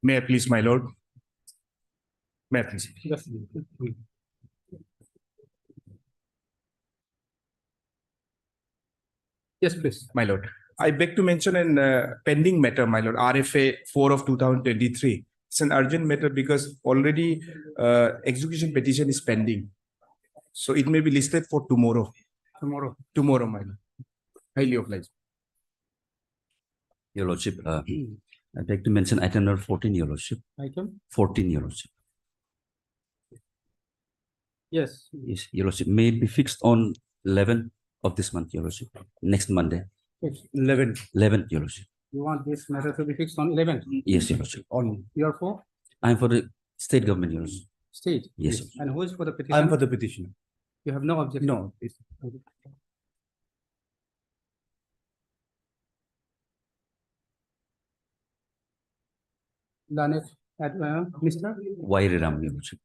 May I please, my lord? May I please? Yes, please. My lord, I beg to mention an pending matter, my lord, RFA 4 of 2023. It's an urgent matter because already execution petition is pending. So it may be listed for tomorrow. Tomorrow, my lord. Highly obliged. Your Lordship, I'd like to mention item number 14, Your Lordship. Item? 14, Your Lordship. Yes. Yes, Your Lordship. May it be fixed on 11th of this month, Your Lordship. Next Monday. 11th. 11th, Your Lordship. You want this matter to be fixed on 11th? Yes, Your Lordship. On your for I'm for the state government, Your Lordship. state? Yes. And who is for the petition? I'm for the petition. You have no objection? No. Lanet, Mr. Y. Ram, Your Lordship.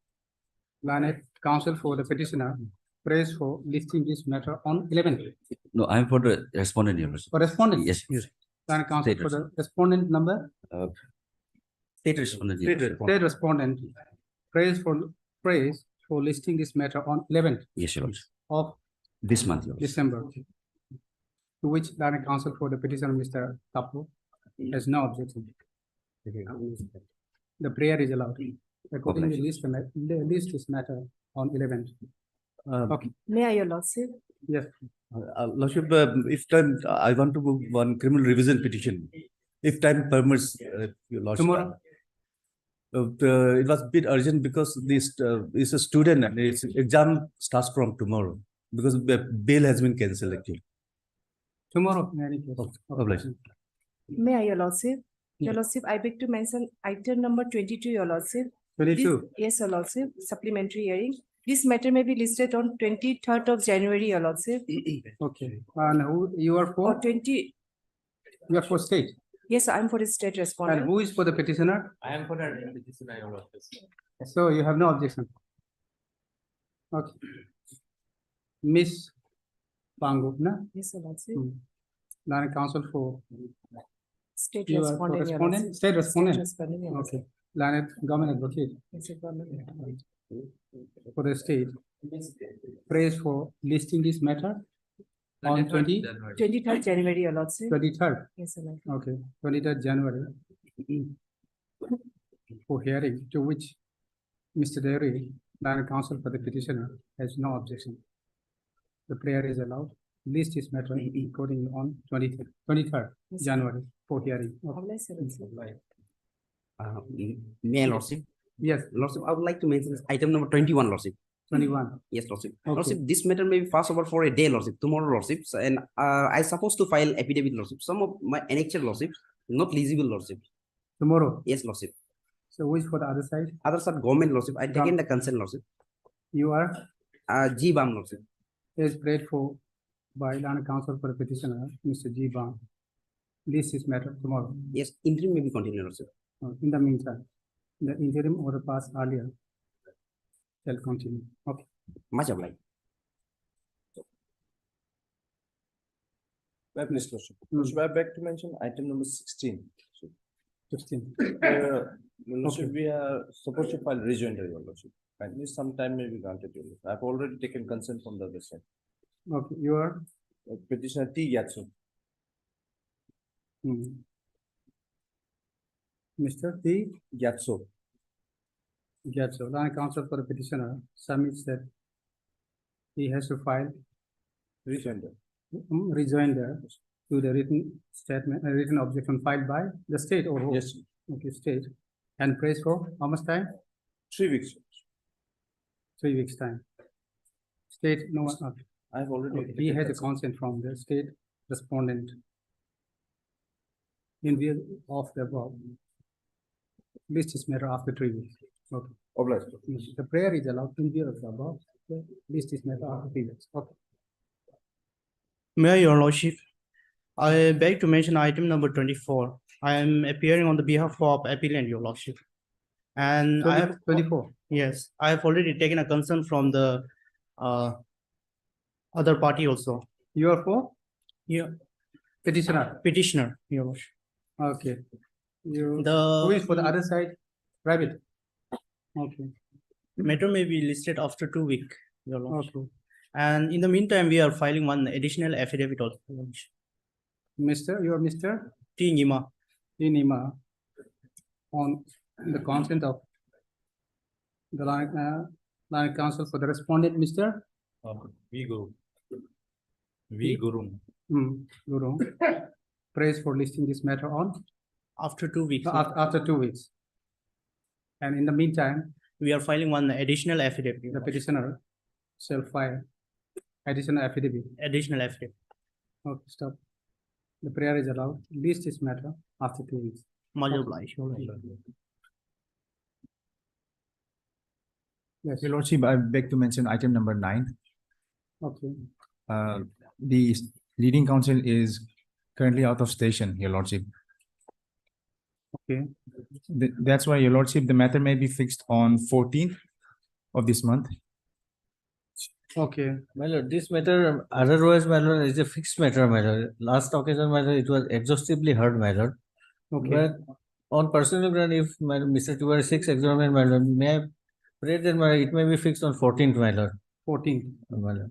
Lanet, counsel for the petitioner, praise for listing this matter on 11th. No, I'm for the respondent, Your Lordship. For respondent? Yes, yes. Lanet counsel State for the respondent number? State respondent, Your Lordship. State respondent, praise for listing this matter on 11th Yes, Your Lordship. of This month, Your Lordship. December. To which Lanet counsel for the petitioner, Mr. Tapu, has no objection. The prayer is allowed. Accordingly, list this matter on 11th. Okay. May I, Your Lordship? Yes. Lordship, if time, I want to move one criminal revision petition. If time permits, Your Lordship. Tomorrow? It was a bit urgent because this is a student and its exam starts from tomorrow because the bail has been cancelled actually. Tomorrow, in any case. Obliged. May I, Your Lordship? Your Lordship, I beg to mention item number 22, Your Lordship. 22. Yes, Your Lordship, supplementary hearing. This matter may be listed on 23rd of January, Your Lordship. Okay. And who you are Or for? 20, You are for state. yes, I'm for the state And respondent. who is for the petitioner? I am for the petitioner, Your Lordship. So you have no objection. Okay. Miss Pangu, na? Yes, Your Lordship. Lanet counsel for State you are for respondent, Your respondent, Lordship. state respondent. Respondent, Your Lordship. Okay. Lanet government advocate Yes, Your Lordship. for the state. Praise for listing this matter on 23rd January, Your Lordship. 23rd. Yes, Your Lordship. Okay, 23rd January. For hearing to which Mr. Derry, Lanet counsel for the petitioner, has no objection. The prayer is allowed. List is matter according on 23rd Yes. January for hearing. Okay. How bless Your Lordship. May I, Lordship? Yes, Lordship, I would like to mention item number 21, Lordship. 21. Yes, Lordship. Okay. Lordship, this matter may be passed over for a day, Lordship, tomorrow, Lordship. And I supposed to file affidavit, Lordship. Some of my annexure, Lordship, not legible, Lordship. Tomorrow. Yes, Lordship. So which for the other side? Others are government, Lordship. I taken the consent, Lordship. You are G. Bam, Lordship. is prayed for by Lanet counsel for the petitioner, Mr. G. Bang. List is matter tomorrow. Yes, interim may be continued, Lordship. In the meantime, the interim order passed earlier shall continue. Okay. Much obliged. Mr. Lordship, I beg to mention item number 16. 16. Lordship, we are supposed to file rejoinder, Your Lordship. Kindly some time may be granted, Your Lordship. I've already taken consent from the other side. Okay, you are Petitioner T. Yatsu. Mr. T. Yatsu. Gatso, Lanet counsel for the petitioner submits that he has to file Rejoinder. rejoinder to the written statement, written objection filed by the state or who? Yes, Okay, state. And praise for how much time? 3 weeks. 3 weeks time. State, no, okay. I've already. Okay, he has a consent from the state respondent. In view of the above. List is matter after 3 weeks. Okay. Obliged. The prayer is allowed in view of the above. The list is matter after 3 weeks. Okay. May I, Your Lordship, I beg to mention item number 24. I am appearing on the behalf of appellant, Your Lordship. And I have 24. yes, I have already taken a consent from the other party also. You are for Yeah, petitioner. petitioner, Your Lordship. Okay. You, who The is for the other side? Private. Okay, matter may be listed after 2 weeks, Your Lordship. okay. And in the meantime, we are filing one additional affidavit also, Your Lordship. You are Mr. T. Nima. Inima on the consent of the land council for the respondent, Mr. V Guru. V Guru. Guru. Praise for listing this matter on After 2 weeks, after 2 weeks. And in the meantime, we are filing one additional affidavit, Your the Lordship. petitioner shall file additional affidavit. Additional affidavit. Okay, stop. The prayer is allowed. List this matter after 2 weeks. Much obliged, Your Lordship. Yes, Your Lordship, I beg to mention item number 9. okay. The leading counsel is currently out of station, Your Lordship. Okay, That's why, Your Lordship, the matter may be fixed on 14th of this month. okay, My lord, this matter, otherwise, my lord, is a fixed matter, my lord. Last occasion, my lord, it was exhaustively heard, my lord. okay. But on personal ground, if my Mr. Tiwari seeks examination, my lord, may I pray that my it may be fixed on 14th, my lord. 14. My lord.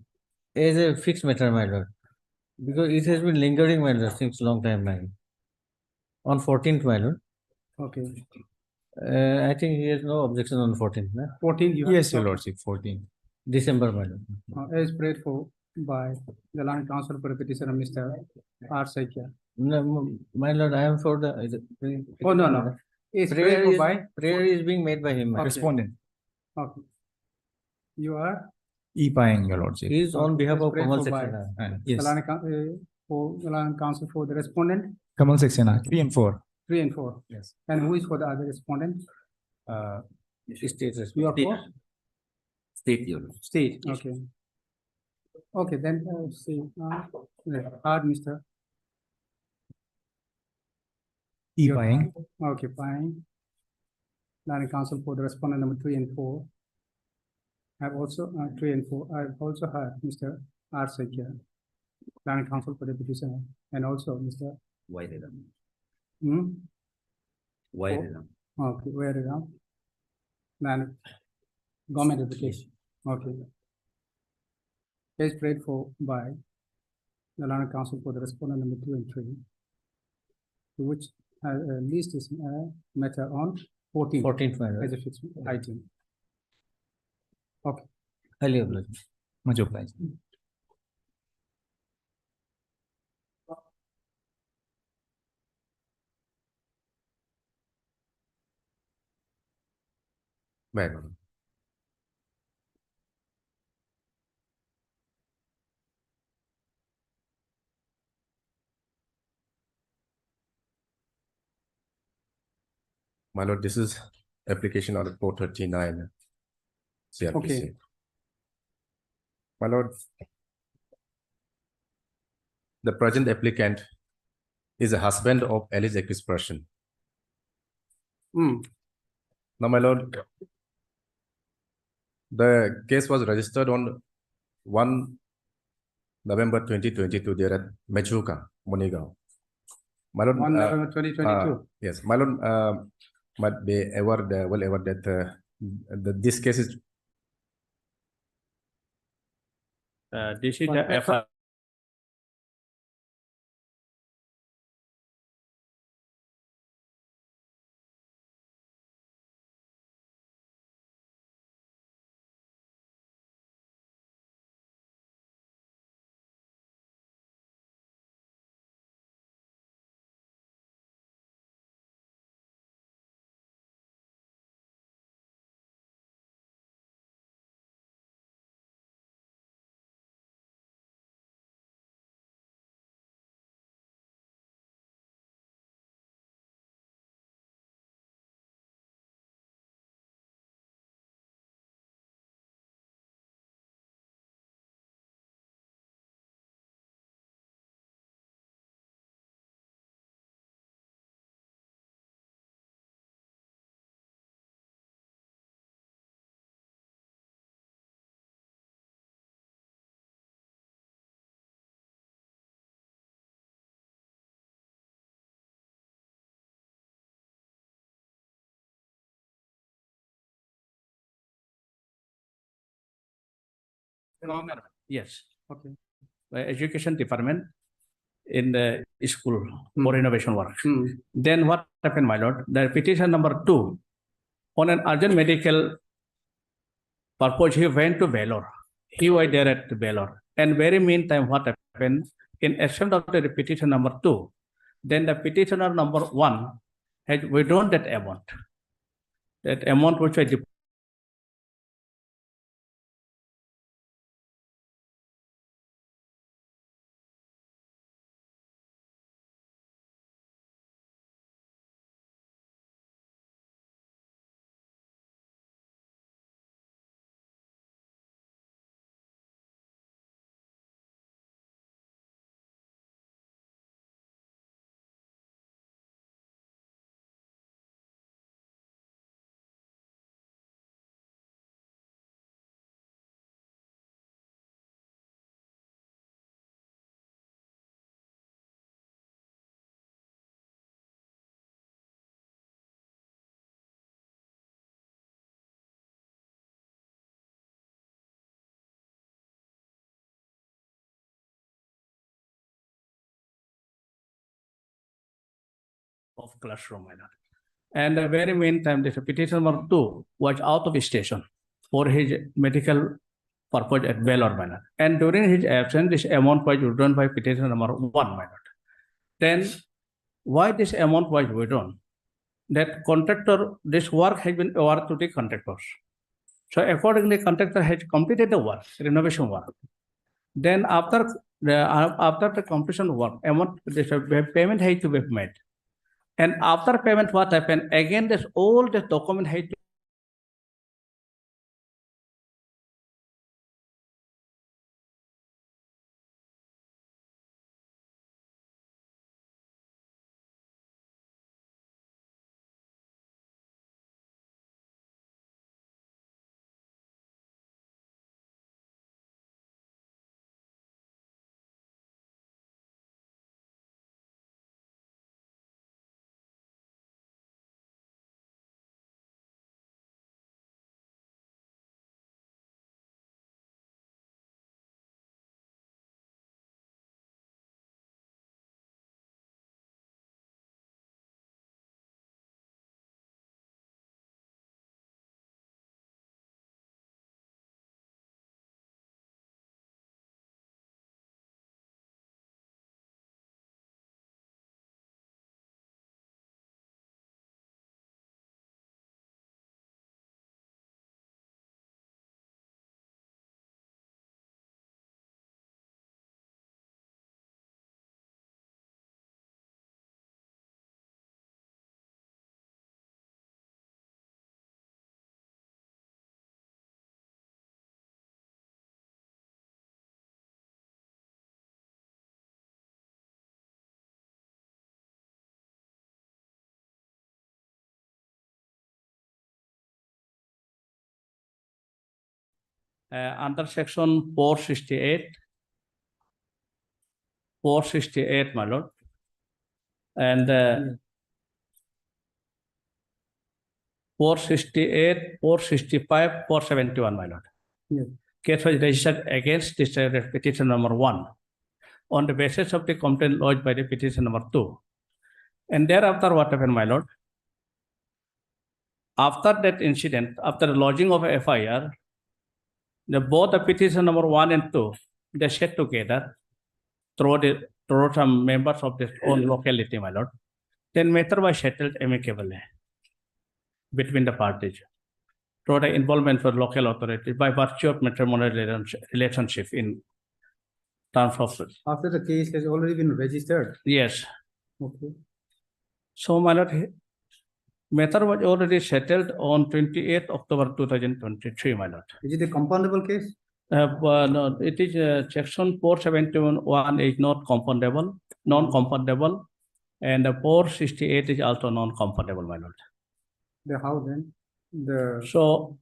It is a fixed matter, my lord. Because it has been lingering, my lord, since long time, my lord. On 14th, my lord. Okay, I think he has no objection on 14th, no? 14. You have- Yes, Your Lordship, 14th. December, my lord. As prayed for by the land council for the petitioner, Mr. R. Saikia. No, my lord, I am for the. Oh, no. Is Prayer prayed for is, by, prayer is being made by him, my lord. Respondent, okay. You are E. Paying, Your Lordship. He is on Okay, behalf let's of pray Kamal for Saxena. And the yes, land, for the land council for the respondent, Kamal Saxena, 3 and 4. 3 and 4. Yes. And who is for the other respondent? State You are State. for State, Your Lordship. state, okay. Okay, then, see, hard, Mr. E. Your- Paying. Okay, fine. Land council for the respondent number 3 and 4. I've also, 3 and 4, I've also heard Mr. R. Saikia, land council for the petitioner, and also Mr. Why they done? Hmm? Why Oh. they done? Okay, where is now? Land, government application, okay. Case prayed for by the land council for the respondent number 2 and 3. To which, list is, matter on 14. 14th, my As lord. a fixed item. Okay, Highly obliged. Much obliged. My lord. My lord, this is application order 439 CRPC. Okay. My lord, the present applicant is a husband of Alice accused person. Hmm. Now, my lord, the case was registered on 1 November 2022 there at Machuca, Monigao. My lord, 1 November 2022. yes, my lord, might be well aware that this case is This is One the second. FI Government, yes, Okay. education department in the school Hmm. for renovation work. Hmm. Then what happened, my lord? The petition number 2, on an urgent medical purpose, he went to Vellore. He was there at Vellore. And very meantime, what happened? In extent of the petition number 2, then the petitioner number 1 had withdrawn that amount. That amount which was of classroom, my lord. And the very meantime, the petition number 2 was out of station for his medical purpose at Vellore, my lord. And during his absence, this amount was withdrawn by petition number 1, my lord. Then why this amount was withdrawn? That contractor, this work has been awarded to the contractors. So accordingly, contractor has completed the work, renovation work. Then after the completion work, amount, this payment has to be made. And after payment, what happened? Again, this all the document had to under section 468, my lord. And 468, 465, 471, my lord. Yes. Case was registered against this petition number 1 on the basis of the complaint lodged by the petition number 2. And thereafter, what happened, my lord? After that incident, after the lodging of FIR, both the petition number 1 and 2, they sat together through some members of their own locality, my lord. Then matter was settled amicably between the parties through the involvement of local authorities by virtue of matrimonial relationship in terms of. After the case has already been registered. Yes. Okay. So, my lord, matter was already settled on 28th October 2023, my lord. Is it a compoundable case? No, it is section 471 is not compoundable, non-compoundable, and 468 is also non-compoundable, my lord. The how then? The So,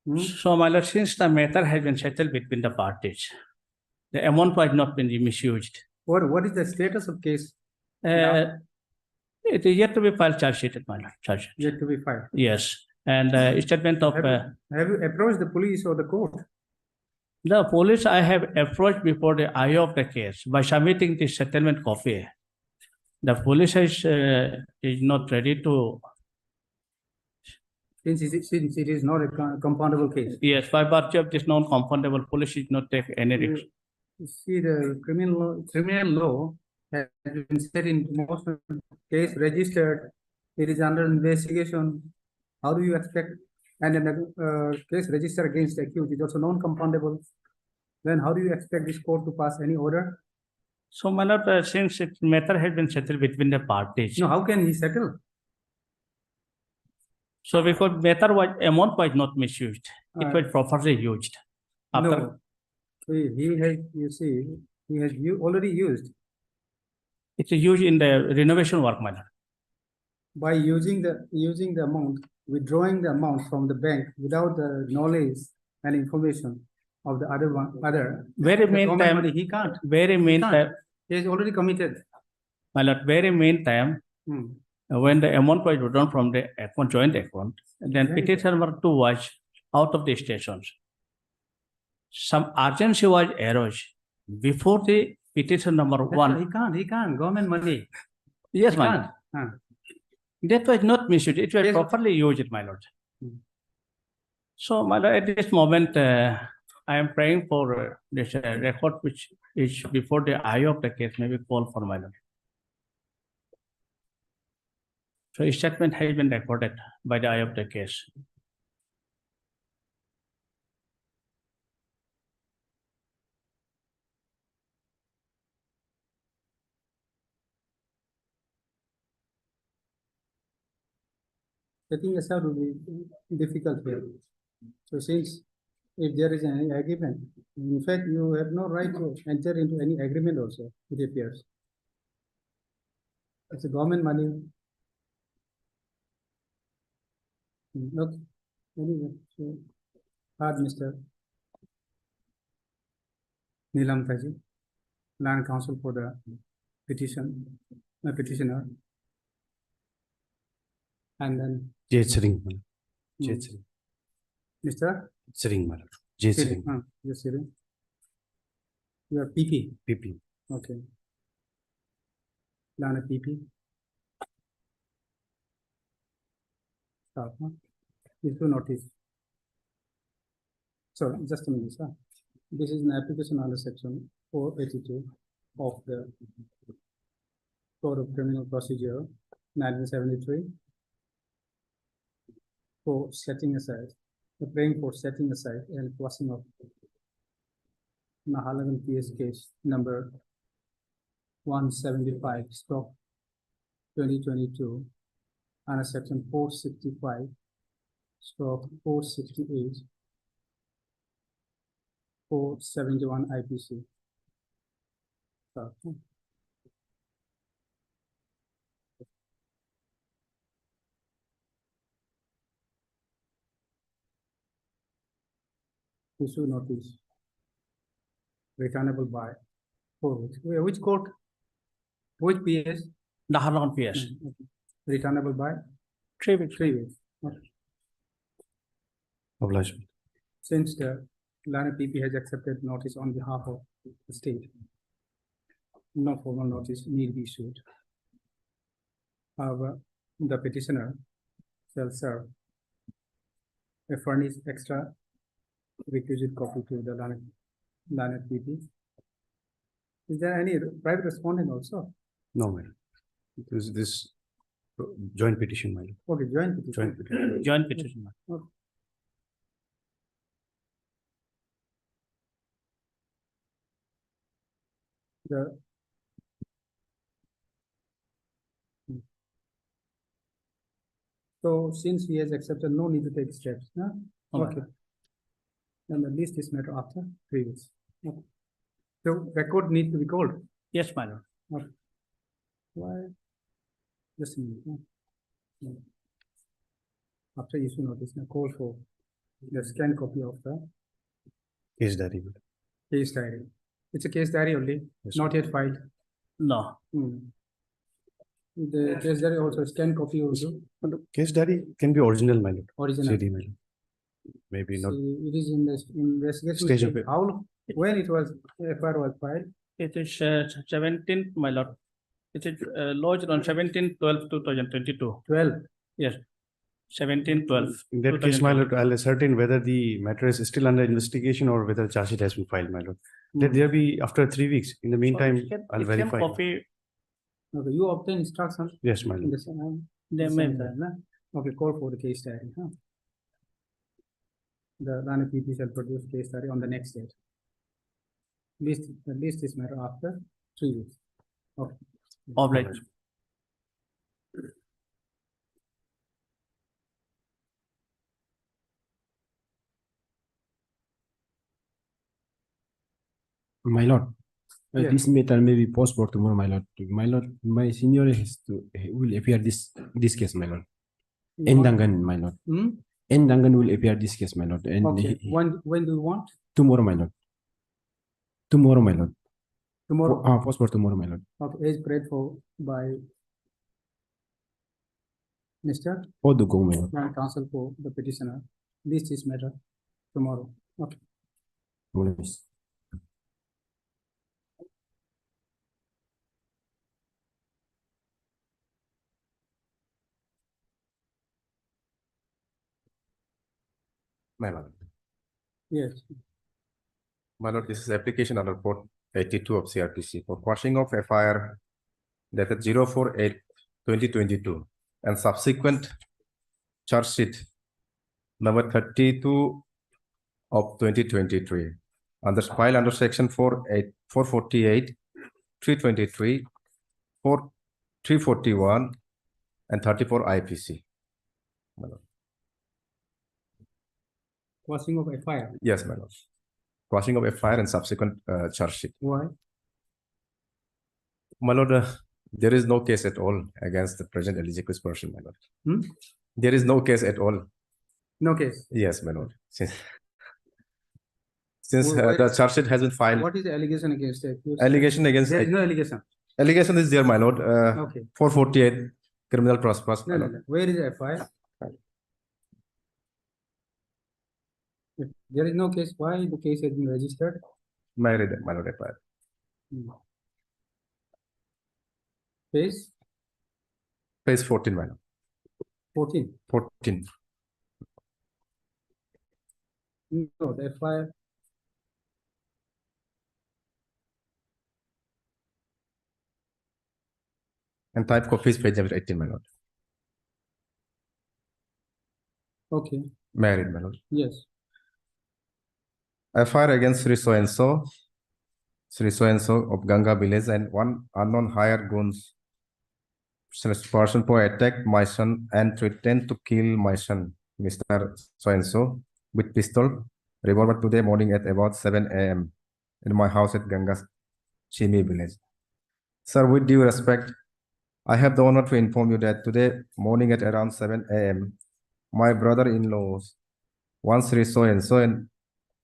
Hmm? so my lord, since the matter has been settled between the parties, the amount was not been misused. what is the status of case It is yet to be filed charge sheet, my lord. Charge sheet. yet to be filed? Yes. And statement of Have you approached the police or the court? the police I have approached before the eye of the case by submitting the settlement copy. The police is not ready to, Since it is not a compoundable case. yes, by virtue of this non-confrontable, police is not take any risk. You see, the criminal law has been set in most of the case registered. It is under investigation. How do you expect? And then the case registered against the accused is also non-compoundable. Then how do you expect this court to pass any order? So, my lord, since it matter has been settled between the parties. No, how can he settle? So because amount was not misused, it was properly used. After, No, he has, you see, he has already used. it's used in the renovation work, my lord. By using the amount, withdrawing the amount from the bank without the knowledge and information of the other. Very the meantime, government money, he can't. very meantime, He has already committed. my lord, very meantime, Hmm. when the amount was withdrawn from the account, joint account, then Very petition number 2 was out of the stations. Some urgency was arose before the petition number That's why 1. He can't, government money. Yes, He my can't. lord. That was not misused, it was Yes. properly used, my lord. Hmm. So, my lord, at this moment, I am praying for this record which is before the eye of the case, maybe call for my lord. So, statement has been recorded by the eye of the case. Setting aside will be difficult here. So since if there is any agreement, in fact, you have no right to enter into any agreement also, it appears. It's a government money. Look, anyway, so hard, Mr. Neelam Taji, land counsel for the petitioner. And then Jay Sering, my lord. Jay Hmm. Sering. Mr. Sering, my lord. Jay Sering, Yes, sir. You are PP, PP. okay. Lana PP. Stop, huh? Issue notice. So just a minute, sir. This is an application under section 482 of the Code of Criminal Procedure 1973 for setting aside, praying for setting aside and crossing of Nahalagan PS case number 175/2022 under section 465/468 471 IPC. Issue notice returnable by which court? Which PS? Nahalagan PS. Okay. Returnable by 3 weeks. 3 weeks. Okay. Obligement. Since the Lana PP has accepted notice on behalf of the state, no formal notice need be issued. However, the petitioner shall serve a furnished extra requisite copy to the Lana PP. Is there any private respondent also? No, my lord. This joint petition, my lord. Okay, joint petition. Joint petition. Joint petition. The So since he has accepted, no need to take steps, no? Okay. Okay. And at least this matter after 3 weeks. Okay. So record need to be called. Yes, my lord. Why? Just a minute. No. After issue notice, now call for the scanned copy of the Case diary, my lord. case diary. It's a case diary only, Yes, not yet filed. No. Hmm. The case diary also, scan copy also, Case diary can be original, my lord. original. CD, my lord. Maybe not. See, it is in the investigation Stage of stage. it. How, when it was, FIR was filed? It is 17th, my lord. It is lodged on 17/12/2022. 12. Yes, 17/12. In that case, my lord, I'll ascertain whether the matter is still under investigation or whether charge sheet has been filed, my lord. Let there be after 3 weeks. In the meantime, I'll verify. Copy, Okay, you obtain instruction. Yes, my in lord. the same- they the may, same time, na? Okay, call for the case diary, huh? The Rana PP shall produce case diary on the next date. List this matter after 3 weeks. Okay. obliged. My lord, Yes. this matter may be postponed for tomorrow, my lord. My lord, my senior has to will appear this case, my lord. You want- Endangan, my lord. Hmm? Endangan will appear this case, my lord. And Okay, when do you want? tomorrow, my lord. Tomorrow, my lord. Tomorrow. Postpone tomorrow, my lord. Okay, is prayed for by Mr. Oh, the go, my lord. Land Council for the petitioner. List this matter tomorrow. Okay. Yes. My lord. Yes. My lord, this is application under report 82 of CRPC for quashing of FIR dated 048/2022 and subsequent charge sheet number 32 of 2023 under file under section 448, 323, 341 and 34 IPC. My lord. Quashing of FIR. Yes, my lord. Quashing of FIR and subsequent charge sheet. Why? My lord, there is no case at all against the present eligible person, my lord. Hmm? There is no case at all. No case. Yes, my lord. Since Where the is- charge sheet has been filed, What is the allegation against the accused? allegation against There is no allegation. allegation is there, my lord. Okay. 448 criminal trespass. my No, no, lord. no. Where is the FIR? If there is no case, why the case has been registered? My lord, FIR. Case Page 14, my lord. 14. 14. No, the FIR. And type copy is page number 18, my lord. Okay, Married, my lord. yes. FIR against Sri so and so of Ganga village and one unknown hired goons person who attacked my son and threatened to kill my son, Mr. So and so, with pistol, revolver today morning at about 7 a.m. in my house at Ganga Chimi village. Sir, with due respect, I have the honor to inform you that today morning at around 7 a.m., my brother-in-laws, one Sri so and so and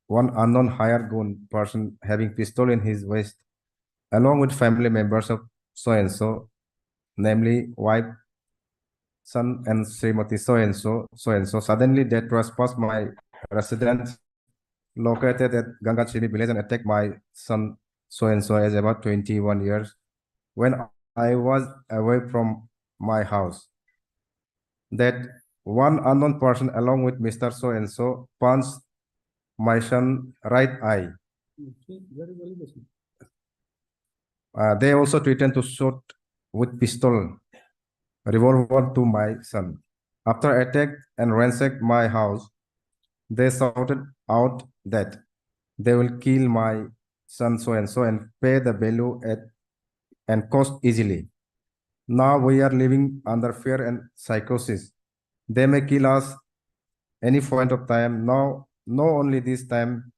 one unknown hired goon person having pistol in his waist, along with family members of so and so, namely wife, son, and Srimati so and so, suddenly they trespassed my residence located at Ganga Chini village and attacked my son so and so as about 21 years when I was away from my house. That one unknown person along with Mr. so and so punched my son right eye. Okay, there is allegation. They also threatened to shoot with pistol, revolver to my son. After attack and ransacked my house, they shouted out that they will kill my son so and so and pay the value at and cost easily. Now we are living under fear and psychosis. They may kill us any point of time. Now, not only this time,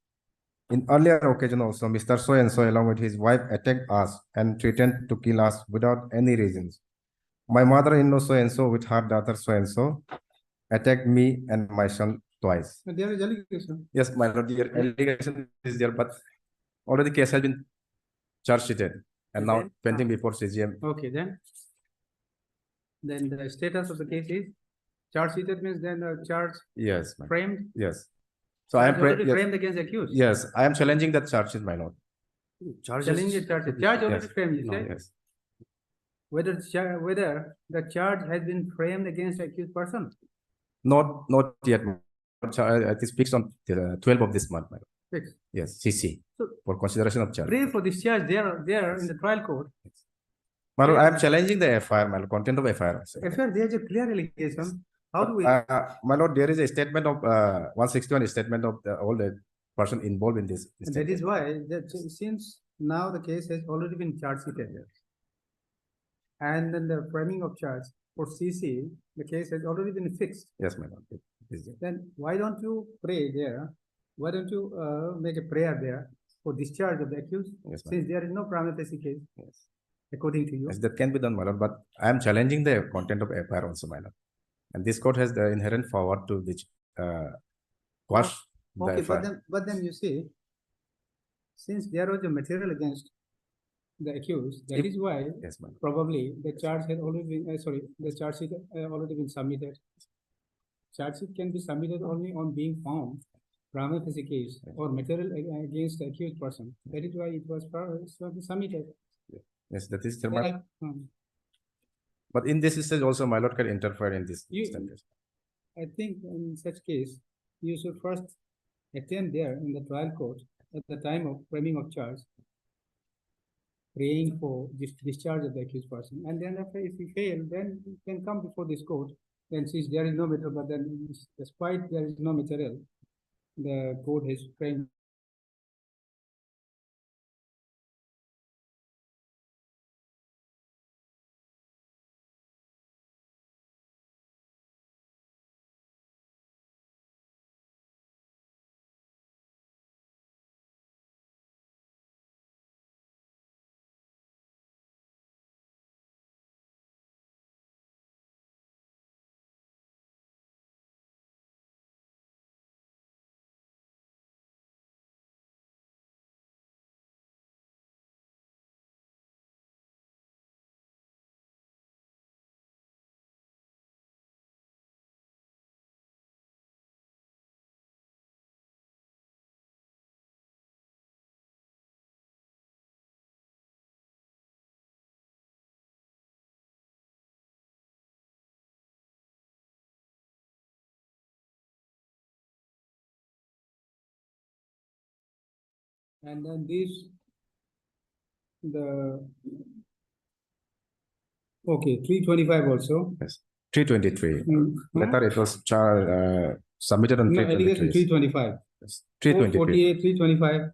in earlier occasion also, Mr. So and so along with his wife attacked us and threatened to kill us without any reasons. My mother-in-law so and so with her daughter so and so attacked me and my son twice. There is allegation. Yes, my lord, your allegation is there, but already case has been charge sheeted and now Okay. pending before CGM. Okay, then. then the status of the case is charge sheeted means then the charge Yes, my, framed. yes. So I am, Charge already yes, framed against accused. yes, I am challenging that charges, my lord. Challenging the charge. Charge already Yes. framed, you No, say? yes. Whether the charge has been framed against accused person. Not yet. It is fixed on the 12th of this month, my lord. Fixed. Yes, CC, So for consideration of charge. pray for this charge there in the trial court. My lord, I am challenging the FIR, my lord, content of FIR. also. If there is a clear allegation, how do we? My lord, there is a statement of 161 statement of all the person involved in this. And that is why that since now the case has already been charge sheeted. And then the framing of charge for CC, the case has already been fixed. Yes, my lord. It is there. Then why don't you pray there? Why don't you make a prayer there for discharge of the accused? Yes, ma'am. Since there is no prima facie case, Yes. according to you. Yes, that can be done, my lord, but I am challenging the content of FIR also, my lord. And this court has the inherent power to which quash the Okay, FIR. but then you see, since there was a material against the accused, that is why Yes, my lord. probably the charge had already been, the charge sheet already been submitted. Charge sheet can be submitted only on being found prima facie case or material against the accused person. That is why it was submitted. Yes, that is. Then But in this stage also, my lord can interfere in this. You- status. I think in such case, you should first attend there in the trial court at the time of framing of charge, praying for discharge of the accused person, and then after if you fail, then you can come before this court. Then since there is no material, but then despite there is no material, the court has framed. And then okay, 325 also. 323. Hmm. Later it was submitted on No, allegation 323. 325. Yes, 323. 448, 325,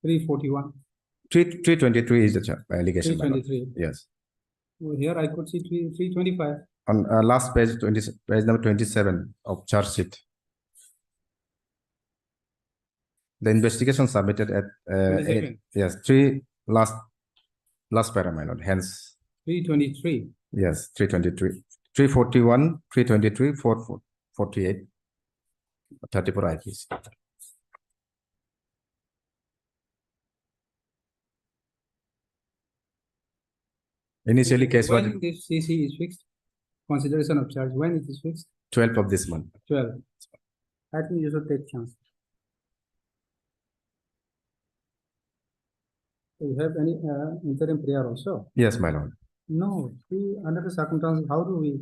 341, 323 is the allegation. my lord. 323. Yes. Well, here I could see 325. On last page, page number 27 of charge sheet. The investigation submitted at 27. yes, last para, my lord. Hence, 323. yes, 323, 341, 323, 448, 34 IPs. Initially, case was When this CC is fixed, consideration of charge, when it is fixed, 12th of this month. 12. I think you should take chance. Do you have any interim prayer also? Yes, my lord. No, under the circumstances, how do we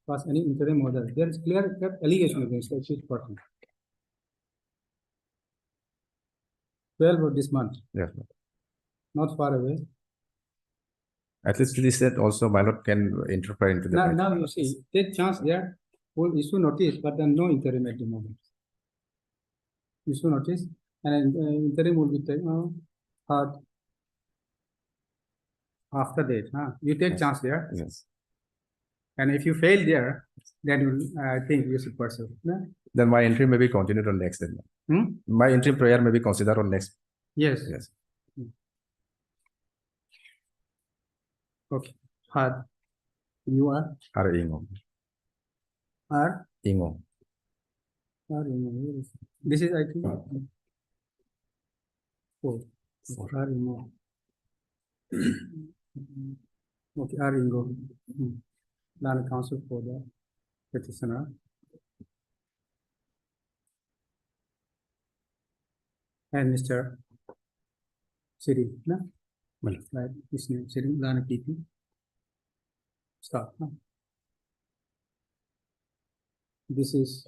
pass any interim order? There is clear allegation against the accused person. 12 of this month, Yes, my lord. not far away. At least this said also, my lord can interfere into the. Now you see, take chance there, will issue notice, but then no interim at the moment. Issue notice, and interim will be taken after that. You take Yes. chance there, Yes. and if you fail there, then you, I think you should pursue. No? Then my entry may be continued on next. Then. My interim prayer may be considered on next. Yes. Yes. Okay. Hard. You are Are Ingo. are Ingo. This is I think. Oh, are Ingo. Okay, are Ingo. Learned counsel for the petitioner. And Mr. Siri, no? Well. Right, his name, Siri, Learned PP. Start, no? This is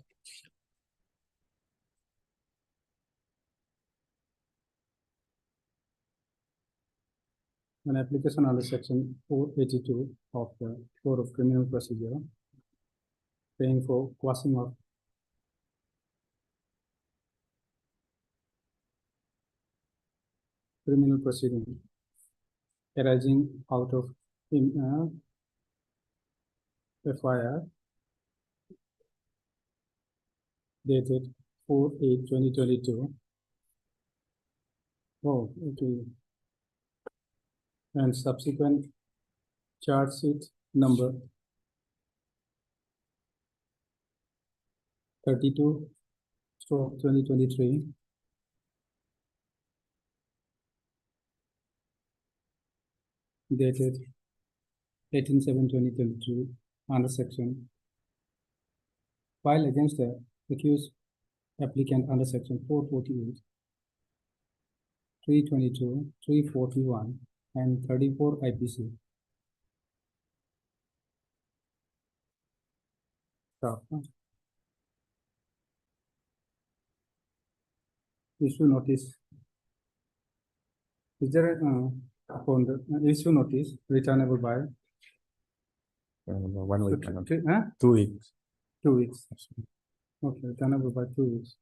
an application under section 482 of the Code of Criminal Procedure, paying for quashing of criminal proceeding arising out of FIR dated 4/8/2022. Oh, okay. And subsequent charge sheet number 32/2023. Dated 18/7/2023 under section filed against the accused applicant under section 448, 322, 341, and 34 IPC. Stop. Issue notice. Is there upon the issue notice returnable by 1 week. my lord. 2 weeks. 2 weeks? Okay, returnable by 2 weeks.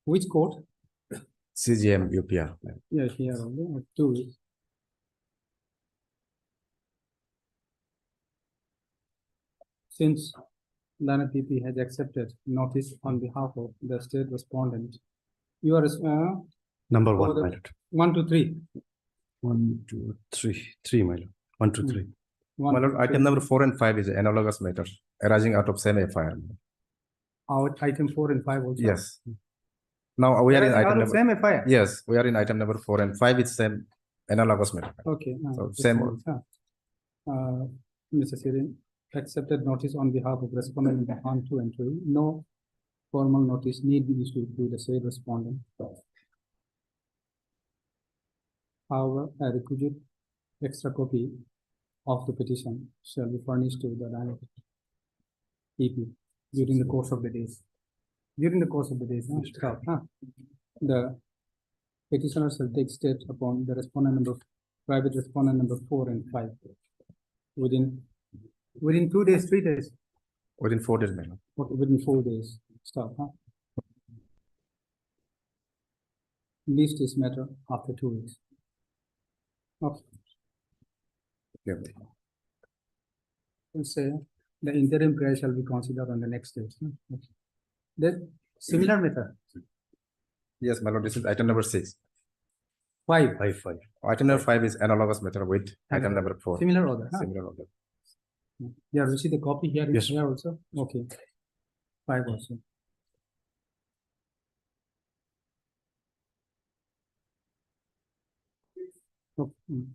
Which court? CGM UPR. Yeah, here only 2 weeks. Since Lana PP has accepted notice on behalf of the state respondent, you are Number over one, the- my lord. 1 to 3. 1, 2, 3, 3, my lord. 1, 2, 3. One, My lord, two, item three. number 4 and 5 is analogous matter arising out of same FIR. Item 4 and 5 also. Yes. Now we are in Out item of number. same FIR. Yes, we are in item number 4 and 5. It's same analogous matter. Okay. So just same a minute, Mr. Sirin, accepted notice on behalf of respondent on 2 and 3. No formal notice need be issued to the said respondent. However, a requisite extra copy of the petition shall be furnished to the Lana PP during the course of the days. During the course of the days, the petitioner shall take steps upon the private respondent number 4 and 5 within 2 days, 3 days, Within 4 days, my lord. okay, within 4 days. Stop. List this matter after 2 weeks. Okay. Yeah. Let's say the interim prayer shall be considered on the next stage. Okay. Then similar method. Yes, my lord, this is item number 6. 5. 5. Item number 5 is analogous matter with item number 4. Similar order. Similar order. Yeah, we see the copy here. Yes. Here also. Okay. 5 also. Okay.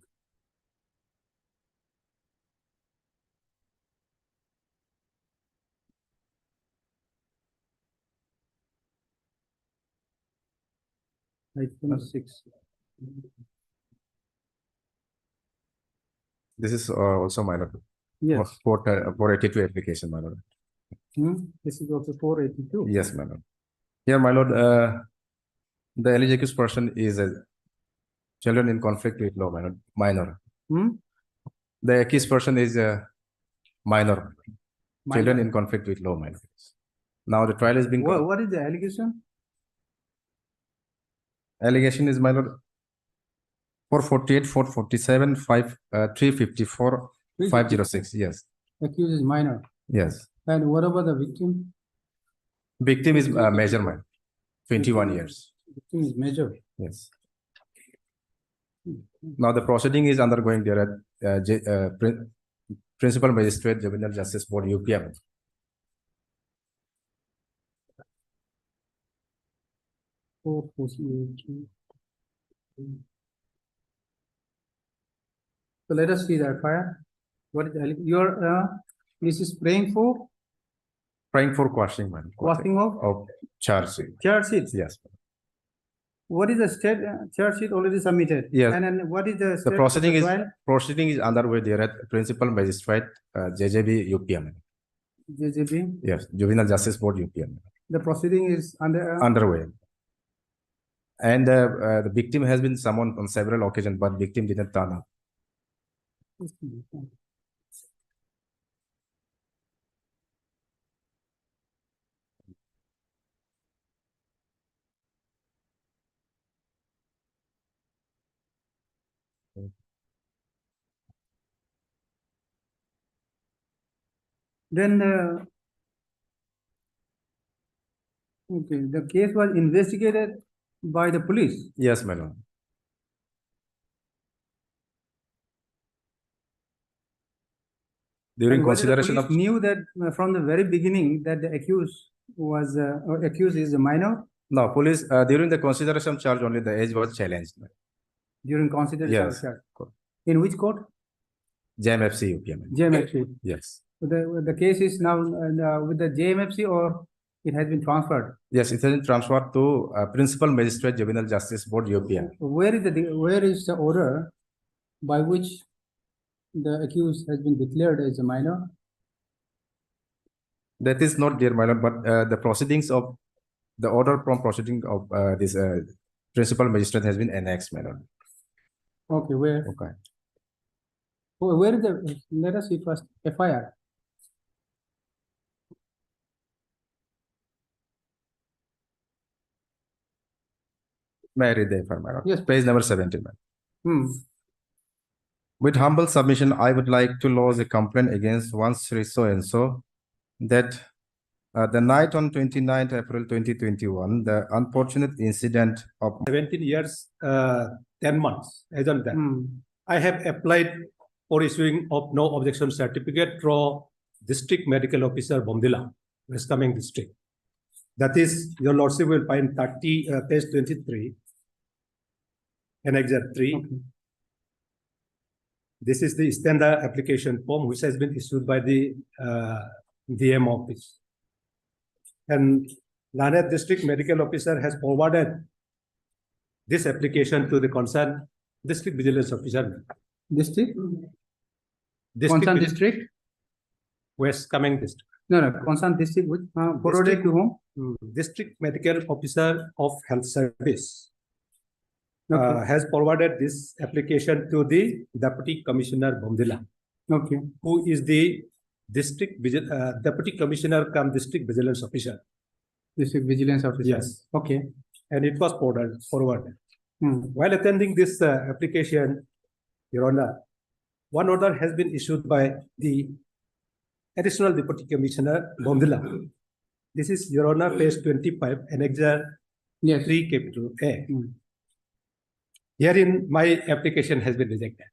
Item 6. This is also my lord. Yes. 482 application, my lord. This is also 482. Yes, my lord. Here, my lord, the alleged accused person is a children in conflict with law, my lord, minor. The accused person is a minor, children in conflict with law, my lord. Now the trial is being. What is the allegation? Allegation is, my lord, 448, 447, 354, 506. Yes, Accused is minor. yes. And what about the victim? Victim is major, man, 21 years. Victim is major. Yes. Now the proceeding is undergoing there at Principal Magistrate Juvenile Justice Board UPM. So let us see the FIR. What is your This is praying for Praying for quashing, man. quashing Of charge sheet. charge sheet. Yes. What is the state charge sheet already submitted? Yes. And then what is the The state of proceeding is trial? proceeding is underway there at Principal Magistrate JJB UPM. JJB. Yes, Juvenile Justice Board UPM. The proceeding is Underway. And the victim has been summoned on several occasions, but victim didn't turn up. Then okay, the case was investigated by the police. Yes, madam. During And whether the consideration of police knew that from the very beginning that the accused was accused is a minor no police during the consideration charge only the age was challenged. during consideration of Yes. charge. In which court? JMFC UPM. JMFC. Yes. The case is now with the JMFC or it has been transferred. Yes, it has been transferred to Principal Magistrate Juvenile Justice Board UPM. Where is the order by which the accused has been declared as a minor? That is not there, my lord, but the proceedings of the order from proceeding of this Principal Magistrate has been annexed, my lord. Okay, where? Okay. Where is the, let us see first, FIR. May I read the FIR, my lord? Yes. Page number 70, ma'am. Hmm. With humble submission, I would like to lodge a complaint against one Sri so and so that the night on 29th April 2021, the unfortunate incident of 17 years, 10 months, as on that. Hmm. I have applied for issuing of no objection certificate through District Medical Officer Bomdila, West Cameng District. That is, your lordship will find page 23, Annex 3. Okay. This is the standard application form which has been issued by the DM office. And Lanet District Medical Officer has forwarded this application to the concerned District Vigilance Officer. District? Concerned district? West Cameng District. No, concerned district, which, forwarded to whom? District Medical Officer of Health Service Okay. has forwarded this application to the Deputy Commissioner Bomdila, Okay. who is the Deputy Commissioner cum District Vigilance Officer. District Vigilance Officer. Yes. Okay. And it was forwarded. Hmm. While attending this application, Your Honor, one order has been issued by the Additional Deputy Commissioner Bomdila. This is, Your Honor, page 25, Annex Yes. 3, capital A. Hmm. Herein, my application has been rejected.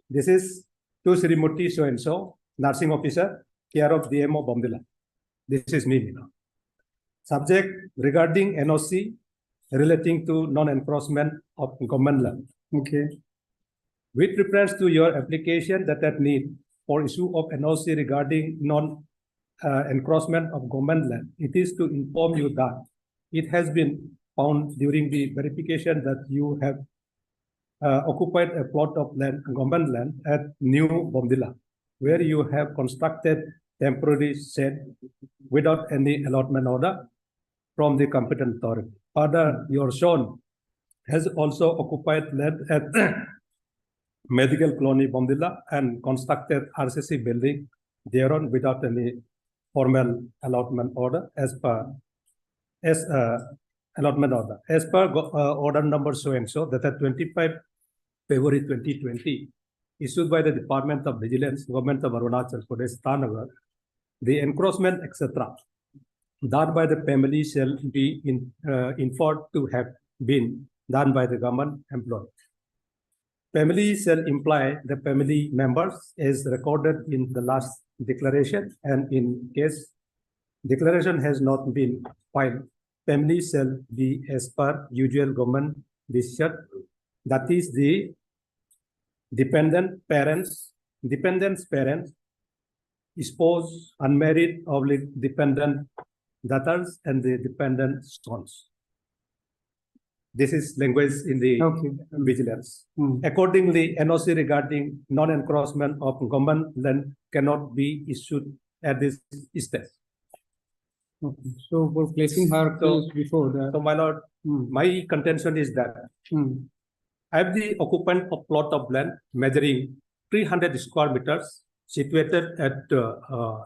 This is to Srimurti so and so, nursing officer, care of DMO Bomdila. This is me, you know. Subject regarding NOC relating to non-enforcement of government land. Okay. With reference to your application that need for issue of NOC regarding non-encroachment of government land, it is to inform you that it has been found during the verification that you have occupied a plot of land, government land at New Bomdila, where you have constructed temporary shed without any allotment order from the competent authority. Further, your son has also occupied land at Medical Colony Bomdila and constructed RCC building thereon without any formal allotment order as per allotment order. As per order number so and so, that at 25 February 2020, issued by the Department of Vigilance, Government of Arunachal Pradesh, Tanagar, the encroachment, etc., done by the family shall be inferred to have been done by the government employee. Family shall imply the family members as recorded in the last declaration, and in case declaration has not been filed, family shall be as per usual government decision, that is the dependents parents spouse, unmarried, dependent daughters, and the dependent sons. This is language in the Okay. vigilance. Hmm. Accordingly, NOC regarding non-encroachment of government land cannot be issued at this stage. Okay. So for placing her So- place before that. So, my lord, Hmm. my contention is that Hmm. I am the occupant of plot of land measuring 300 square meters situated at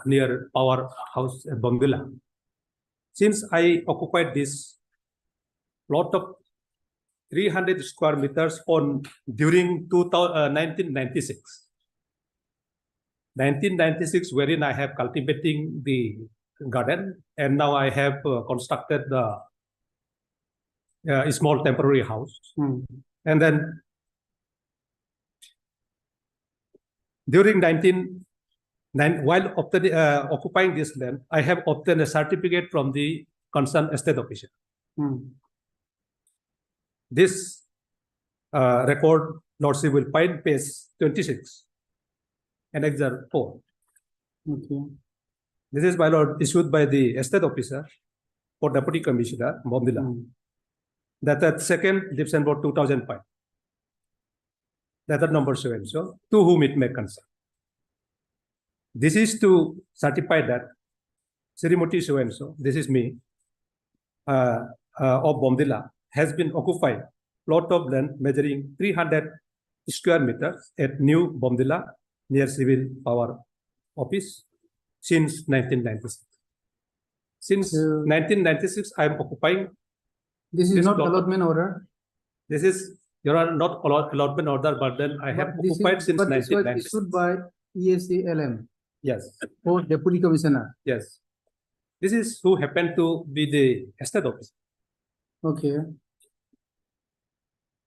near our house at Bongila. Since I occupied this plot of 300 square meters during 1996. 1996, wherein I have cultivating the garden, and now I have constructed the small temporary house. Hmm. And then during while occupying this land, I have obtained a certificate from the concerned estate official. Hmm. This record, Lordship will find page 26, annexure 4. Okay. This is, my lord, issued by the estate officer for Deputy Commissioner, Bongila. Hmm. That 2nd December 2005. That number 7, so to whom it may concern. This is to certify that Srimati so-and-so, this is me, of Bongila, has been occupied plot of land measuring 300 square meters at New Bongila near Civil Power Office since 1996. Since 1996, I am occupying. This is This not plot of- allotment order. This is, Your Honor, not allotment order, but then I have But this occupied is- since but this was 1996. issued by ESCLM Yes, for Deputy Commissioner. yes. This is who happened to be the estate officer. Okay.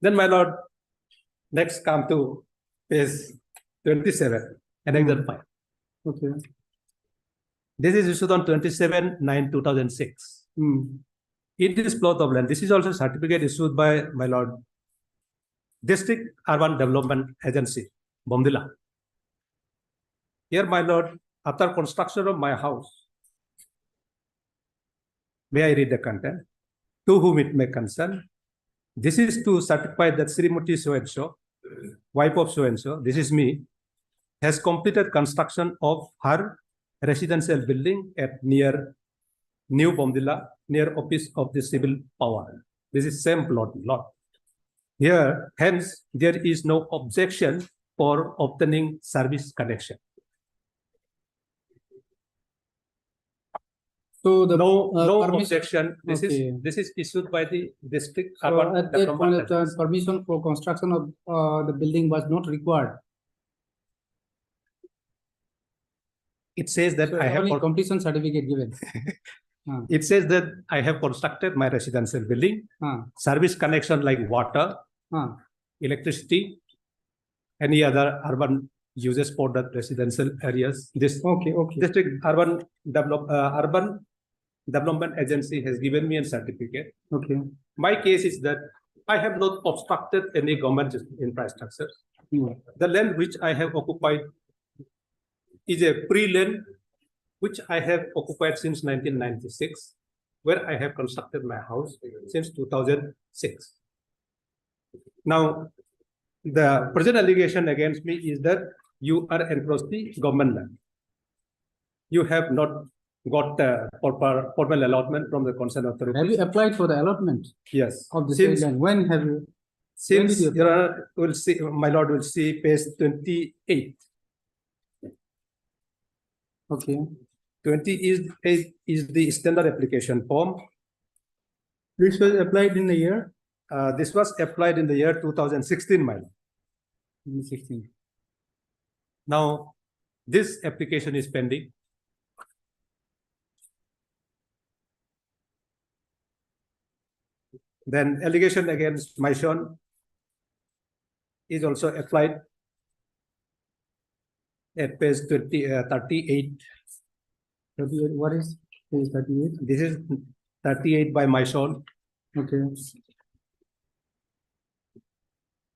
Then, my lord, next come to page 27, annexure 5. Okay. This is issued on 27/9/2006. Hmm. In this plot of land, this is also certificate issued by, my lord, District Urban Development Agency, Bongila. Here, my lord, after construction of my house, may I read the content? To whom it may concern. This is to certify that Srimati so-and-so, wife of so-and-so, this is me, has completed construction of her residential building at near New Bongila, near office of the civil power. This is same plot. Here, hence, there is no objection for obtaining service connection. So the No permission- objection. Okay. This is issued by the district So urban at that point of development. time, permission for construction of the building was not required. It says that So I have. only completion certificate given. It says that I have constructed my residential building, service connection like water, electricity, any other urban uses for the residential areas. This Okay. district urban development agency has given me a certificate. Okay. My case is that I have not obstructed any government infrastructure. Hmm. The land which I have occupied is a pre-land which I have occupied since 1996, where I have constructed my house since 2006. Now, the present allegation against me is that you are encroached the government land. You have not got proper formal allotment from the concerned authority. Have you applied for the allotment Yes. of the Since- state land? When have you? Since did you Your Honor will see, my lord will see page 28. Okay. 20 is the standard application form. This was applied in the year This was applied in the year 2016, my lord. 2016. Now, this application is pending. Then allegation against my son is also applied at page 38. 38, what is page 38? This is 38 by my son. Okay.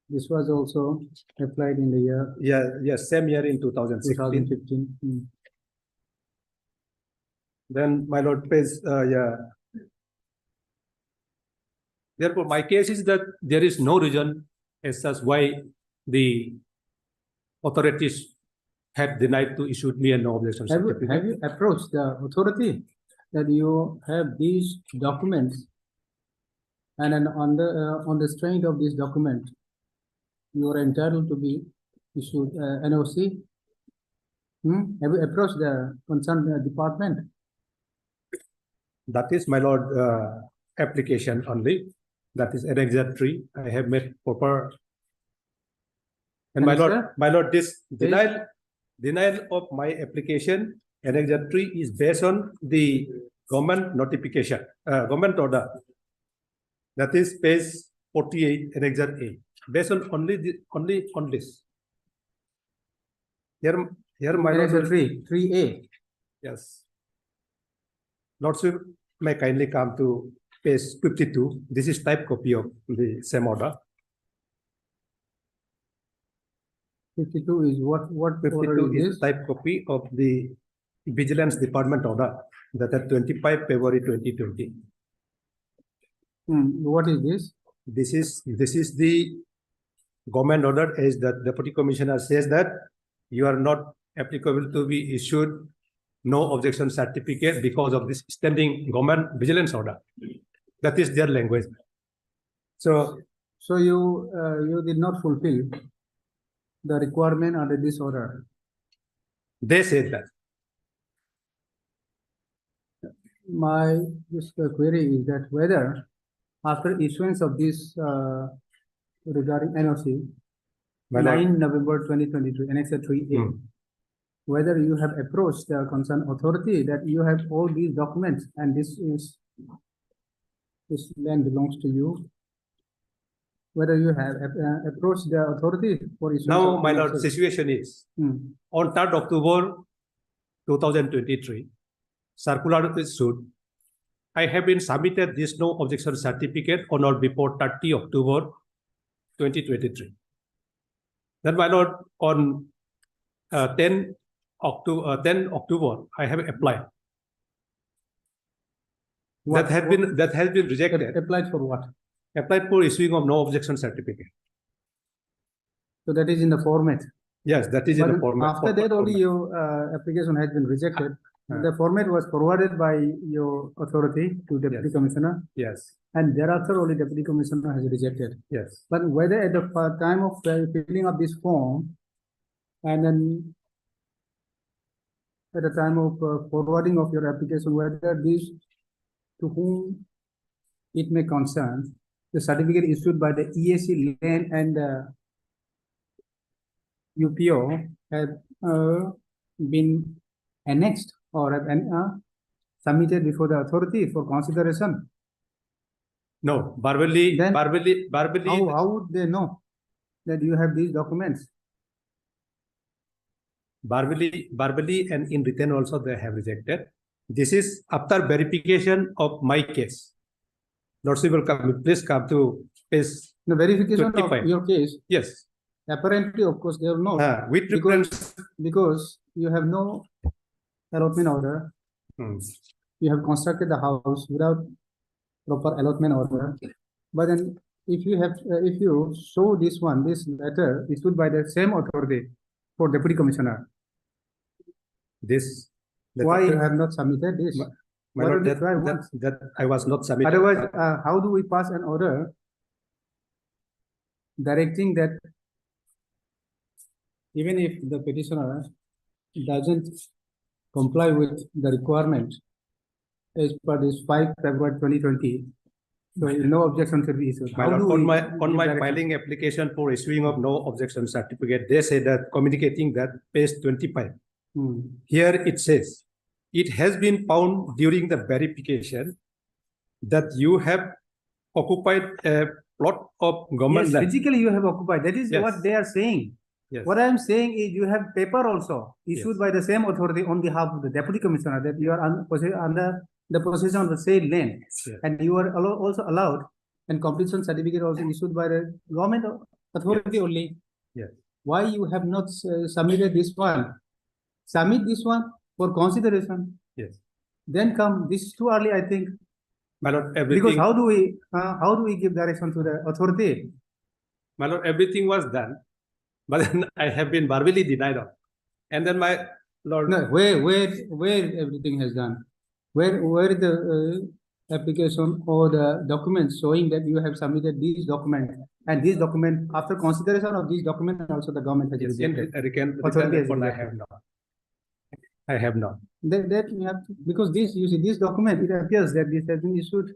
This was also applied in the year Yes, same year in 2016. 2015. Hmm. Then, my lord, pays, yeah. Therefore, my case is that there is no reason as such why the authorities had denied to issue me a no objection Have certificate. you approached the authority that you have these documents? And then on the strength of this document, you are entitled to be issued NOC? Have you approached the concerned department? That is, my lord, application only. That is Annexure 3. I have made proper. And Annexure? my lord, this denial of my application, Annexure 3 is based on the government notification, government order. That is page 48, Annexure A, based on only on this. Here, my lord. Annexure 3A. Yes. Lordship may kindly come to page 52. This is type copy of the same order. 52 is what order 52 is is this? type copy of the Vigilance Department order that at 25 February 2020. What is this? This is the government order as the Deputy Commissioner says that you are not applicable to be issued no objection certificate because of this standing government vigilance order. That is their language. So you did not fulfill the requirement under this order. they said that. My query is that whether after issuance of this regarding NOC, My lord. 9 November 2023, Annexure 3A, whether you have approached the concerned authority that you have all these documents and this land belongs to you, whether you have approached the authority for issuance Now, of my lord, NOC. situation is Hmm. on 3rd October 2023, circular is issued. I have been submitted this no objection certificate on or before 30 October 2023. Then, my lord, on 10 October, I have applied. What- That has been rejected. Applied for what? Applied for issuing of no objection certificate. So that is in the format. Yes, that is in But the format. after that, only your application has been rejected. The format was forwarded by your authority to Deputy Yes. Commissioner, Yes, and thereafter only Deputy Commissioner has rejected. yes. But whether at the time of filling up this form, and then at the time of forwarding of your application, whether this to whom it may concern, the certificate issued by the EAC land and UPO have been annexed or have been submitted before the authority for consideration. No, Barbally, Then- Barbally, How would they know that you have these documents? Barbally, and in written also they have rejected. This is after verification of my case. Lordship will come, please come to page, The verification 25. of your case, yes. apparently, of course, they will know. With reference, Because you have no allotment order, you have constructed the house without proper allotment order. But then if you have, if you show this letter issued by the same authority for Deputy Commissioner, this. why you have not submitted this? My Why lord, don't you try once? that I was not submitted. Otherwise, how do we pass an order directing that even if the petitioner doesn't comply with the requirement as per this 5 February 2020, so no objection should be issued. My How lord, do on we my give direction? filing application for issuing of no objection certificate, they say that communicating that page 25. Here it says, it has been found during the verification that you have occupied a plot of government Yes, land. physically you have occupied. That is Yes. what they are saying. Yes. What I am saying is you have paper also issued Yes. by the same authority on behalf of the Deputy Commissioner that you are under the possession of the same land. Yes. And you are also allowed, and completion certificate also issued by the government authority only. Yes. Why you have not submitted this one? Submit this one for consideration. Yes. then come, this is too early, I think, My lord, because everything, how do we give direction to the authority? my lord, everything was done, but then I have been verbally denied of. And then my lord, No, where everything has done? Where the application or the documents showing that you have submitted these documents, and these document, after consideration of these documents, also the government has yes, rejected. written Authority has report I rejected. have not. I have not. That we have to, because this, you see, this document, it appears that this has been issued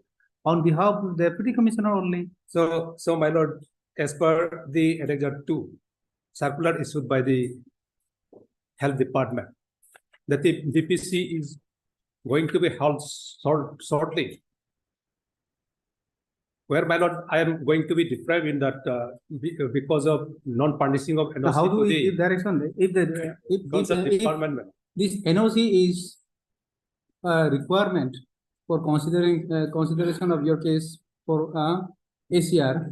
on behalf of the deputy commissioner only. So, my lord, as per the Annexure 2, circular issued by the Health Department, that the DPC is going to be held shortly. Where, my lord, I am going to be deprived in that because of non-furnishing of Now, NOC how do to we the give direction? If Concerned department. this NOC is a requirement for consideration of your case for ACR,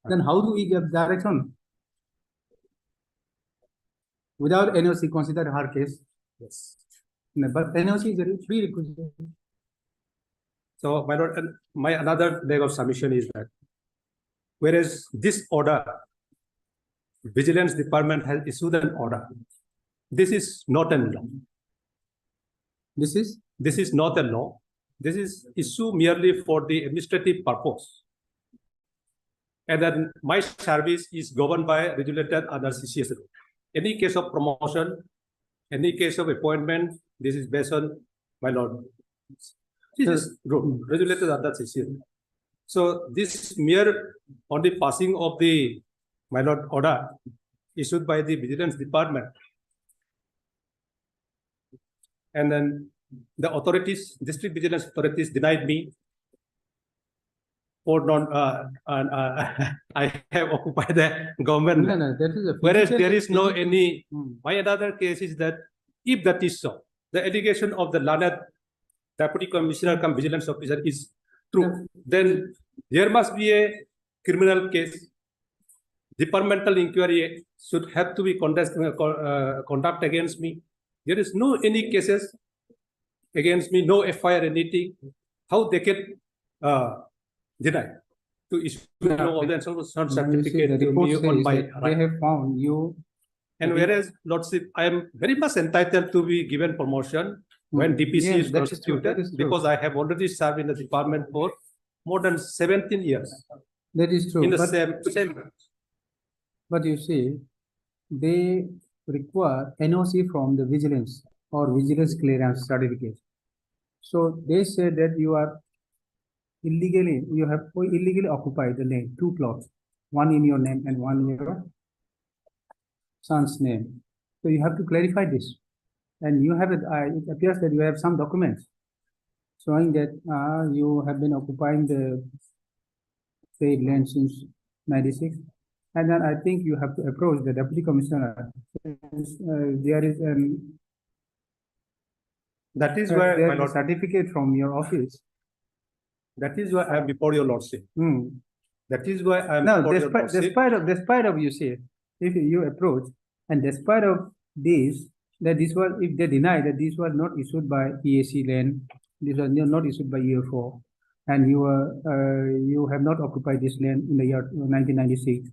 then how do we give direction? Without NOC, consider her case. Yes. No, but NOC is a prerequisite. So, my lord, and my another leg of submission is that whereas this order, Vigilance Department has issued an order. This is not a law. This is not a law. This is issue merely for the administrative purpose. And then my service is governed by regulated under CCS. Any case of promotion, any case of appointment, this is based on, my lord, this is regulated under CCS. So this mere on the passing of the, my lord, order issued by the Vigilance Department, and then the authorities, district vigilance authorities denied me for non, I have occupied the government. no, that is a Whereas physical- there is no any, Hmm. my other case is that if that is so, the allegation of the learned deputy commissioner come vigilance officer is true, then there must be a criminal case. Departmental inquiry should have to be conduct against me. There is no any cases against me, no FIR, anything. How they can deny to issue all the certificate the to report me says on my that they right. have found you. And whereas, Lordship, I am very much entitled to be given promotion when DPC Yes, is that is true, that constituted, is true. because I have already served in the department for more than 17 years That is true, in the but, same. but you see, they require NOC from the vigilance or vigilance clearance certificate. So they say that you have illegally occupied the land, 2 plots, one in your name and one in your son's name. So you have to clarify this. And you have it appears that you have some documents showing that you have been occupying the state land since 96. And then I think you have to approach the deputy commissioner. There is That is why, my a lord, certificate from your office. that is why I am before your lordship. Hmm. That is why I am No, before your lordship. despite of you say, if you approach, and despite of this, that this was, if they deny that this was not issued by EAC land, this was not issued by UFO, and you have not occupied this land in the year 1996.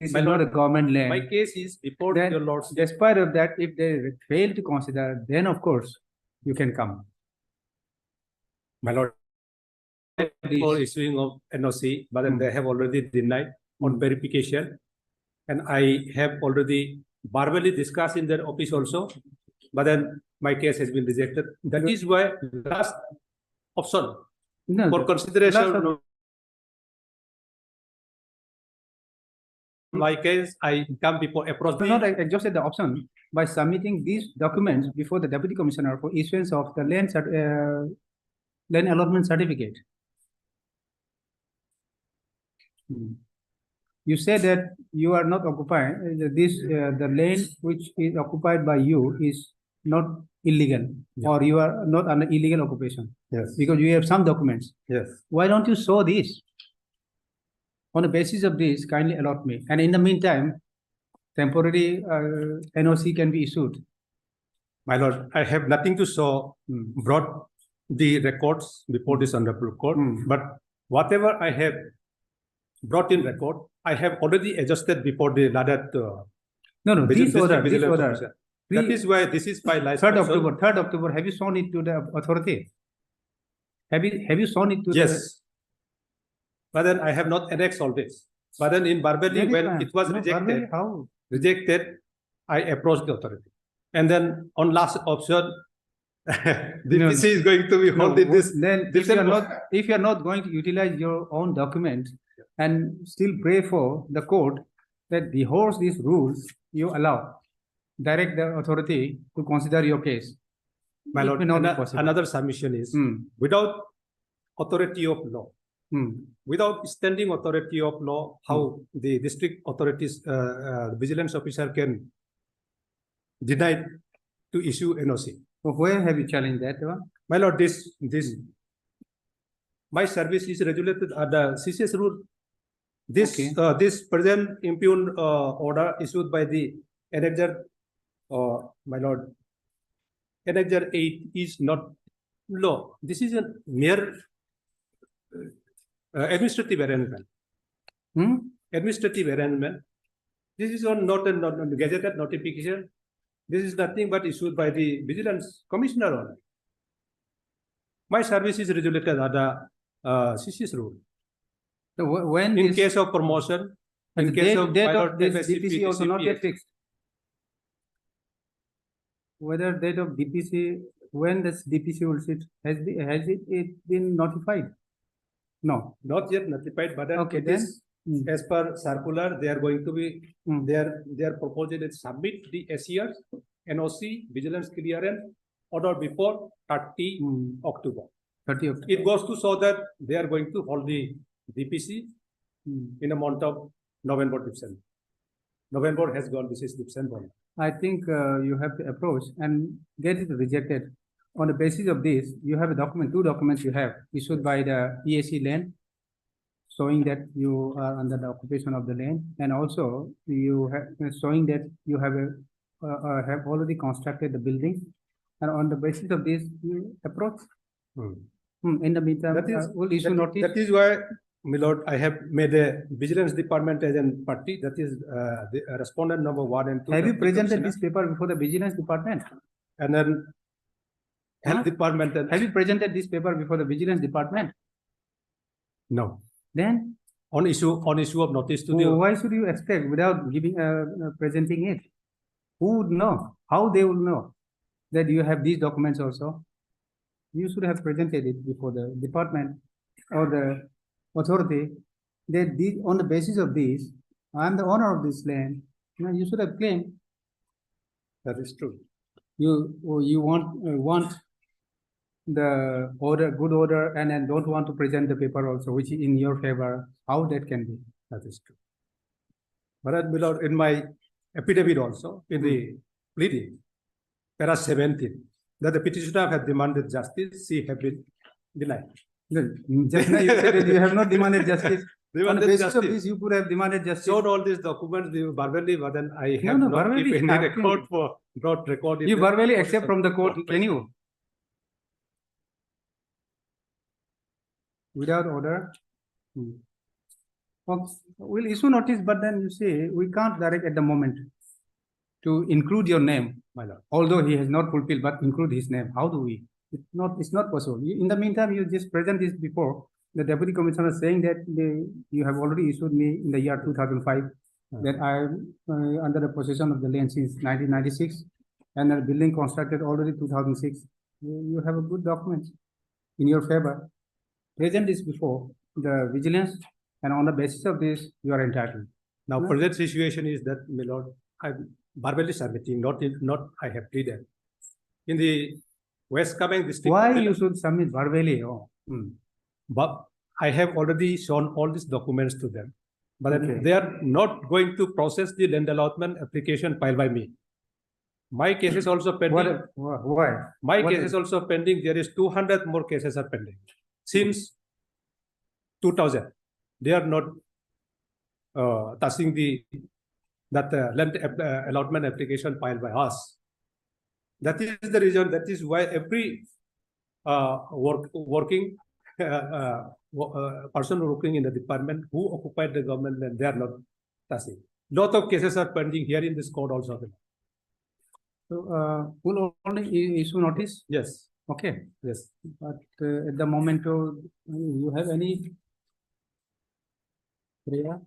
This My is not a lord, government land. My case is before Then, your lordship. despite of that, if they fail to consider, then of course, you can come. My lord, for issuing of NOC, but then they have already denied on verification. And I have already verbally discussed in their office also, but then my case has been rejected. That is why last option No, for the- consideration last of my case, I come before approach So not exhausted the option by submitting these documents before the deputy commissioner for issuance of the land allotment certificate. You say that you are not occupying the land which is occupied by you is not illegal, or you are not under illegal occupation Yes. because you have some documents. Yes. Why don't you show this? On the basis of this, kindly allot me. And in the meantime, temporary NOC can be issued. My lord, I have nothing to show, brought the records before this honorable court, but whatever I have brought in record, I have already adjusted before the Ladakh. No, this order, That is why this is my license. 3rd October, have you shown it to the authority? Have you shown it to the? Yes. But then I have not annexed all this. But then in Barbeli, That is when fine. it was No, rejected, verbally, how? I approached the authority. And then on last option, the No, PC is going to be No, holding this. Then if you are not, if you are not going to utilize your own document and still pray for the court that beholds these rules, you allow, direct the authority to consider your case. My It lord, may not be possible. another submission is Hmm. without authority of law, without standing authority of law, how the district authorities, vigilance officer can deny to issue NOC. So where have you challenged that one? My lord, my service is regulated under CCS rule. This, Okay. this present impugned order issued by the Annexure, my lord, Annexure 8 is not law. This is a mere administrative arrangement. Administrative arrangement. This is not a gazetted notification. This is nothing but issued by the Vigilance Commissioner only. My service is regulated under CCS rule. So when In this- case of promotion, but in the case date- of date my of lord, this MSCP, DPC also not yet DCPS. fixed. Whether date of DPC, when this DPC will sit, has it been notified? No. Not yet notified, but then Okay, it then? is as per circular, they are going to be, they are proposing to submit the SERs, NOC, vigilance clearance, order before 30 October. 30 October. It goes to show that they are going to hold the DPC in a month of November, December. November has gone, this is December. I think you have to approach and get it rejected. On the basis of this, you have a document, two documents you have issued by the EAC land, showing that you are under the occupation of the land, and also you have showing that you have have already constructed the building, and on the basis of this, you approach. In the meantime, That is, we'll issue notice. that is why, my lord, I have made a vigilance department as a party, that is the respondent number 1 and 2. Have you Deputy presented Commissioner, this paper before the vigilance department? And then health department. And Have you presented this paper before the vigilance department? no, Then on issue of notice to the. why should you expect without giving presenting it? Who would know? How they would know that you have these documents also? You should have presented it before the department or the authority. That these, on the basis of this, I am the owner of this land. You should have claimed. That is true. You want the order, good order, and then don't want to present the paper also, which is in your favor. How that can be? That is true. But my lord, in my affidavit also, in the pleading, para 17, that the petitioner has demanded justice, she have been denied. Just now you said that you have not demanded justice. On the Demanded basis of justice. this, you could have demanded justice. Showed all these documents, the verbally, but then I No, have no, not verbally keep any asking- record for, brought record. in You the- verbally accept from the court, can you? Without order? Okay, we'll issue notice, but then you say, we can't direct at the moment to include your name, My lord. although he has not fulfilled, but include his name. How do we? It's not possible. In the meantime, you just present this before. The deputy commissioner saying that you have already issued me in the year 2005 that I am under the possession of the land since 1996 and the building constructed already 2006. You have a good document in your favor. Present this before the vigilance, and on the basis of this, you are entitled. Now, No. present situation is that, my lord, I'm verbally submitting, not I have pleaded. In the West Kameng district. Why you should submit verbally? Oh. But I have already shown all these documents to them. But Okay. they are not going to process the land allotment application filed by me. My case is also pending. Why? My what case is- is also pending. There is 200 more cases are pending. Since 2000, they are not touching that land allotment application filed by us. That is the reason, that is why every working person working in the department who occupied the government land, they are not touching. Lot of cases are pending here in this court also. So, will only issue notice? Yes, Okay, yes. but at the moment, you have any? Priya?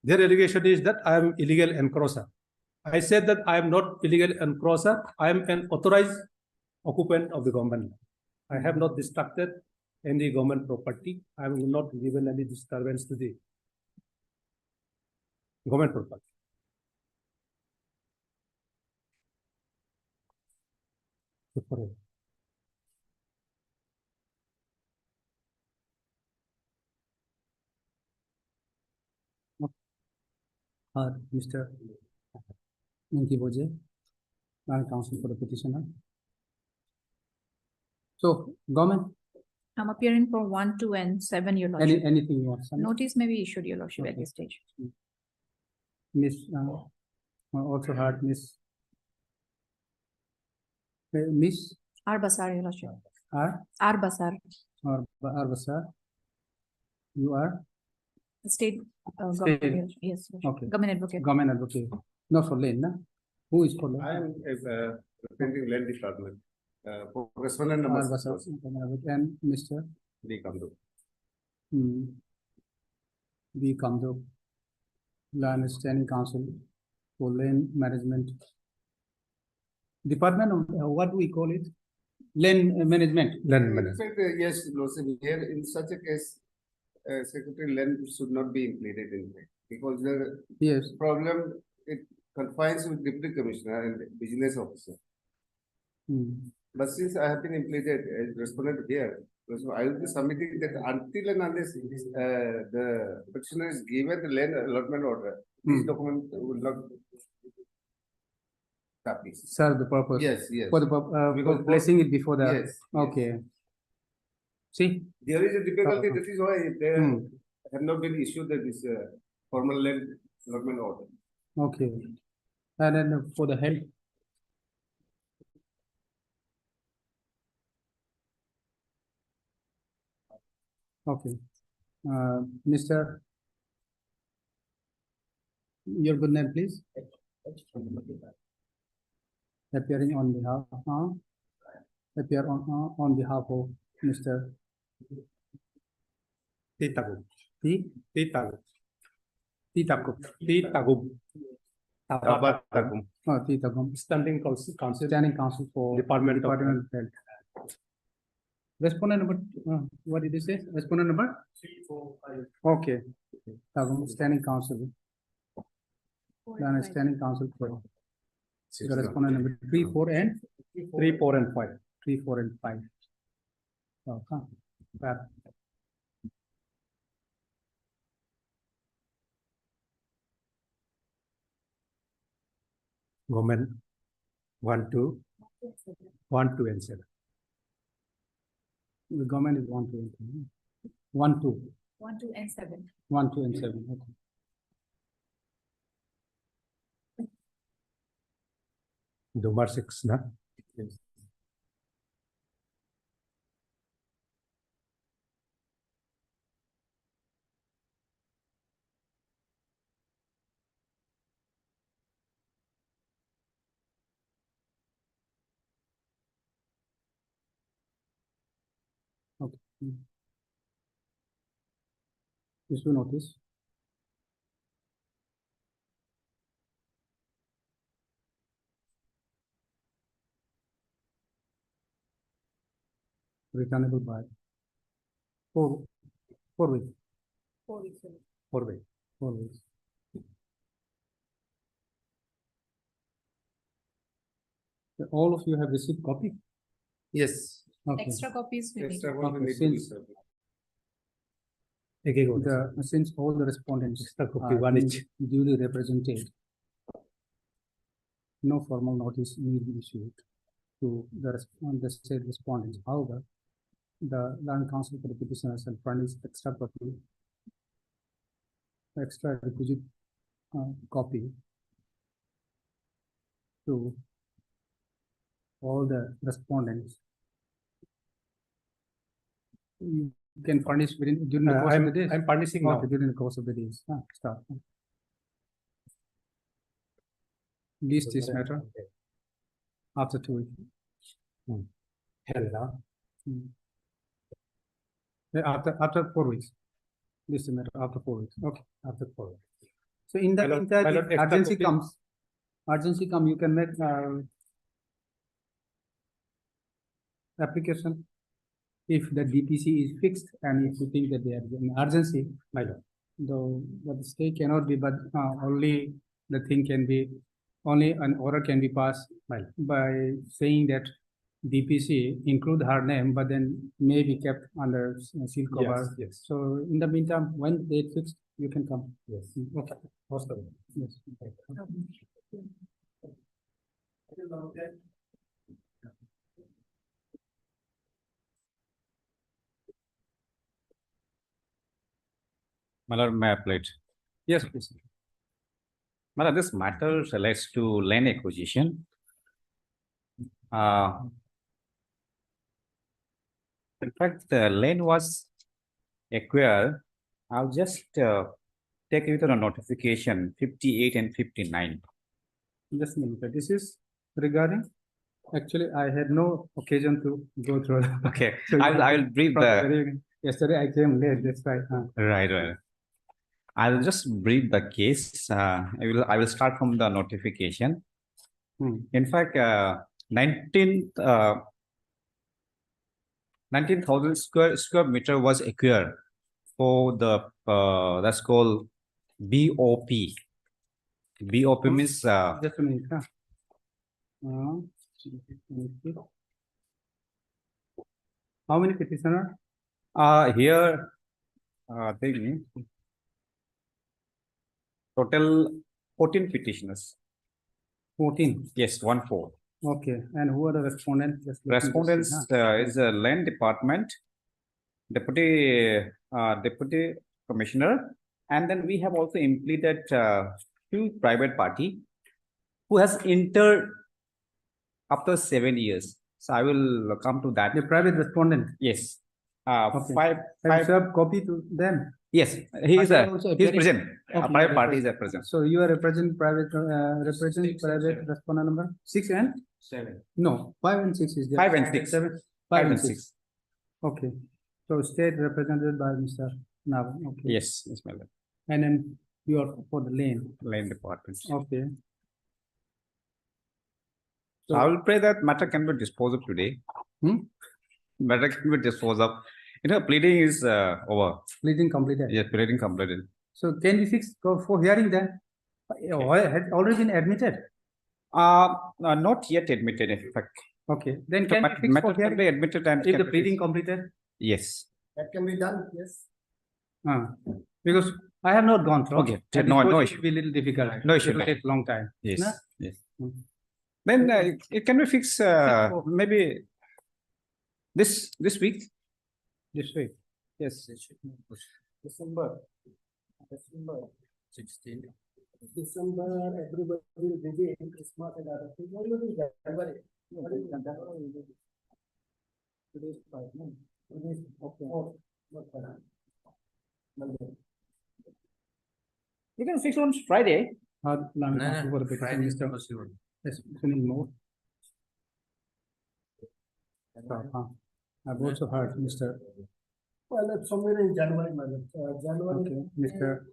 Their allegation is that I am illegal encroacher. I said that I am not illegal encroacher. I am an authorized occupant of the government. I have not distracted any government property. I have not given any disturbance to the government property. Mr. Minky Boje, counsel for the petitioner. So, government, I'm appearing for 1, 2, and 7, Your Lordship. anything you want? Sami? Notice may be issued, Your Lordship, at Okay. this stage. Miss, also heard Miss. Miss R. Basar, Your Lordship. R. R. Basar, or Arbasa. You are the state State. government, yes, Your Lordship. Okay. Government advocate. government advocate, not for Lane, na? Who is for Lane? I am representing land department. For respondent number Arbasa, government advocate, and Mr. D. Kamdu. B. Kamdo, Land Standing Council for Lane Management Department, what do we call it? Land Management. Land In management. fact, yes, Lordship, here in such a case, Secretary Land should not be included in it because the Yes, problem, it confines with Deputy Commissioner and Business Officer. But since I have been implemented as respondent here, so I will be submitting that until and unless the petitioner is given the land allotment order, this document will not copy. serve the purpose. Yes, yes. For the, Because for placing it before the. Yes. yes. Okay. See, There is a difficulty, that is why they Hmm. have not been issued this formal land allotment order. okay. And then for the health. Okay. Mr. Your good name, please. Appearing on behalf, appear on behalf of Mr. Titagum. T. Titagum. Titagum. Titagum. Tabatagum. Oh, Titagum. Standing council. Standing Council for Department of Department of Health. Respondent number, what did you say? Respondent number? Okay. Tagum, Standing Council. Then Standing Council for. The respondent number 3, 4, and 3, 4, and 5. 3, 4, and 5. Okay. That. Government 1, 2, 1, 2, and 7. The government is 1, 2, and 3. 1, 2. 1, 2, and 7. 1, 2, and 7. Okay. Dumar 6, na? Okay. Issue notice. Returnable by 4 weeks. 4 weeks. 4 weeks. 4 weeks. All of you have received copy? Yes. Okay. Extra copies we need. Extra one Okay, will need to be since- served. Since all the respondents Extra copy, are one being each. duly represented, no formal notice need be issued to the state respondents. However, the land council for the petitioners and furnish extra copy, extra requisite copy to all the respondents. You can furnish during the course of the day. I'm furnishing now. Okay, during the course of the days. Start. List this matter after 2 weeks. Hell, After 4 weeks. List the matter after 4 weeks. Okay. after 4. So in the My lord, meantime, my if lord, extra urgency copy. comes, you can make application. If the DPC is fixed and if you think that there is an urgency, My lord. though the stay cannot be, but only the thing can be, only an order can be passed by saying that DPC include her name, but then may be kept under seal cover. Yes. So in the meantime, when they fixed, you can come. Yes. Okay. Most of them. Yes. My lord, may I plead? Yes, please. My lord, this matter relates to land acquisition. In fact, the land was acquired. I'll just take you to the notification 58 and 59. Just a minute. This is regarding, actually, I had no occasion to go through. Okay, So I'll brief from the. very- Yesterday I came late, that's right. Right. I'll just brief the case. I will start from the notification. In fact, 19,000 square meter was acquired for the that's called BOP. BOP means Just a minute. How many petitioner? here thing total 14 petitioners. 14. Yes, 14. Okay, and who are the respondents? Just let me just see, Respondents is a land department, deputy commissioner, and then we have also implemented two private party who has entered after 7 years. So I will come to that. The private respondent. Yes. Okay. Five. Have you served copy to them? Yes, he is Are they also he's appearing? present. Okay, Private party is present. So you are represent private respondent number 6 and 7. no 5 and 6 is there. 5 and 6. 7, 5 and 6. Okay, so state represented by Mr. Nav. Okay. Yes, my lord. And then you are for the lane. Land department. Okay. So I will pray that matter can be disposed of today. Matter can be disposed of. Pleading is over. Pleading completed. Yes, pleading completed. So can we fix for hearing then? Had already been admitted. Not yet admitted, in fact. Okay, then The can we fix matter for can hearing? be admitted and If can the be pleading fixed. completed? Yes. That can be done, yes. Because I have not gone through. Okay, And no this issue. will be a little difficult. No issue. It will take long time. Yes. No? Yes. Then it can be fixed maybe this week. This week. Yes. December 16. December, everybody will be busy in Christmas and other things. What will be January? Today's 5, no? Today's okay. Monday. You can fix on Friday. Friday is possible. Yes, Sunil Moore. I've also heard Mr. Well, it's somewhere in January, madam. January. Okay, Mr.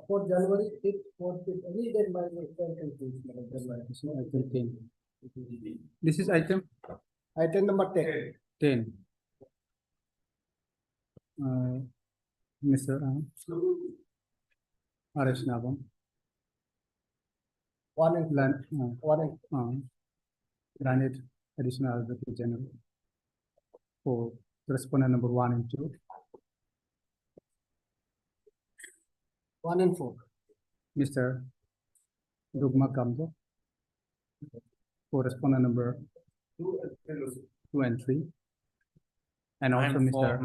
For January 5th, 4th, any day, my Item 10. This is item Item number 10. 10. Mr. R.S. Nabam. One and Land, one and granted additional advocate general for respondent number 1 and 2. 1 and 4. Mr. Dugma Kamdo for respondent number 2 and 3. And also Mr.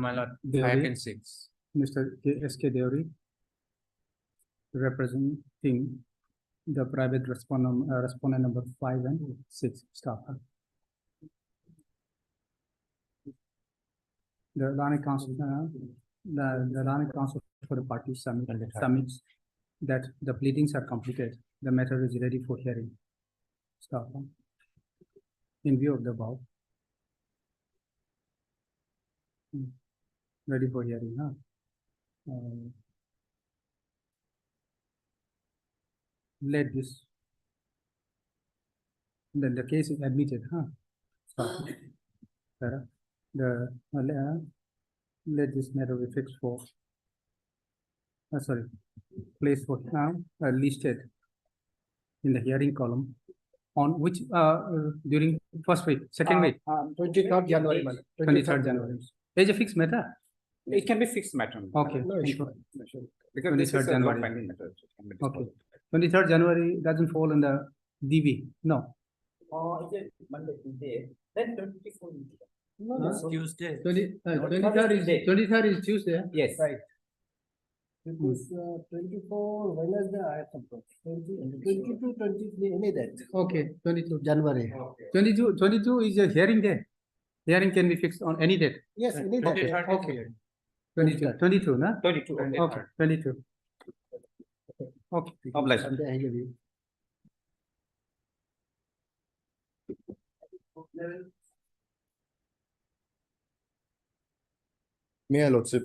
Deori, 6. Mr. S.K. Deori representing the private respondent number 5 and 6 staff. The Lani Council, the Lani Council for the party submits that the pleadings are completed. The matter is ready for hearing. Staff. In view of the above. Ready for hearing, huh? Let this. Then the case is admitted, huh? Staff. Let this matter be fixed for. Place for listed in the hearing column on which during first week, second week, 23rd January. 23rd January. Is a fixed matter? It can be fixed matter. Okay. No issue. Because this 23rd is a January. not pending matter. It can be Okay. disposed. 23rd January doesn't fall in the DB. No. Is it Monday, Tuesday? Then 24. No, Huh? no. Tuesday. 23rd is Tuesday. Yes. Right. Because 24 Wednesday I have some problem. 22, 23, any day. Okay, 22. January. 22 is a hearing day. Hearing can be fixed on any date. Yes, any day. Okay. 22, no? 22. Okay. Okay, 22. Okay. God bless. Sunday I give you. May I, Lordship?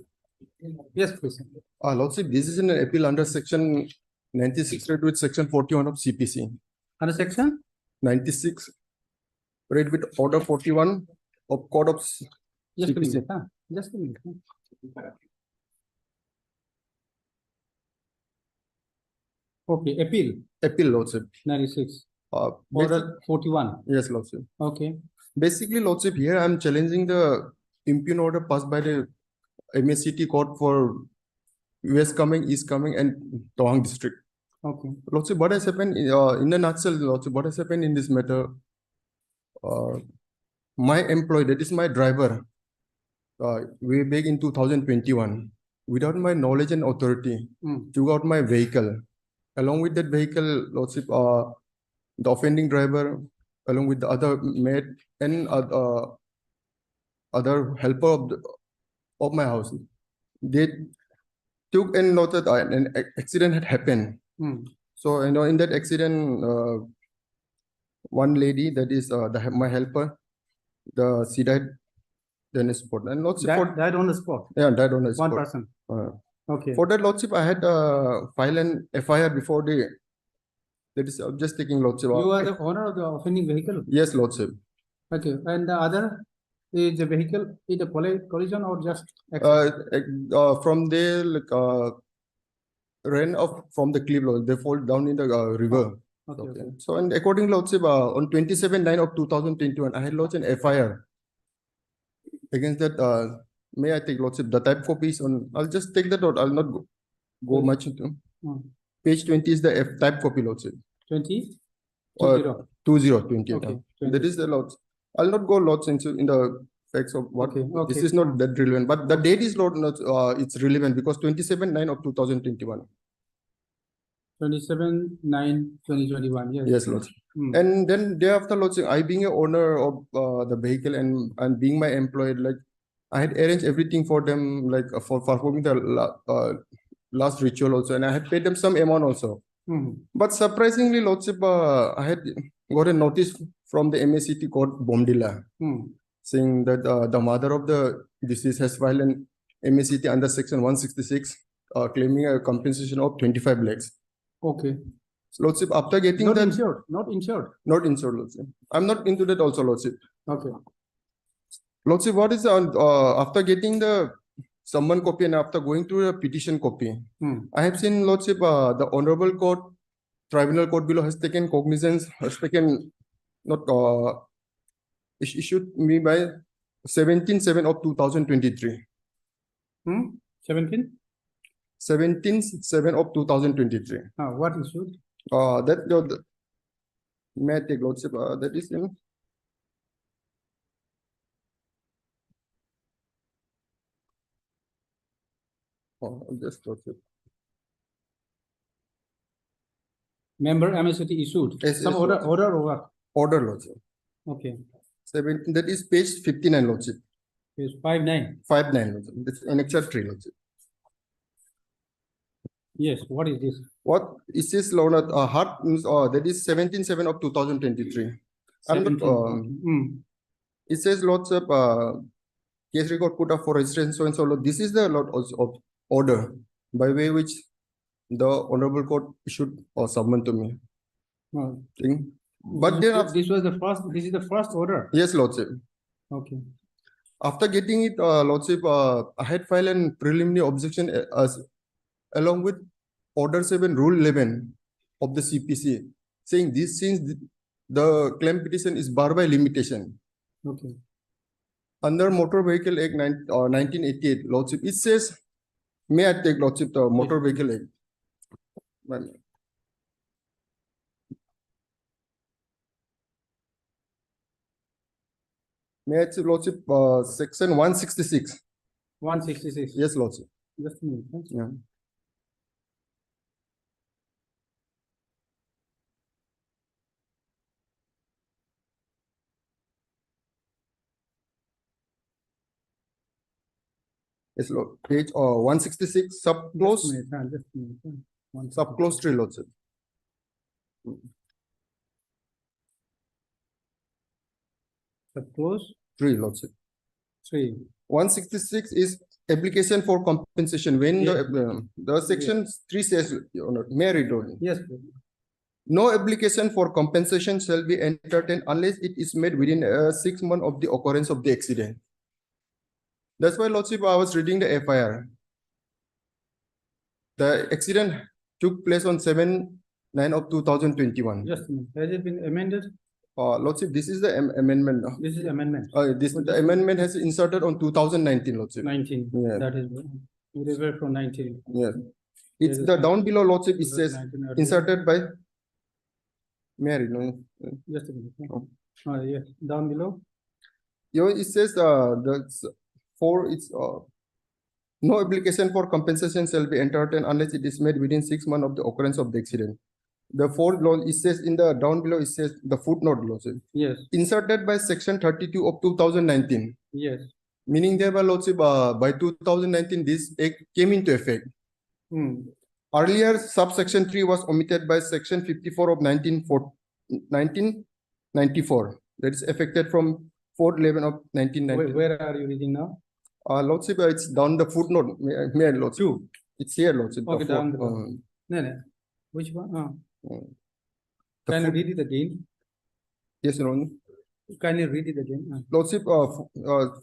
Yes, please. Lordship, this is an appeal under section 96 read with section 41 of CPC. Under section? 96 read with order 41 of Code of Just a CPC. minute, huh? Just a minute. Huh? Okay, appeal Appeal, Lordship. 96. Basic- Order 41. Yes, Lordship. Okay. Basically, Lordship, here I am challenging the impugn order passed by the MACT court for West Coming, East Coming, and Tawang district. Okay. Lordship, what has happened in a nutshell, Lordship, what has happened in this matter? My employee, that is my driver, way back in 2021, without my knowledge and authority, took out my vehicle. Along with that vehicle, Lordship, the offending driver, along with the other mate and other helper of my house, they took and noted an accident had happened. So, in that accident, one lady, that is my helper, she died on the spot. And Lordship, Died on the spot. yeah, died on the spot. One person. Okay. For that, Lordship, I had filed an FIR before that is just taking Lordship. You are the owner of the offending vehicle? Yes, Lordship. Okay. And the other is the vehicle in a collision or just From there, like, ran off from the cliff, Lord. They fall down in the river. Okay. So, and according to Lordship, on 27/9 of 2021, I had lodged an FIR against that. May I take, Lordship, the type copies on? I'll just take that out. I'll not go much into. Page 20 is the type copy, Lordship. 20? 2020. Okay. That is the Lordship. I'll not go lots into in the facts of what. Okay. This is not that relevant, but the date is not it's relevant because 27/9 of 2021. 27/9/2021. Yes. Yes, Lordship. And then thereafter, Lordship, I being a owner of the vehicle and being my employee, like I had arranged everything for them, like for performing the last ritual also, and I had paid them some amount also. But surprisingly, Lordship, I had got a notice from the MACT court, Bomdila, saying that the mother of the deceased has filed an MACT under section 166, claiming a compensation of 25 lakhs. Okay. So, Lordship, after getting Not that, insured. Not insured. not insured, Lordship. I'm not into that also, Lordship. Okay. Lordship, what is after getting the summon copy and after going to the petition copy, I have seen, Lordship, the Honorable Court, Tribunal Court below has taken cognizance, has taken not issued me by 17/7 of 2023. 17? 17/7 of 2023. What issued? That may I take, Lordship, that is in. Just Lordship. Member MSCT issued. Yes, Some yes, order, Lordship. order or what? Order, Lordship. Okay, 17, that is page 59, Lordship. page 5-9. 5-9, Lordship. That's annexure 3, Lordship. Yes, what is this? What it says, Lord, heart means, that is 17/7 of 2023. I'm not, 17, okay. it says lots of case record put up for registration so and so. This is the lot of order by way which the honorable court issued or summoned to me. No. Thing. But then, This was the first, this is the first order. yes, Lordship. Okay. After getting it, Lordship, I had filed a preliminary objection as along with Order 7, Rule 11 of the CPC, saying this since the claim petition is barred by limitation. Okay. Under Motor Vehicle Act 1988, Lordship, it says, may I take, Lordship, the Motor Vehicle Act? One minute. May I take, Lordship, section 166? 166. Yes, Lordship. Just a minute. Huh? Yeah. Yes, Lord. Page 166, subclause, Just a minute, just a minute, huh? subclause 3, Lordship. Subclause 3, Lordship. 3. 166 is application for compensation. When the section 3 says, Your Honor, may I read only? Yes, please. No application for compensation shall be entertained unless it is made within 6 months of the occurrence of the accident. That's why, Lordship, I was reading the FIR. The accident took place on 7/9 of 2021. Just a minute. Has it been amended? Lordship, this is the amendment. This is amendment. The amendment has inserted on 2019, Lordship. 19. Yeah. That is, we revert from 19. Yes. It's the down below, Lordship, it says 19 earlier. inserted by Mary. No? Just a minute. Oh. Yes, down below. It says no application for compensation shall be entertained unless it is made within 6 months of the occurrence of the accident. The fourth law, it says in the down below, it says the footnote, Lordship. Yes. Inserted by section 32 of 2019. Yes. Meaning thereby, Lordship, by 2019, this act came into effect. Earlier, subsection 3 was omitted by section 54 of 1994. That is affected from 4/11 of 1990. Where are you reading now? Lordship, it's down the footnote. May I, Lordship? 2. It's here, Lordship. Okay, the down fourth, the No. Which one? the Can you foot- read it again? Yes, Your Honor. Can you read it again? Lordship,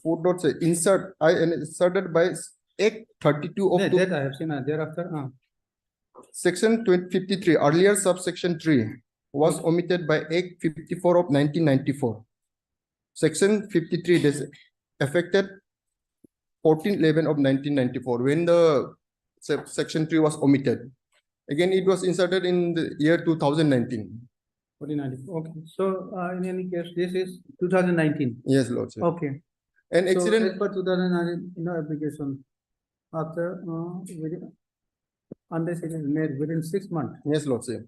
footnote say insert, inserted by Act 32 of That I have seen. Thereafter, section 53, earlier subsection 3 was omitted by Act 54 of 1994. Section 53 is affected 14/11 of 1994 when the section 3 was omitted. Again, it was inserted in the year 2019. 1494. Okay. So, in any case, this is 2019. Yes, Lordship. Okay. An So, accident. as per 2019, no application after within, unless it is made within 6 months. Yes, Lordship.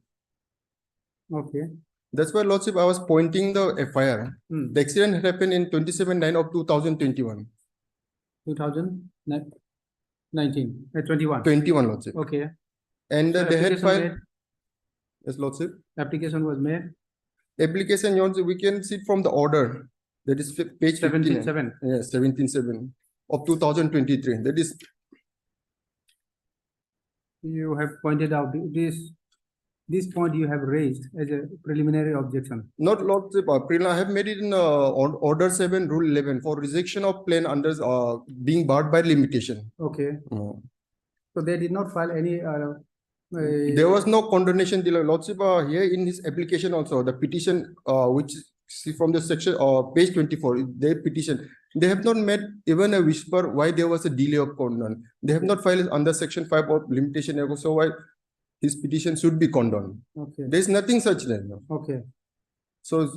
Okay. That's why, Lordship, I was pointing the FIR. Hmm. The accident happened in 27/9 of 2021. 2019, 21. 21, Lordship. Okay. And So they had application filed. made- Yes, Lordship. Application was made. Application, Your Honor, we can see it from the order. That is page 15. 17/7. Yes, 17/7 of 2023. That is, You have pointed out this point you have raised as a preliminary objection. not Lordship, I have made it in order 7, rule 11 for rejection of plan under being barred by limitation. Okay. So they did not file any. There was no condemnation. Lordship, here in his application also, the petition, which see from the section page 24, their petition, they have not made even a whisper why there was a delay of condemn. They have not filed under section 5 of limitation. So why his petition should be condoned. Okay. There is nothing such there. Okay. So,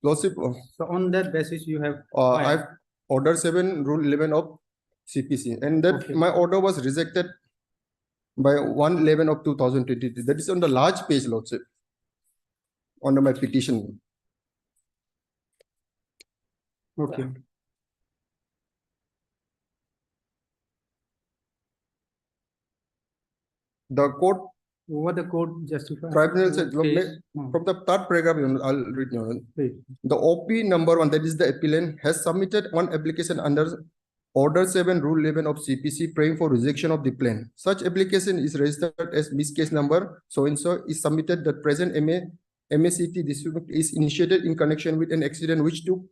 Lordship, So on that basis, you have. I've order 7, rule 11 of CPC, and that Okay. my order was rejected by 1/11 of 2023. That is on the large page, Lordship. under my petition. Okay. The court What the court justify? tribunal said, Case. from the third paragraph, I'll read you. Please. The OP number one, that is the appellant, has submitted one application under Order 7, Rule 11 of CPC, praying for rejection of the plan. Such application is registered as Miss Case number so-and-so is submitted. The present MACT dispute is initiated in connection with an accident which took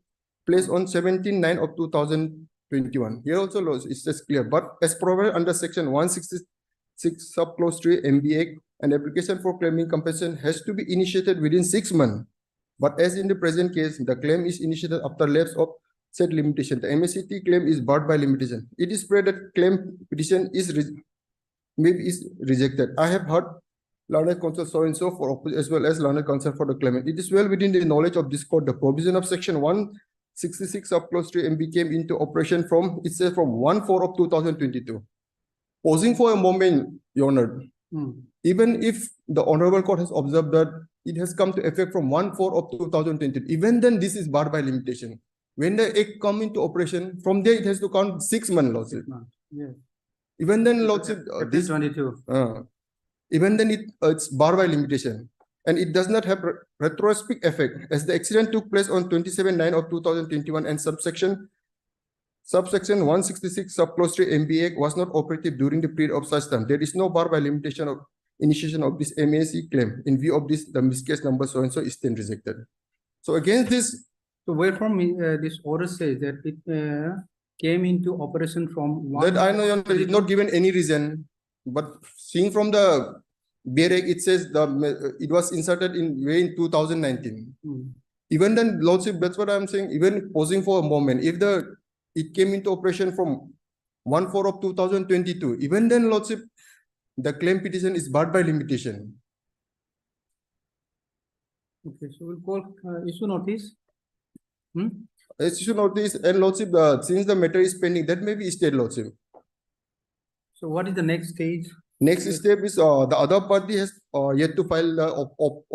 place on 17/9 of 2021. Here also it says clear, but as provided under section 166 subclause 3 MBA, an application for claiming compensation has to be initiated within 6 months. But as in the present case, the claim is initiated after lapse of said limitation. The MACT claim is barred by limitation. It is spread that claim petition is rejected. I have heard learned counsel so-and-so for as well as learned counsel for the claimant. It is well within the knowledge of this court. The provision of section 166 subclause 3 MB came into operation from, it says from 1/4 of 2022. Pausing for a moment, Your Honor, even if the Honorable Court has observed that it has come to effect from 1/4 of 2022, even then this is barred by limitation. When the act come into operation, from there it has to count 6 months, Lordship. Yes. Even then, Lordship, this 22. even then it's barred by limitation, and it does not have retrospective effect, as the accident took place on 27/9 of 2021, and subsection 166 subclause 3 MBA was not operative during the period of such time. There is no bar by limitation of initiation of this MAC claim. In view of this, the miscase number so-and-so is then rejected. So against this, So where from this order says that it came into operation from one. that I know, Your Honor, it's not given any reason, but seeing from the BREC, it says it was inserted in way in 2019. Even then, Lordship, that's what I'm saying. Even pausing for a moment, if it came into operation from 1/4 of 2022, even then, Lordship, the claim petition is barred by limitation. Okay, so we'll call issue notice. Issue notice and Lordship, since the matter is pending, that may be stayed, Lordship. So what is the next stage? Next step is the other party has yet to file the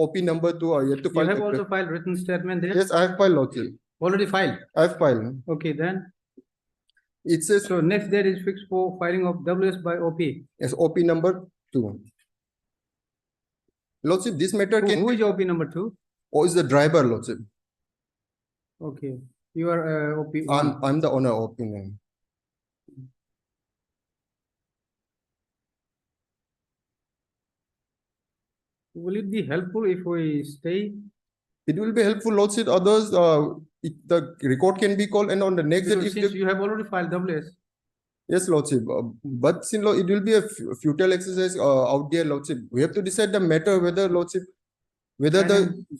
OP number 2, yet to You file. have also filed written statement there? Yes, I have filed, Lordship. Already filed? I have filed. Okay, then. It says. So next date is fixed for filing of WS by OP. Yes, OP number 2. Lordship, this matter can. Who is OP number 2? Or is the driver, Lordship? Okay, you are OP. I'm the owner of opinion. Will it be helpful if we stay? It will be helpful, Lordship. Others, the record can be called, and on the next day, Since you have already filed WS. Yes, Lordship. But since it will be a futile exercise out there, Lordship. We have to decide the matter whether, Lordship, whether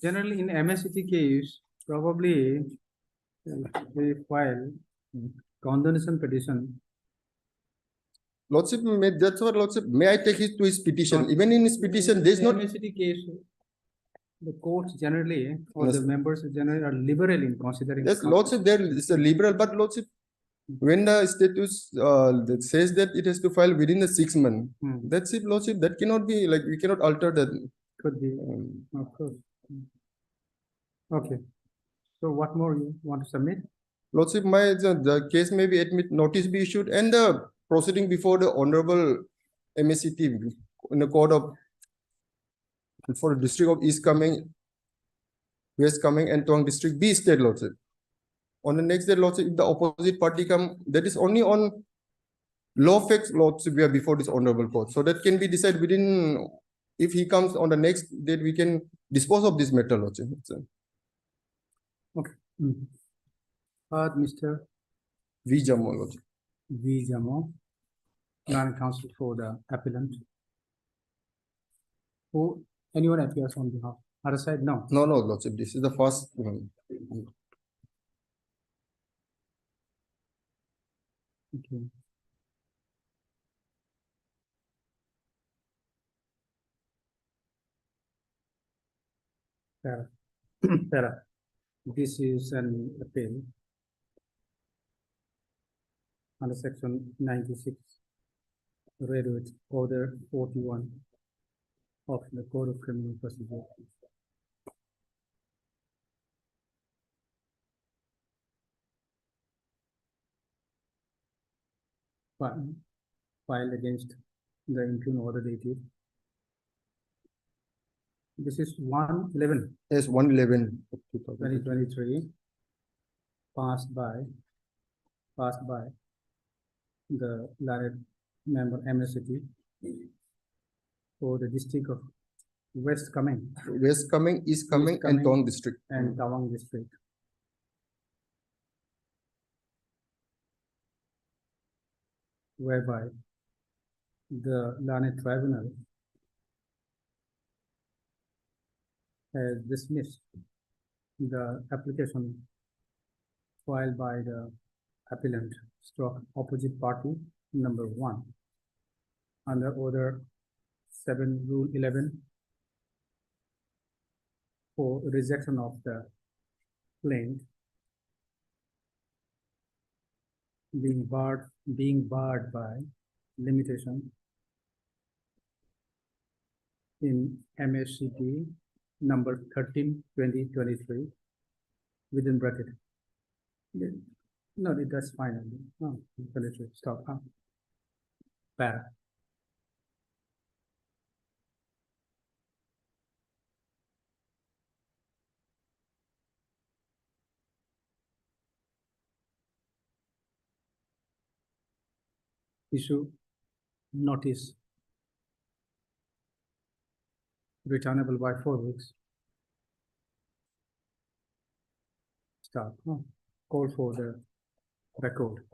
Generally in MSCT case, probably they file condonation petition. Lordship, that's what, Lordship. May I take it to his petition? Even in his petition, there's not. MSCT case, the courts generally, or Yes. the members generally are liberal in considering. Yes, Lordship, there is a liberal, but Lordship, when the status that says that it has to file within the 6 months, that's it, Lordship. That cannot be, like, we cannot alter that. Could be, of course. Okay. So what more you want to submit? Lordship, the case may be admit, notice be issued, and the proceeding before the Honorable MACT in the court of for the District of East Coming, West Coming, and Tuang District be stayed, Lordship. On the next day, Lordship, if the opposite party come, that is only on law facts, Lordship, we are before this Honorable Court. So that can be decided within, if he comes on the next date, we can dispose of this matter, Lordship. Okay. Mr. V. Jamo, Lordship. V. Jamo, Land Counsel for the appellant. Who, anyone appears on behalf? Other side, no. No, Lordship, this is the first one. Okay. Sarah. This is an appeal under section 96, read with order 41 of the Code of Criminal Procedure. filed against the impugned order dated. This is 1/11, Yes, 1/11 of 2023, passed by the learned member MSCT for the district of West Kameng West Kameng, East Kameng, and Kameng. Tawang district. and Tawang district. Whereby the learned tribunal has dismissed the application filed by the appellant stroke opposite party number 1 under order 7 rule 11 for rejection of the claim being barred by limitation in MSCT number 13/2023 within bracket. No, that's fine. No, stop. Para. Issue notice returnable by 4 weeks. Stop. Call for the record.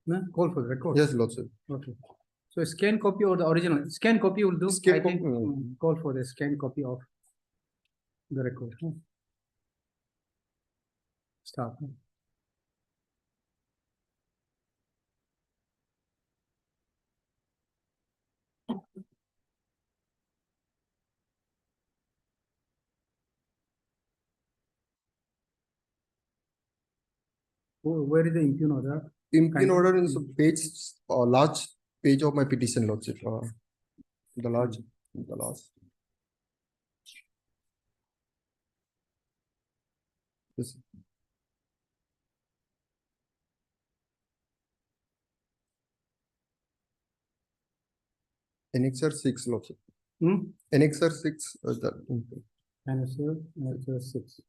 No, call for the record. Yes, Lordship. Okay. So scan copy or the original? Scan copy will do. Scan I think, copy. call for the scan copy of the record. Stop. Where is the impugned order? Impugned Kind- order is a page, large page of my petition, Lordship. The last. Yes. Annexure 6, Lordship. Annexure 6, Answer 6.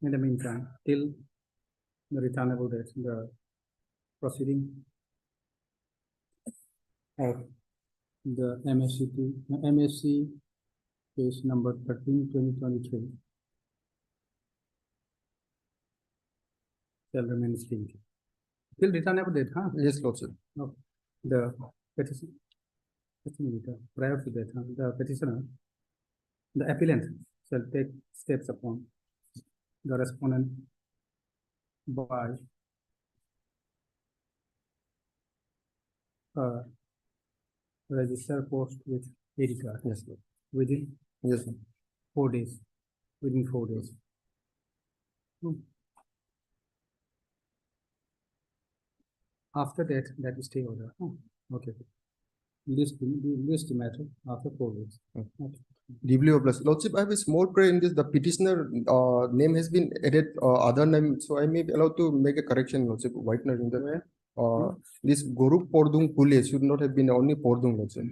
In the meantime, till the returnable date, the proceeding of the MSC case number 13/2023 shall remain stayed. Till returnable date, huh? Yes, Lordship. No, the petition. Prior to that, the petitioner, the appellant shall take steps upon the respondent by register post with ID card. Yes, Lord. Within Yes, 4 days. Within 4 days. After that, that is stay order. Okay. List matter after 4 days. Okay. DBO plus. Lordship, I have a small prayer in this. The petitioner name has been added, other name, so I may be allowed to make a correction, Lordship. Whitener in the this Guru Pordung Kule should not have been only Pordung, Lordship.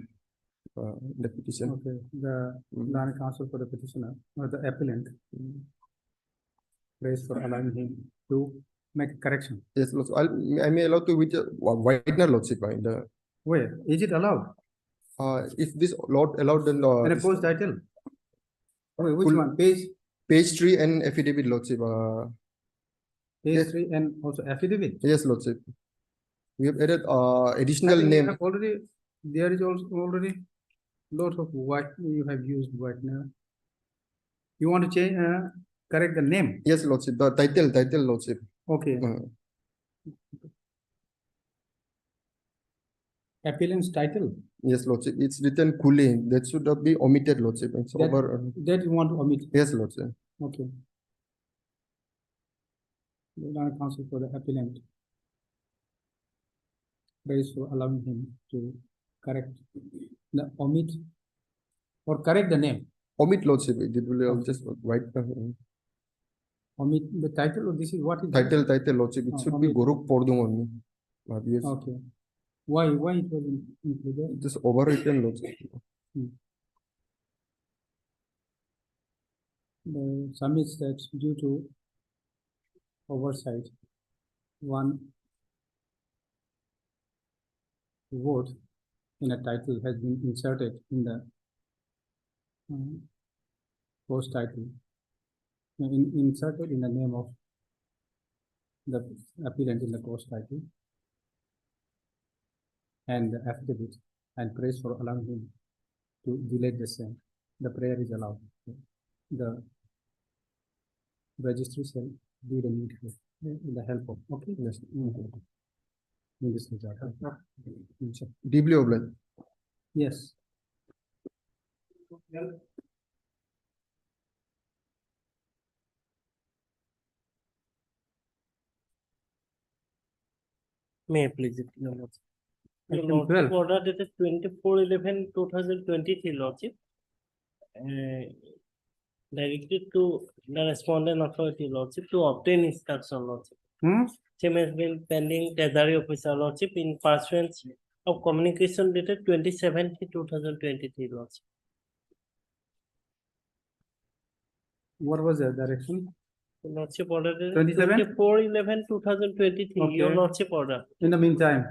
The petition. Okay. The learned counsel for the petitioner or the appellant prays for allowing him to make a correction. Yes, Lordship. I may allow to with Whitener, Lordship. In the Where is it allowed? if this Lord allowed, then And a post title. Okay, which Full- one? page 3 and affidavit, Lordship. Page yes. 3 and also affidavit. Yes, Lordship. We have added additional I think you name. have already, there is also already lot of white, you have used Whitener. You want to change, correct the name? Yes, Lordship. The title, Lordship. Okay. Appellant's title, Yes, Lordship. It's written Kule. That should not be omitted, Lordship. It's That- over. that you want to omit. Yes, Lordship. Okay. The learned counsel for the appellant prays for allowing him to correct the omit or correct the name. Omit Lordship, it will just write the Omit the title, or this is what is? title Lordship, it Oh, should be omit. Goruk Pordung only. But yes, Okay. Why it was included? just overwritten Lordship. The summit that due to oversight, one word in a title has been inserted in the post title, inserted in the name of the applicant in the post title, and the affidavit, and prays for allowing him to delete the same. The prayer is allowed. The registry shall do the needful in the help of, okay? Yes. In this regard. Deeply obliged. Yes. May I please, Your Lordship. Your Item Lordship 12. order dated 24/11/2023, Lordship. Directed to the respondent authority, Lordship, to obtain instruction, Lordship. Same has been pending Treasury Officer, Lordship, in pursuance of communication dated 27/2023, Lordship. What was the direction? Your Lordship order dated 27? 24/11/2023, Your Okay. Lordship order. In the meantime,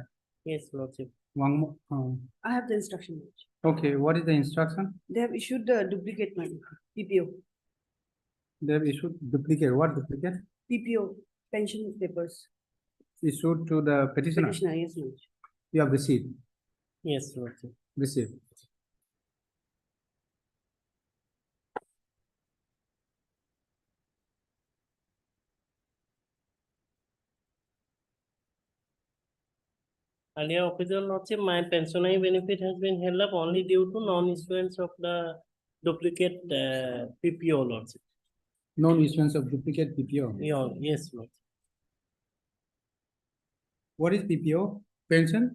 Yes, Lordship. one more. I have the instruction. Okay, what is the instruction? They have issued the duplicate money, PPO, They have issued duplicate. What duplicate? PPO, pension papers. Issued to the petitioner. Petitioner, yes, Lord. You have received. Yes, Lordship. Received. Earlier officer, Lordship, my pensionary benefit has been held up only due to non-issuance of the duplicate PPO, Lordship. Non-issuance of duplicate PPO. Yeah, yes, Lord. What is PPO? Pension?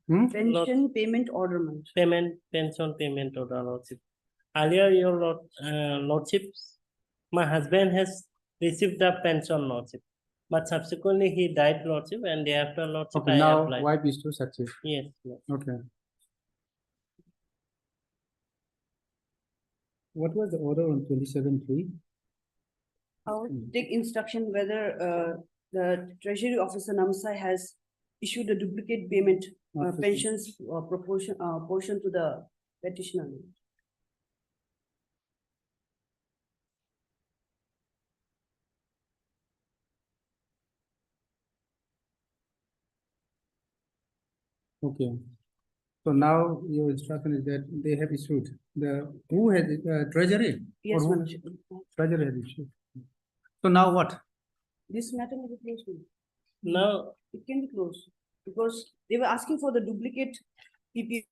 Pension payment order month. Pension payment order, Lordship. Earlier, your Lordship, my husband has received the pension, Lordship. But subsequently he died, Lordship, and thereafter, Lordship, Okay, I now applied. wife is to succeed. Yes, Lord. Okay. What was the order on 27/3? I will take instruction whether the Treasury Officer Namsai has issued a duplicate payment Okay. pensions portion to the petitioner. Okay. So now your instruction is that they have issued who has treasury? Yes, Or who? Lordship. Treasury has issued. So now what? This matter may be closed. Lord. Now, It can be closed because they were asking for the duplicate PPO.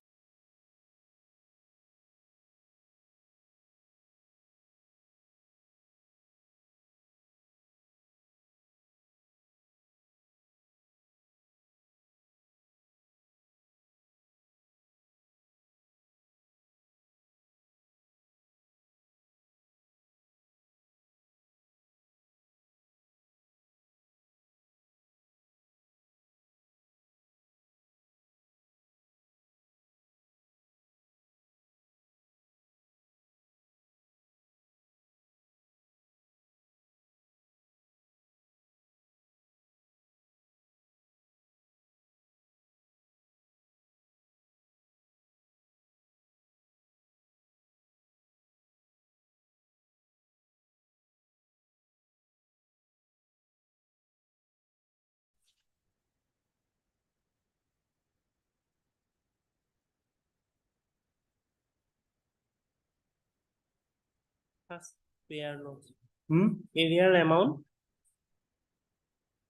first pair, Lordship. Hmm? Area amount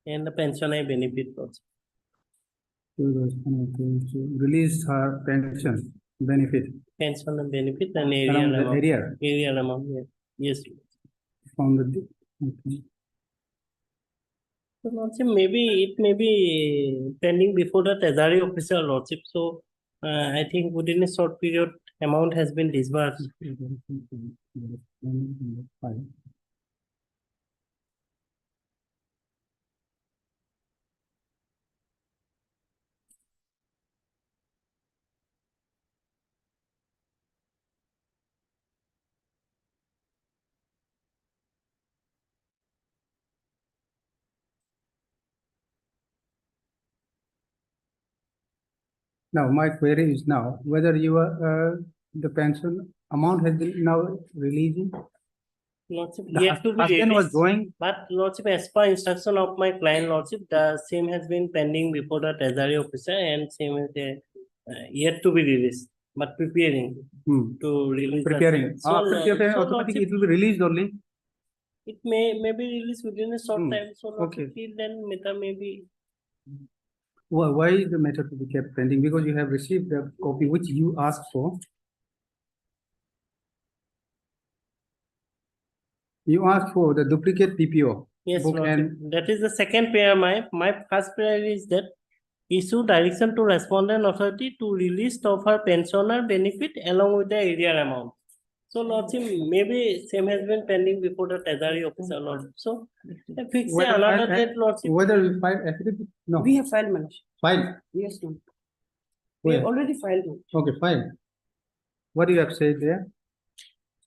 and the pensionary benefit, Lordship. To release her pension benefit Pension and benefit and area around the amount. area Area amount, yes. Yes. from the. Okay. So, Lordship, maybe it may be pending before the Treasury Officer, Lordship. So, I think within a short period, amount has been disbursed. Now, my query is now whether the pension amount has been now releasing. Lordship, The yet to be husband was released, going, but Lordship, as per instruction of my client Lordship, the same has been pending before the treasury officer and same is yet to be released, but preparing to release. the preparing. same. So, After preparing, so automatically Lordship, it will be released only. it may be released within a short time, so okay. Lordship, till then matter may be. Why is the matter to be kept pending? Because you have received the copy which you asked for. You asked for the duplicate PPO. Yes, book Lordship, and that is the second prayer. My first prayer is that issue direction to respondent authority to release of her pensioner benefit along with the area amount. So Lordship, maybe same has been pending before the treasury officer, Lordship. So fix Whether another I- date, Lordship. whether we file affidavit? No. We have filed, Manoj. File. Yes, no. We have Where? already filed. Manoj. Okay, fine. What do you have said there?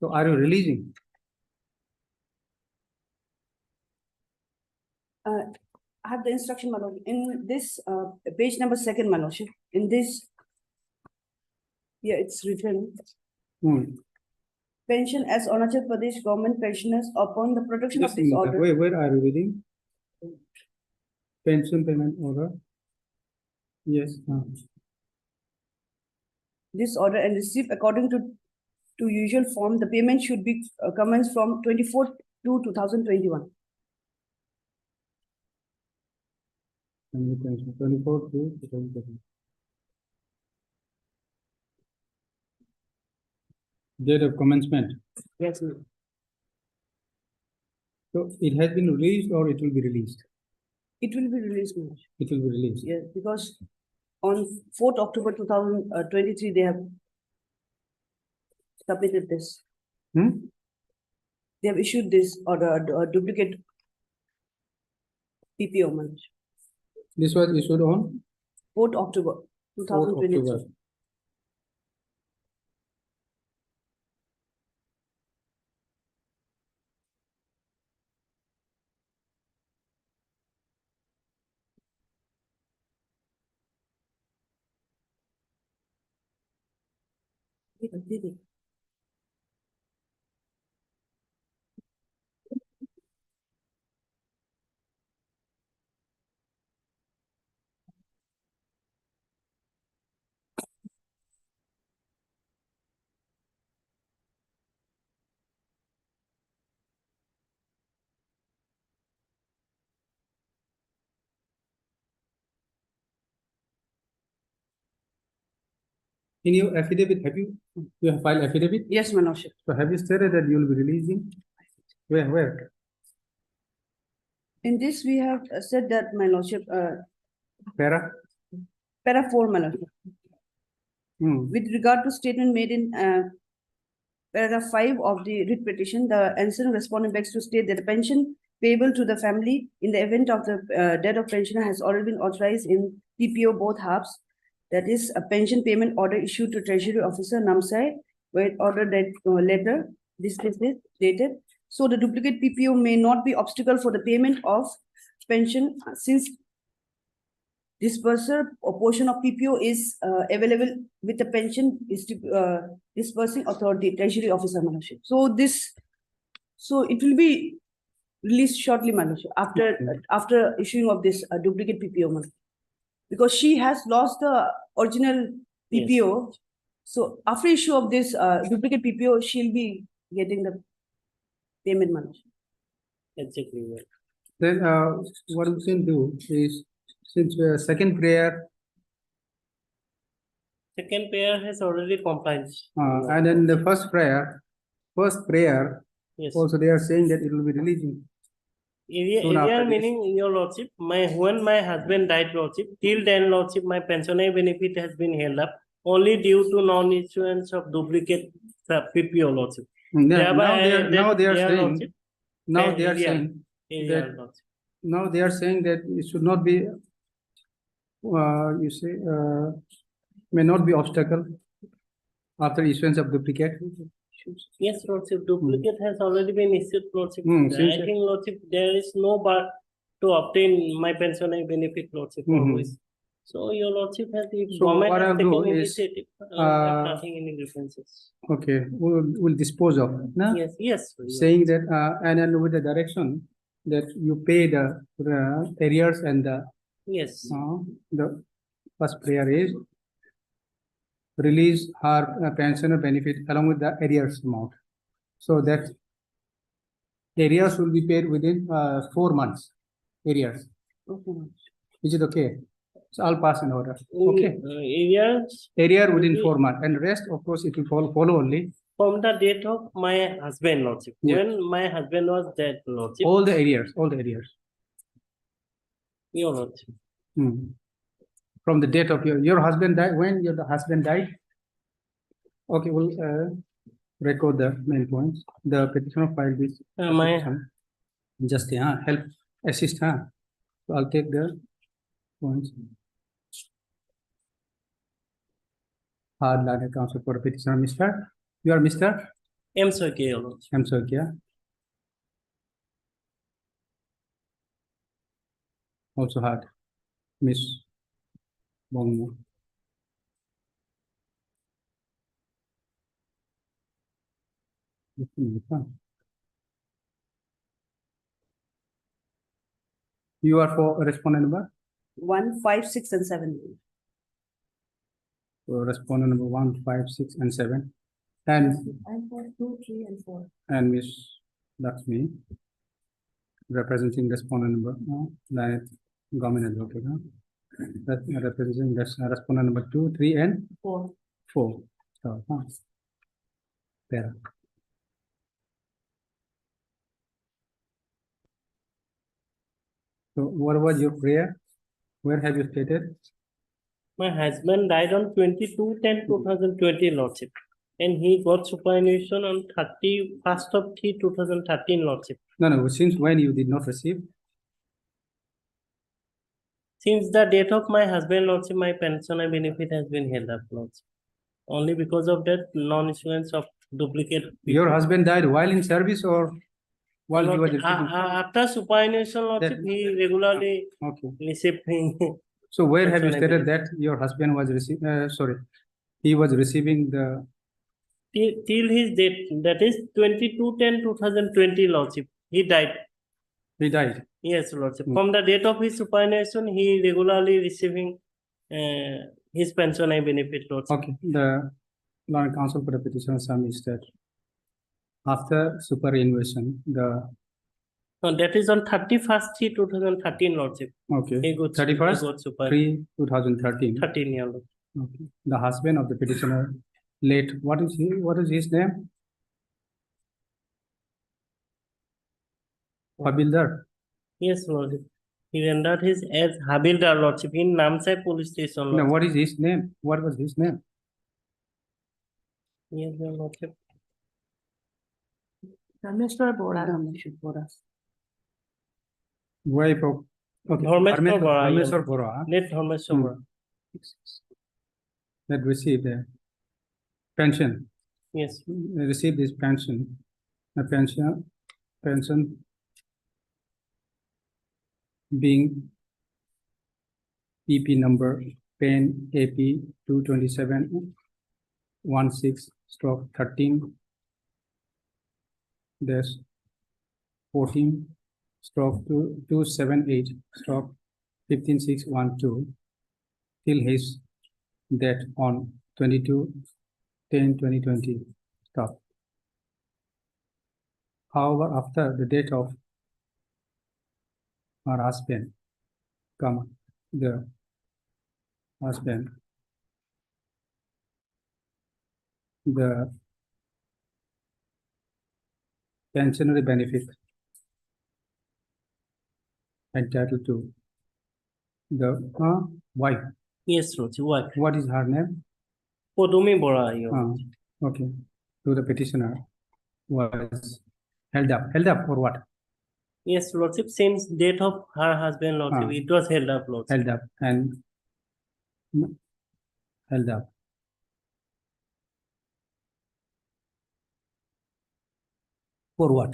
So are you releasing? I have the instruction, Manoj, in this page number second, Manoj, in this. Yeah, it's written. Pension as Arunachal Pradesh government pensioners upon the production of Just a this minute. order. Where are you reading? Pension payment order. Yes. This order and received according to usual form, the payment should be commenced from 24 to 2021. 24 to 2020. Date of commencement. Yes, ma'am. So it has been released or it will be released? It will be released, Manoj. It will be released. Yes, because on 4th October 2023, they have submitted this. They have issued this order, a duplicate PPO, Manoj. This was issued on 4th October 4th 2023. October. In your affidavit, you have filed affidavit? Yes, Manoj. So have you stated that you will be releasing? Where? In this, we have said that, my lordship, Para? para 4, my lordship. With regard to statement made in paragraph 5 of the writ petition, the answering respondent begs to state that the pension payable to the family in the event of the death of pensioner has already been authorized in PPO both halves. That is a pension payment order issued to Treasury Officer Namsai, where order that letter, this is dated. So the duplicate PPO may not be obstacle for the payment of pension since disbursal or portion of PPO is available with the pension disbursing authority, Treasury Officer Manoj. So it will be released shortly, Manoj, after issuing of this duplicate PPO, Manoj. Because she has lost the original PPO. So after issue of this duplicate PPO, she'll be getting the payment, Manoj. Exactly. Then what we can do is, since second prayer. Second prayer has already complied. And then the first prayer, Yes. also they are saying that it will be releasing. soon after Area this. meaning, your lordship, when my husband died, lordship, till then, lordship, my pensioner benefit has been held up only due to non-issuance of duplicate PPO lordship. Now Thereby, they are their saying, lordship, now they are area- saying area that, lordship. now they are saying that it should not be, you say, may not be obstacle after issuance of duplicate. Yes, lordship, duplicate has already been issued, lordship. Hmm, I since- think, lordship, there is no bar to obtain my pensionary benefit, lordship, always. So your lordship has, if So government what has I'll do taken is, initiative, I have uh, nothing, any differences. Okay, we'll dispose of, no? Yes, yes. Saying that, and then with the direction that you pay the arrears and Yes. the first prayer is release her pension or benefit along with the arrears amount. So that arrears will be paid within 4 months, arrears. Okay. Is it okay? So I'll pass an order, okay? Areas Arrear within will be- 4 months, and rest, of course, it will follow only from the date of my husband, lordship. Yeah. When my husband was dead, lordship. all the arrears, all the arrears. Your lordship. From the date of your husband died, when your husband died? Okay, we'll record the main points. The petitioner filed this. My- petition. Just help, assist, So I'll take the points. Hard line counsel for the petitioner, Mr. You are Mr. M. Soke, your lordship. M. Sokia. Also had Miss Bongmo. You are for respondent number? 1, 5, 6, and 7. For respondent number 1, 5, 6, and 7. And I'm for 2, 3, and 4. Miss Lakshmi, representing respondent number, that government advocate, that representing respondent number 2, 3, and 4. 4. So, Para. So what was your prayer? Where have you stated? My husband died on 22/10/2020, lordship. And he got superannuation on 31st of 3/2013, lordship. No, since when you did not receive? Since the death of my husband, lordship, my pensioner benefit has been held up, lordship. Only because of that non-issuance of duplicate. Your husband died while in service or while he was Lordship, receiving? after superannuation, lordship, he regularly Okay. received. So where have you Pension stated that your husband was receiving, sorry, he was receiving the, Till his death, that is 22/10/2020, lordship, he died. he died? Yes, lordship. From the date of his superannuation, he regularly receiving his pension benefit, lordship. Okay, the Lord Counsel for the petitioner submits that after superannuation, No, that is on 31st/3/2013, lordship. okay, He got 31st, he got super- 3/2013. 13 year old. Okay, the husband of the petitioner late, what is his name? Habildar. Yes, lordship. He rendered his as Habildar, lordship, in Namsai police station, No, lordship. what is his name? What was his name? Yes, your lordship. Rameshwar Bora. Rameshwar Bora. Wife of, okay, Dharmeshwar Bora, yes. Dharmeshwar Bora, Late Dharmeshwar Bora. that received a pension, Yes. received his pension, a pension being EP number PEN AP 227/16/13 dash 14/278/15612 till his death on 22/10/2020. Stop. However, after the date of her husband, the husband, the pensionary benefit entitled to the wife. Yes, lordship. What? What is her name? Podumi Bora, Your Ah, Lordship. okay, to the petitioner was held up for what? Yes, Lordship, since date of her husband, Lordship, Ah. it was held up, Lordship. Held up and held up. For what?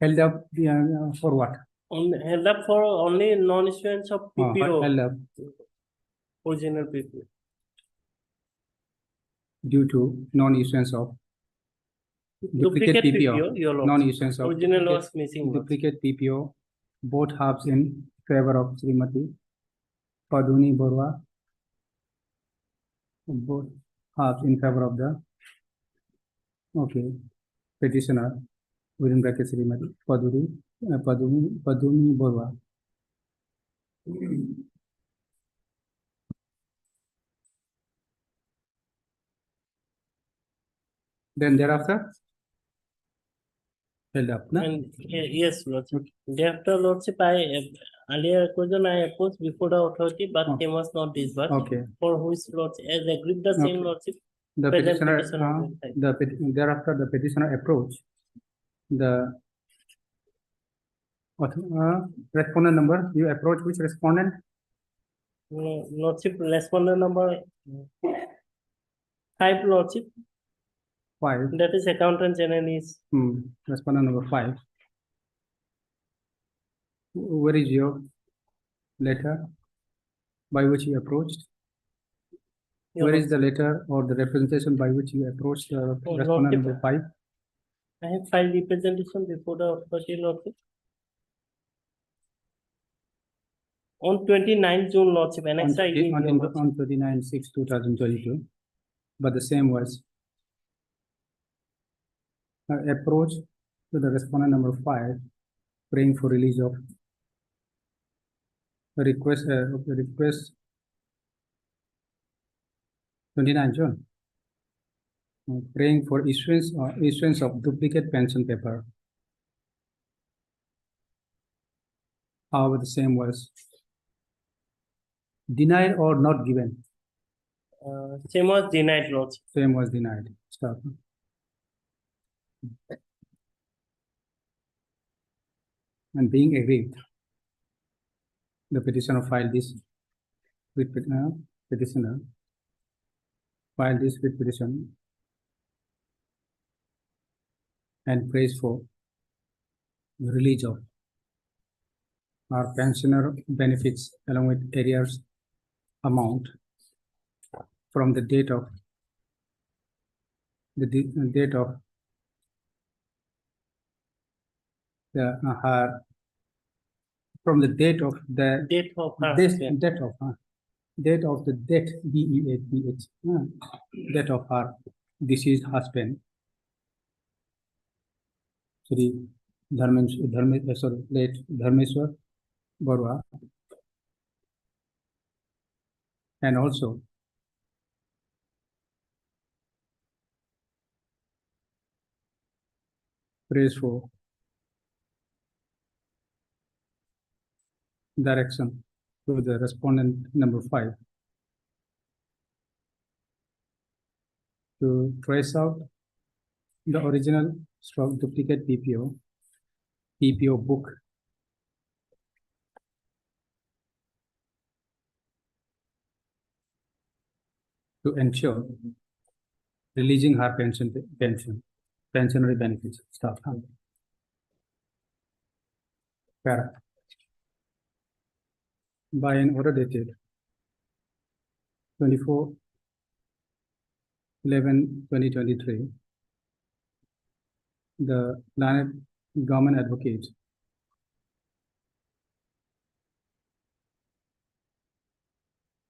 Held up for what? Held up for only non-issuance of PPO. Held up Original PPO. due to non-issuance of Duplicate PPO, Your Lordship. non-issuance of Original was missing. Lordship. duplicate PPO, both halves in favor of Srimati Paduni Borwa. Both halves in favor of the petitioner within bracket Srimati Paduni Borwa. Then thereafter held up, no? And yes, Lordship. Thereafter, Lordship, earlier question I opposed before the authority, but Oh. same was not disbursed. Okay. For which Lordship, as agreed the same Okay. Lordship. The present petitioner, will type. thereafter the petitioner approached the respondent number. You approach which respondent? Lordship, respondent number 5, Lordship. 5. That is Accountant General is. Respondent number 5. Where is your letter by which you approached? Your Where is the letter or the representation by which you approached the respondent Lordship. number 5? I have filed representation before the authority, Lordship. On 29 June, Lordship, annexed I give your Lordship. On 29/6/2022, but the same was approach to the respondent number 5, praying for release of a request 29 June. Praying for issuance of duplicate pension paper. However, the same was denied or not given. Same was denied, Lordship. Same was denied. Stop. And being aggrieved, the petitioner filed this with petitioner filed this with petition and prays for the release of our pensioner benefits along with arrears amount from the date of from the date of the date of her this husband. date of her date of the death DEATH date of her deceased husband Shri late Dharmeshwar Borwa, and also prays for direction to the respondent number 5 to trace out the original stroke duplicate PPO book to ensure releasing her pensionary benefits. Stop. Para. By an order dated 24/11/2023, the learned government advocate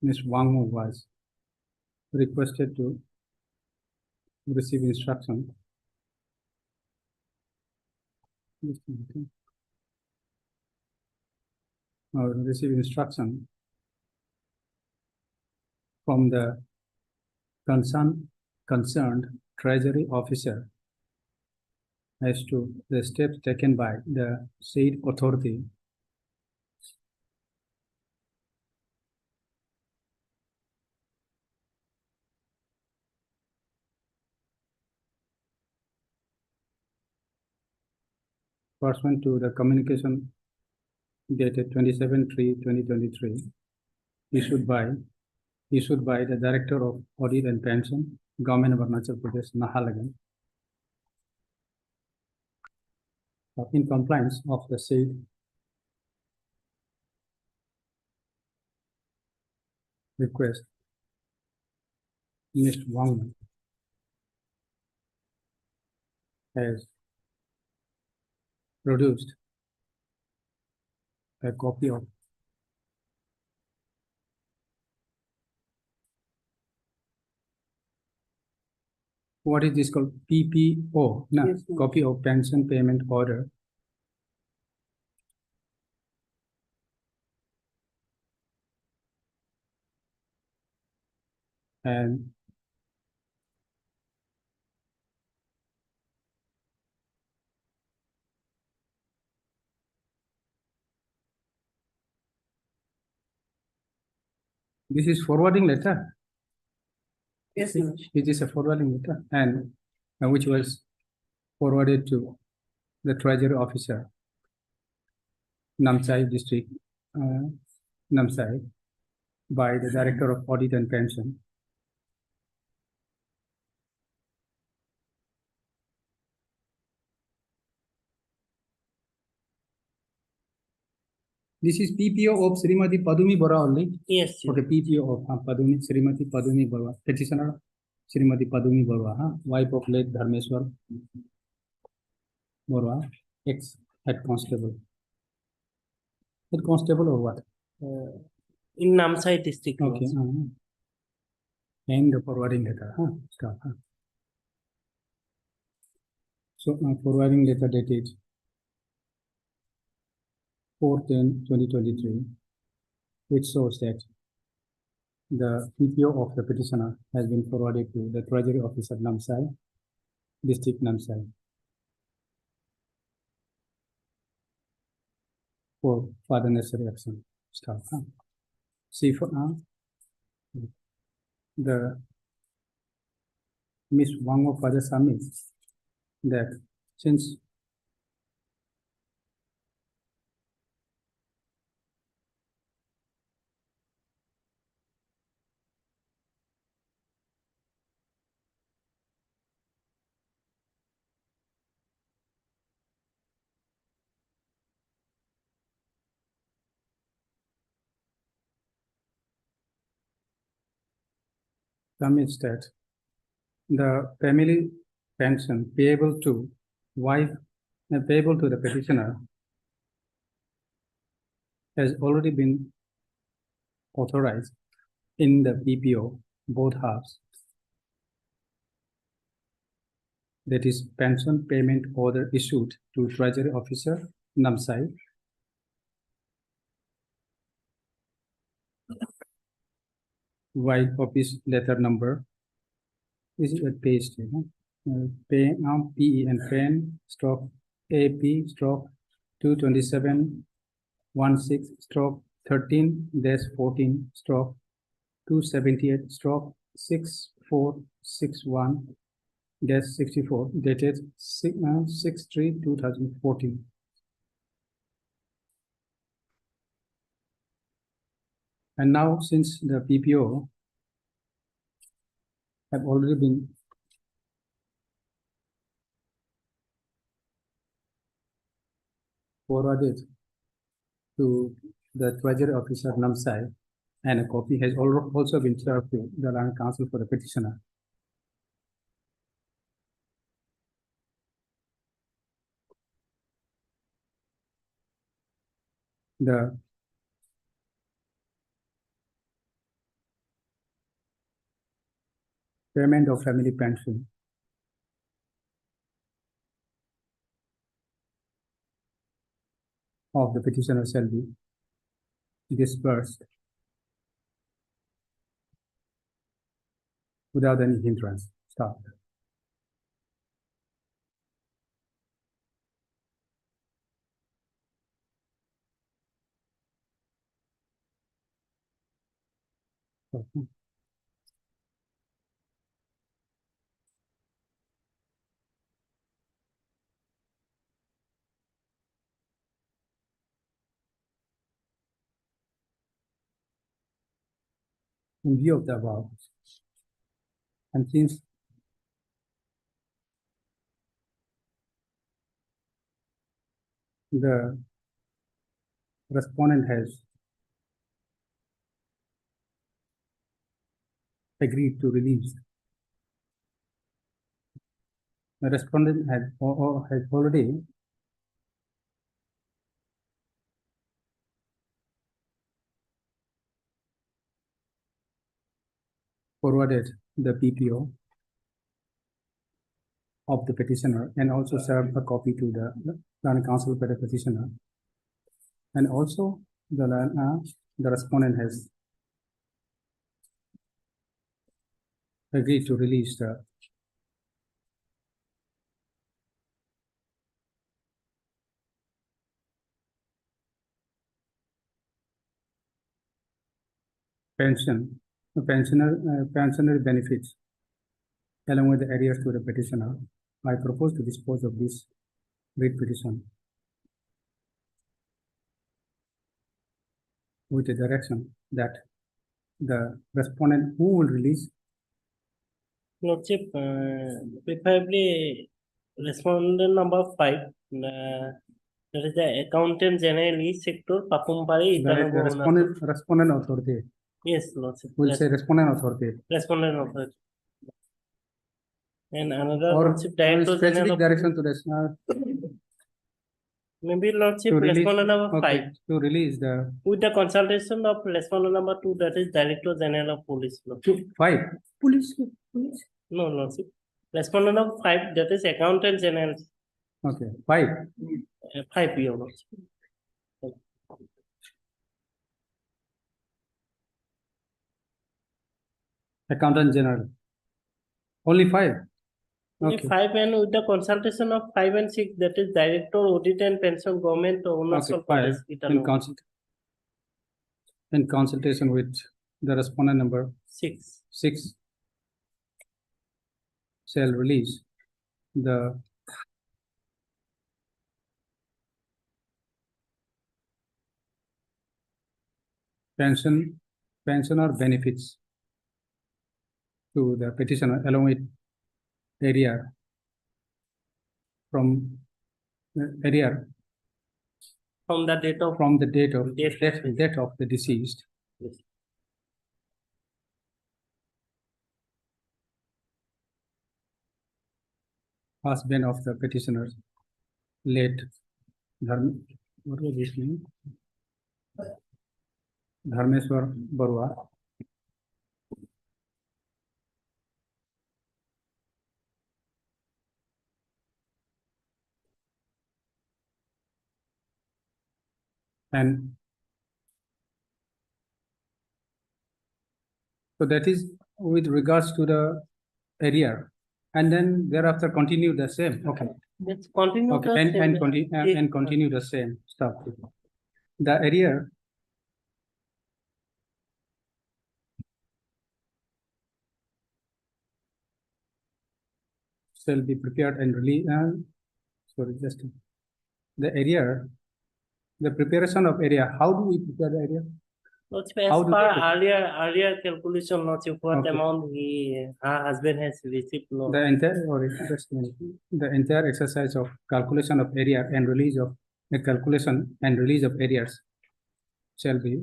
Ms. Wang Mu was requested to receive instruction from the concerned treasury officer as to the steps taken by the said authority pursuant to the communication dated 27/3/2023 issued by the Director of Audit and Pension, Government of Arunachal Pradesh, Nahalagan, in compliance of the said request, Mr. Wangman has produced a copy of what is this called? PPO, no, Yes, ma'am. copy of pension payment order. And this is forwarding letter. Yes, ma'am. It is a forwarding letter and which was forwarded to the Treasury Officer, Namsai District, Namsai, by the Director of Audit and Pension. This is PPO of Srimati Padumi Bora only. Yes. Okay, PPO of Padumi, Srimati Padumi Bora, petitioner Srimati Padumi Bora, wife of late Dharmeswar Bora, ex-head constable. Head constable or what? In Namsai district. Okay. And the forwarding letter. Stop. So forwarding letter dated 4/10/2023, which shows that the PPO of the petitioner has been forwarded to the Treasury Officer Namsai, District Namsai, for further necessary action. Stop. See for the Miss Wang of further submits that since submits that the family pension payable to wife payable to the petitioner has already been authorized in the PPO, both halves. That is pension payment order issued to Treasury Officer Namsai, while office letter number is a page PEN stroke AP stroke 227/16/13-14 stroke 278 stroke 6461-64 dated 6/3/2014. And now, since the PPO have already been forwarded to the Treasury Officer Namsai, and a copy has also been served to the Land Council for the petitioner. The payment of family pension of the petitioner shall be dispersed without any hindrance. Stop. Okay. in view of the above, and since the respondent has agreed to release, the respondent has already forwarded the PPO of the petitioner and also served a copy to the land council for the petitioner. And also the respondent has agreed to release the pensioner benefits along with the arrears to the petitioner. I propose to dispose of this writ petition with the direction that the respondent who will release Lordship, preferably respondent number 5, that is the accountant general East sector, Papumpari. the respondent authority. Yes, Lordship. We'll say respondent authority. Respondent authority. And another Or Lordship, Director specific General. direction to the Maybe Lordship, to release, respondent number okay, 5. to release the With the consultation of respondent number 2, that is Director General of Police. Lordship. 5. Police. No, Lordship. Respondent number 5, that is Accountant General. Okay, 5. 5 PO, Lordship. Accountant General. Only 5. Only Okay. 5 and with the consultation of 5 and 6, that is Director Audit and Pension Government Owners Okay, of 5 Police. in consultation with the respondent number 6 shall release the pensioner benefits to the petitioner along with area from area From the date of from the date of Death. death of the deceased Yes. husband of the petitioner, late what was his name? Dharmeshwar Barua. And so that is with regards to the area, and then thereafter continue the same. Okay. Let's continue Okay, the and same. and continue the same stuff. The area shall be prepared and released. Sorry, just the area, the preparation of area. How do we prepare the area? Lordship, as How do per they- earlier calculation, Lordship, what Okay. amount her husband has received. Lord. The entire exercise of calculation of area and release of the calculation and release of areas shall be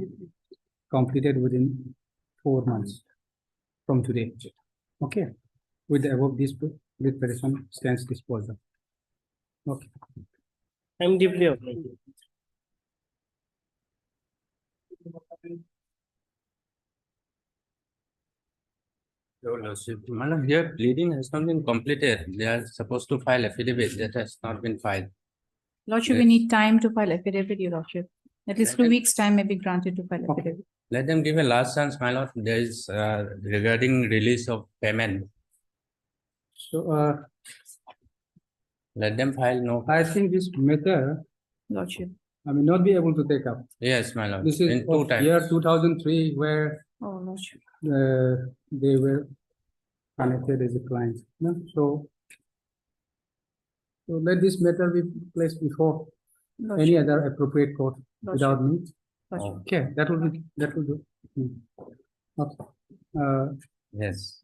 completed within 4 months from today. Okay, with the above this petition stands disposal. Okay. I'm deeply obliged. Your Lordship, Madam, here pleading has not been completed. They are supposed to file affidavit that has not been filed. Lordship, we Yes. need time to file affidavit, Your Lordship. At least 2 weeks' time may be granted to file affidavit. Let them give a last chance, my lord. There is regarding release of payment. So Let them file no. I think this matter Lordship. I may not be able to take up. Yes, my lord. This is In two of times. year 2003 where Oh, Lordship. they were connected as a client. No? So let this matter be placed before any Lordship. other appropriate court without me. Lordship. Okay, that will do. Okay. Yes.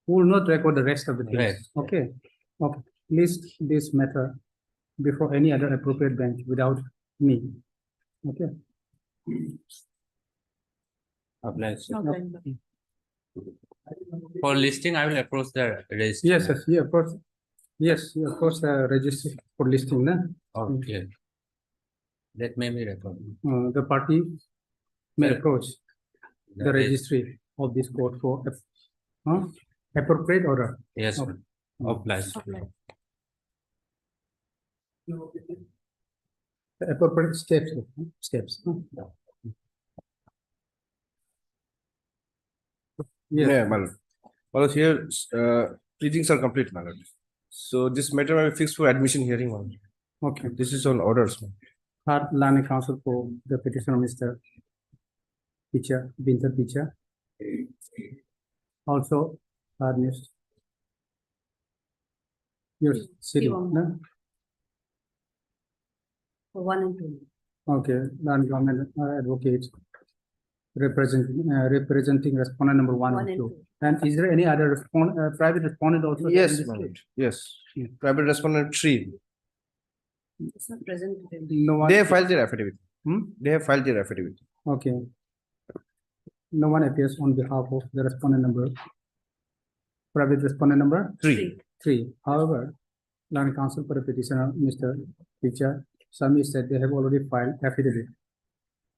who will not record the rest of the things. Right. Okay, okay. List this matter before any other appropriate bench without me. Okay. Obliged. Okay. For listing, I will approach the registry. Yes, yes, yeah, of course. Yes, yeah, of course, register for listing, na? Okay. That may be recorded. The party may Yeah. approach the reg- registry of this court for appropriate order. Yes, Okay. ma'am. Obliged. The appropriate steps. Yes. Yeah, my lord. My lord, here, pleadings are complete, my lord. So this matter may be fixed for admission hearing, my lord. Okay. This is on orders, ma'am. Third, learning counsel for the petitioner, Mr. Picha, Binta Picha. Also, next. Yes, city, Sivam. no? For 1 and 2. Okay, non-government advocates representing respondent number one and two. And is there any other private respondent also? there in Yes, this my case? lord. Yes. Private respondent 3. It's not present today. No one. They have filed their affidavit. Hmm? They have filed their affidavit. Okay. No one appears on behalf of the respondent number. Private respondent number 3. 3. However, land counsel for the petitioner, Mr. Picha, submits that they have already filed affidavit.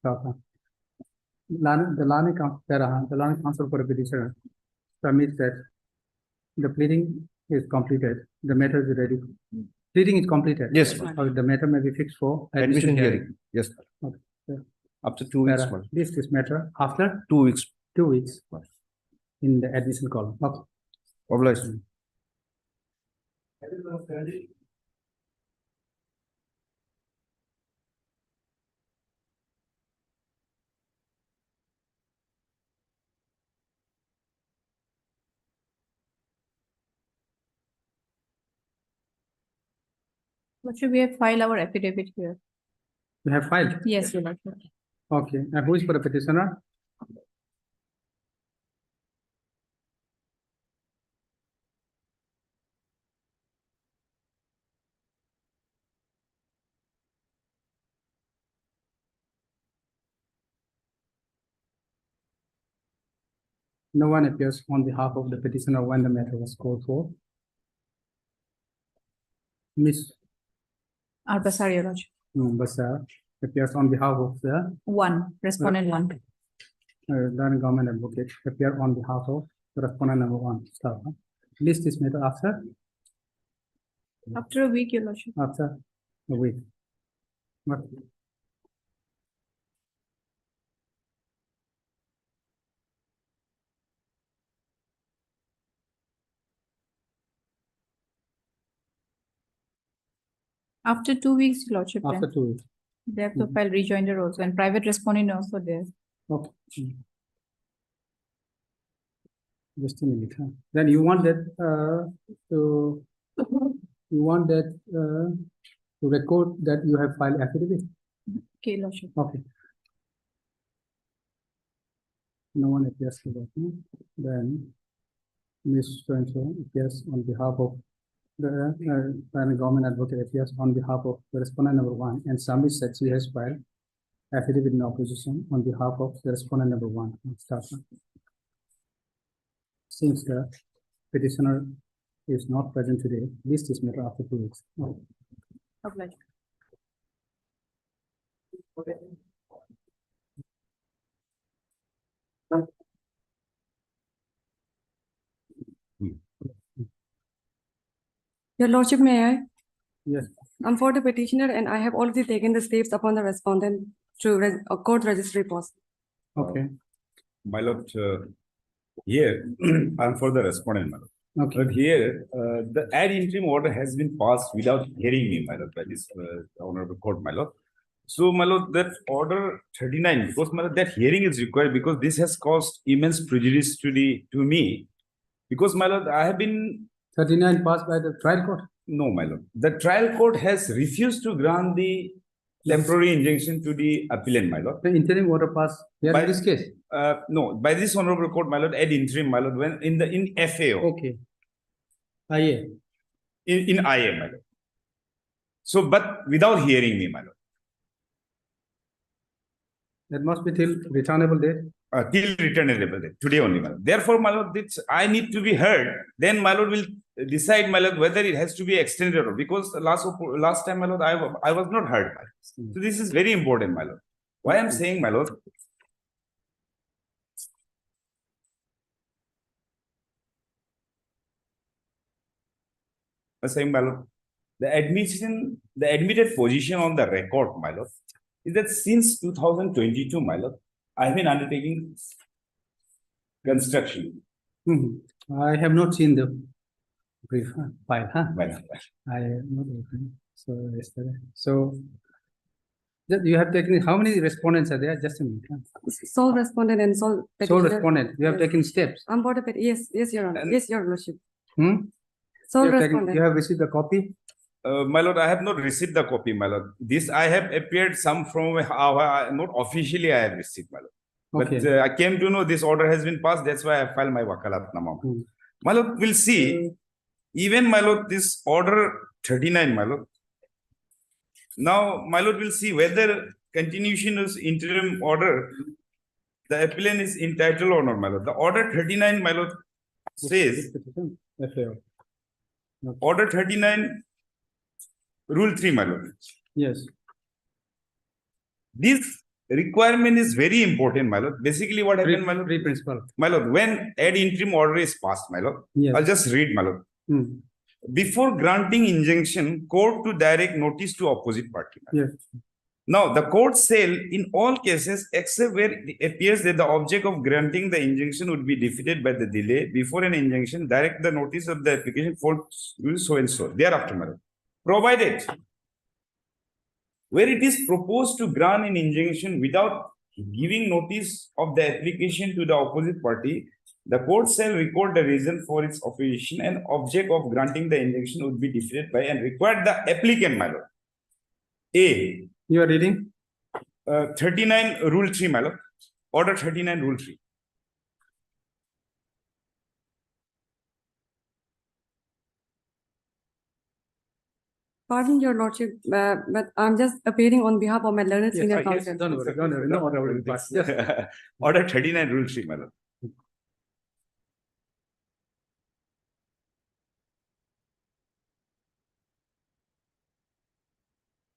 The land counsel for the petitioner submits that the pleading is completed, the matter is ready. Pleading is completed. Yes, Or the matter may be fixed for Admission hearing. Yes. Okay. Yeah. Up to 2 weeks, Para- my lord. This matter after 2 weeks. 2 weeks in the admission column. Okay. Obliged. What should we have filed our affidavit here? We have filed. Yes, Your Lordship. Okay. And who is for the petitioner? No one appears on behalf of the petitioner when the matter was called for. Miss Arbasar, Your Lordship. Basar appears on behalf of the One, respondent one. Learning government advocate appear on behalf of the respondent number 1. Staff. List this matter after After a week, Your Lordship. a week. Okay. After 2 weeks, Your Lordship. then. After 2 weeks. They have to file rejoinder also, and private respondent also there. Okay. Just a minute. Then you want that to record that you have filed affidavit. Okay, Your Lordship. Okay. No one appears to that. Then Ms. So-and-so appears on behalf of the government advocate appears on behalf of the respondent number 1 and submits that she has filed affidavit in opposition on behalf of the respondent number 1. Start. Since the petitioner is not present today, list this matter after 2 weeks. Obliged. Your Lordship, may I? Yes. I'm for the petitioner and I have already taken the steps upon the respondent to a court registry post. Okay. My lord, here, I'm for the respondent, my lord. Okay. But here, the ad interim order has been passed without hearing me, my lord, by this honorable court, my lord. So, my lord, that order 39, because my lord, that hearing is required because this has caused immense prejudice to me. Because, my lord, I have been 39 passed by the trial court? No, my lord. The trial court has refused to grant the temporary injunction to the appellant, my lord. The interim order passed here By- in this case. No, by this honorable court, my lord, ad interim, my lord, when in FAO, Okay. IA. in IA, my lord. So, but without hearing me, my lord, That must be till returnable date. till returnable date, today only, my lord. Therefore, my lord, I need to be heard. Then my lord will decide, my lord, whether it has to be extended or because the last time, my lord, I was not heard. My lord. So this is very important, my lord. Why I'm saying, my lord. I'm saying, my lord, the admitted position on the record, my lord, is that since 2022, my lord, I've been undertaking construction. I have not seen the brief file, huh? My lord. I have not opened. So yesterday. So you have taken, how many respondents are there? Just a minute. Huh? Sole respondent and sole Sole petitioner. respondent, you have Yes. taken steps. I'm board of it. Yes, Your Honor. Yes, Your Lordship. Hmm? Sole You have respondent. you have received the copy? My lord, I have not received the copy, my lord. This I have appeared some from, not officially I have received, my lord. But Okay. I came to know this order has been passed, that's why I filed my wakalatnama. My lord, we'll see, even my lord, this order 39, my lord. Now, my lord, will see whether continuation is interim order, the appellant is entitled or not, my lord. The order 39, my lord, says, FAO. order 39, rule 3, my lord. Yes. This requirement is very important, my lord. Basically, what happened, my lord? Principle. My lord, when ad interim order is passed, my lord, Yes. I'll just read, my lord. Before granting injunction, court to direct notice to opposite party. my lord. Yes. Now, the court shall, in all cases, except where it appears that the object of granting the injunction would be defeated by the delay before an injunction, direct the notice of the application for so and so. Thereafter, my lord. Provided where it is proposed to grant an injunction without giving notice of the application to the opposite party, the court shall record the reason for its opposition and object of granting the injunction would be defeated by and require the applicant, my lord. A. You are reading? 39 rule 3, my lord. Order 39 rule 3. Pardon, Your Lordship, but I'm just appearing on behalf of my learned senior counsel. Don't worry. No order will be passed. Yes. Order 39 rule 3, my lord.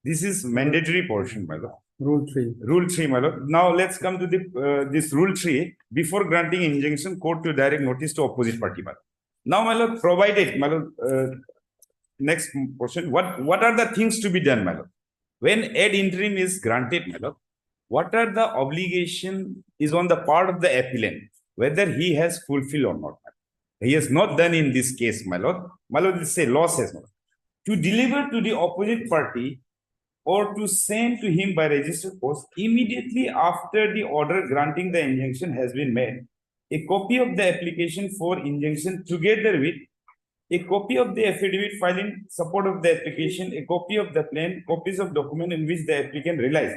This is mandatory portion, my lord. Rule 3. Rule 3, my lord. Now let's come to the this rule 3. Before granting injunction, court to direct notice to opposite party, my lord. Now, my lord, provided, my lord, next portion. What are the things to be done, my lord? When ad interim is granted, my lord, what are the obligation is on the part of the appellant, whether he has fulfilled or not. He has not done in this case, my lord. My lord, say law says, my lord, to deliver to the opposite party or to send to him by registered post immediately after the order granting the injunction has been made, a copy of the application for injunction together with a copy of the affidavit filed in support of the application, a copy of the plan, copies of document in which the applicant relies,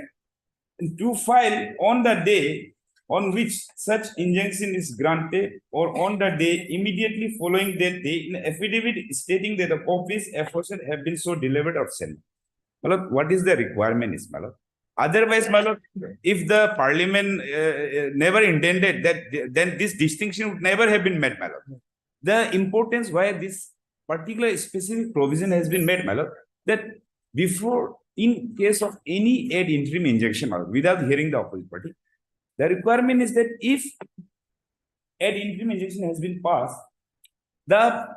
and to file on the day on which such injunction is granted or on the day immediately following that day in affidavit stating that the copies aforesaid have been so delivered or sent. My lord, what is the requirement is, my lord? Otherwise, my lord, if the parliament never intended that, then this distinction would never have been met, my lord. The importance why this particular specific provision has been made, my lord, that before, in case of any ad interim injunction, my lord, without hearing the opposite party, the requirement is that if ad interim injunction has been passed, the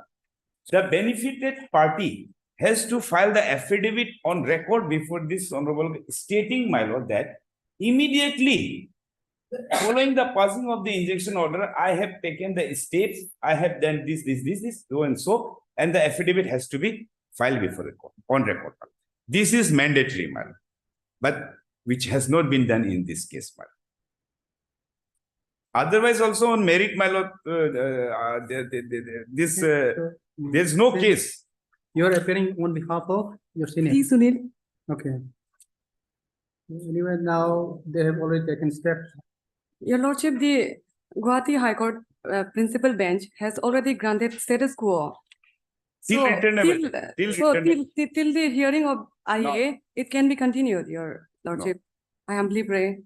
benefited party has to file the affidavit on record before this honorable stating, my lord, that immediately following the passing of the injunction order, I have taken the steps, I have done this, so and so, and the affidavit has to be filed before record, on record. This is mandatory, my lord, but which has not been done in this case, my lord. Otherwise, also on merit, my lord, there's no case. You are appearing on behalf of your senior. Sunil. Okay. Anyway, now they have already taken steps. Your Lordship, the Guwahati High Court Principal Bench has already granted status quo. Till So, written till, so written- till the hearing of IA, it can be continued, Your Lordship. I humbly pray.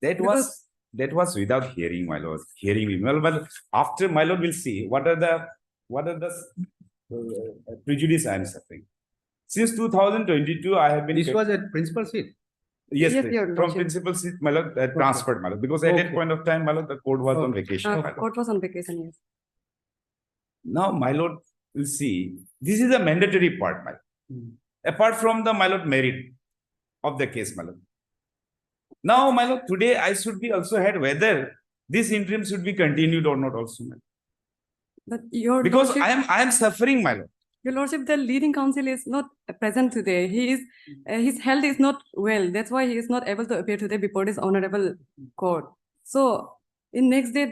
That was without hearing, my lord, hearing me. Well, after my lord will see what are the prejudice I am suffering. Since 2022, I have been. This was at principal seat. Yes, Yes, please. Your From Lordship. principal seat, my lord, transferred, my lord, because at that Okay. point of time, my lord, the court was on vacation. my lord. Court was on vacation, yes. Now, my lord will see, this is a mandatory part, my lord. Apart from the, my lord, merit of the case, my lord. Now, my lord, today I should be also had whether this interim should be continued or not also, my lord. But Your Because Lordship, I am suffering, my lord. Your Lordship, the leading counsel is not present today. He is, his health is not well. That's why he is not able to appear today before this honorable court. So, in next day,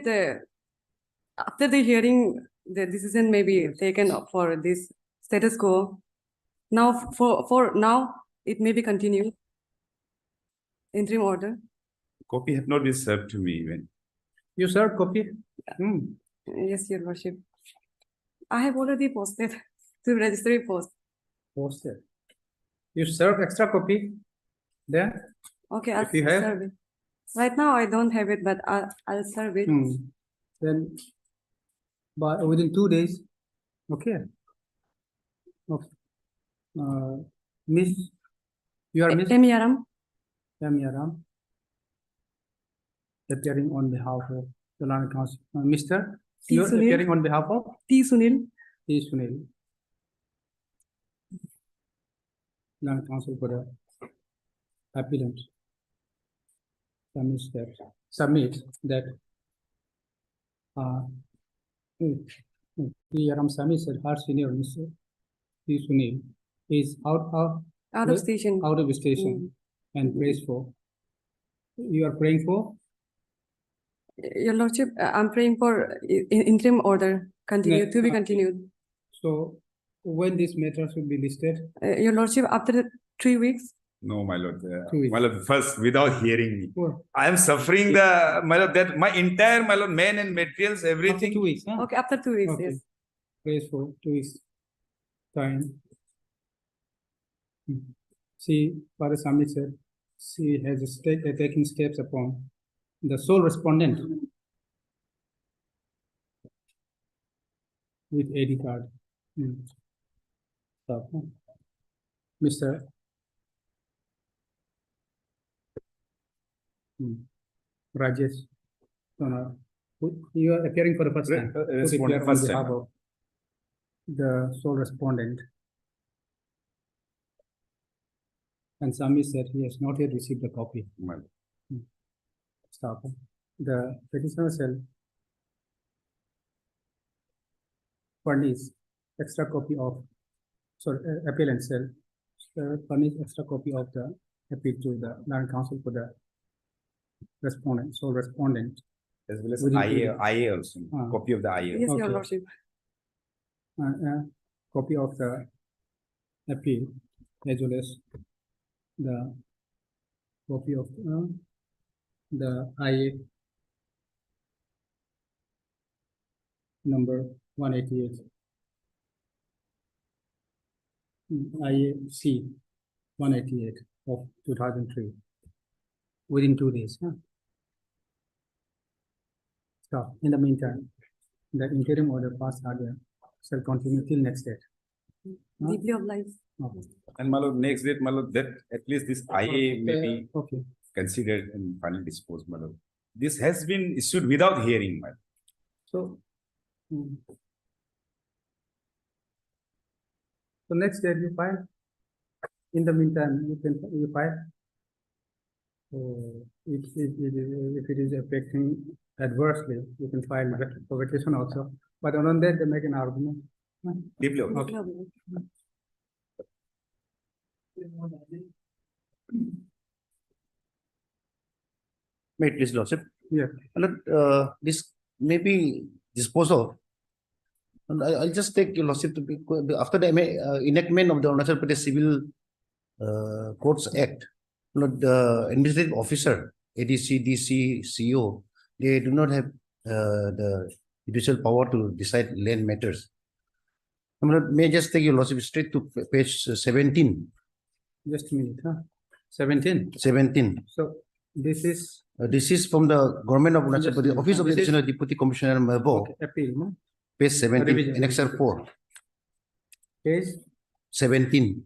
after the hearing, the decision may be taken for this status quo. Now, for now, it may be continued. Interim order. Copy have not been served to me even. You served copy? Yes, Your Worship. I have already posted to registry post. Posted. You served extra copy there? Okay, I'll If you have- serve it. Right now, I don't have it, but I'll serve it. Then, by within 2 days, okay. Okay. Miss, you are Miss Emiaram, Amiaram, appearing on behalf of the Land Council. Mr. T. You are Sunil. appearing on behalf of T. Sunil, T. Sunil. Land Council for the appellant. Submit that Ram Sami said her senior Mr. T. Sunil is out out of station. out of station and prays for. You are praying for? Your Lordship, I'm praying for interim order continue to be continued. So when this matter should be listed? Your Lordship, after the 3 weeks. No, my lord. 2 weeks. My lord, first, without hearing me. Well, I am suffering my lord, that my entire, my lord, men and materials, everything. 2 weeks, huh? Okay, after 2 weeks, Okay. yes. Prays for 2 weeks time. She, Father Sami said, she has taken steps upon the sole respondent with AD card. Stop. Mr. Rajesh Tonar, you are appearing for the first time. To Respondent appear on first time. behalf of the sole respondent. And Sami said he has not yet received a copy. My lord. Stop. The petitioner shall furnish extra copy of, sorry, appellant shall furnish extra copy of the appeal to the Land Council for the respondent, sole respondent. As well as Within 2 IA, days. IA also, copy of the IA. Yes, Your Okay. Lordship. Copy of the appeal as well as the copy of the IA number 188. IAC 188 of 2003 within 2 days. So in the meantime, the interim order passed earlier shall continue till next date. Deeply obliged. Okay. And my lord, next date, my lord, that at least this IA may be Okay. considered and finally disposed, my lord. This has been issued without hearing, my lord. So, so next date you file. In the meantime, you file. So if it is affecting adversely, you can file revocation also. But on that, they make an argument. Deeply Okay. Wait, please, Lordship. Yeah. This may be disposed of. And I'll just take your Lordship to be, after the enactment of the Arunachal Pradesh Civil Courts Act, Lord, the administrative officer, ADC, DC, CO, they do not have the judicial power to decide land matters. My lord, may I just take your lordship straight to page 17. Just a minute, huh? 17. 17. So this is. This is from the government of Arunachal Just a Pradesh, minute, Office of this is- Additional Deputy Commissioner Mebo, Okay, appeal, no? page 17, Revision. annexure 4, Page 17,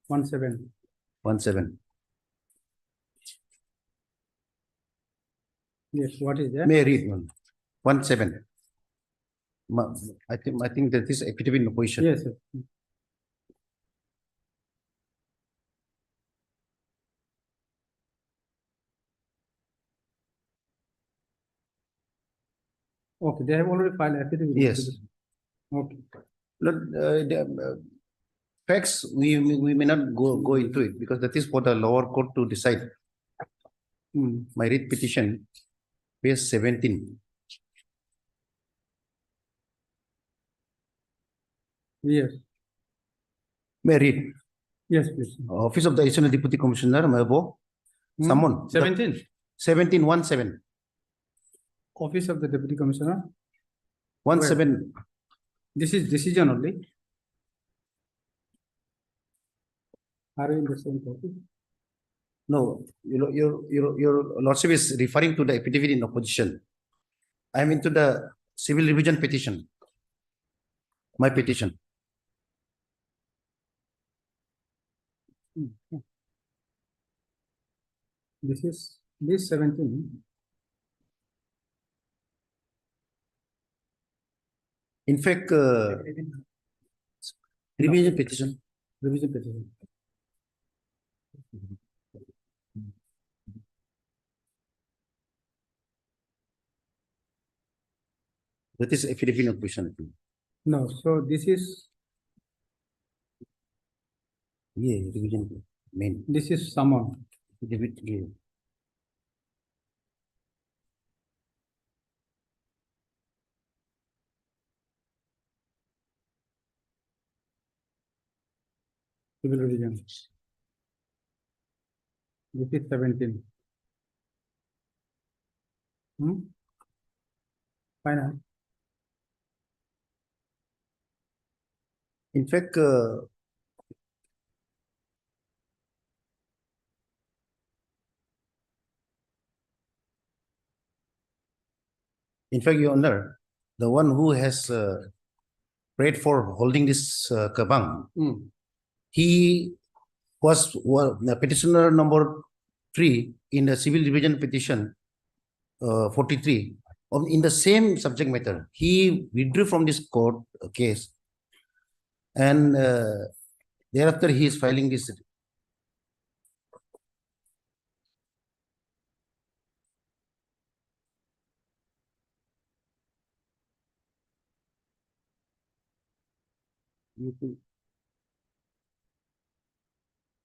17. 17. Yes, what is that? May I read one? 17. I think that is affidavit in opposition. Yes, yes. Okay, they have already filed affidavit. Yes. Okay. Lord, facts, we may not go into it because that is for the lower court to decide. My writ petition, page 17. Yes. May I read? Yes, please. Office of the Additional Deputy Commissioner, Mebo, someone. 17. 1717. Office of the Deputy Commissioner. 17. This is decision only. Are you in the same copy? No, your lordship is referring to the affidavit in opposition. I am into the civil revision petition. My petition. This is this 17. In fact, revision petition. Revision petition. That is affidavit in opposition. No, so this is. Yeah, revision main. This is someone. Affidavit, yeah. Civil revision. This is 17. Final. In fact, Your Honor, the one who has prayed for holding this kabang, he was the petitioner number 3 in the civil division petition 43 in the same subject matter. He withdrew from this court case, and thereafter he is filing this.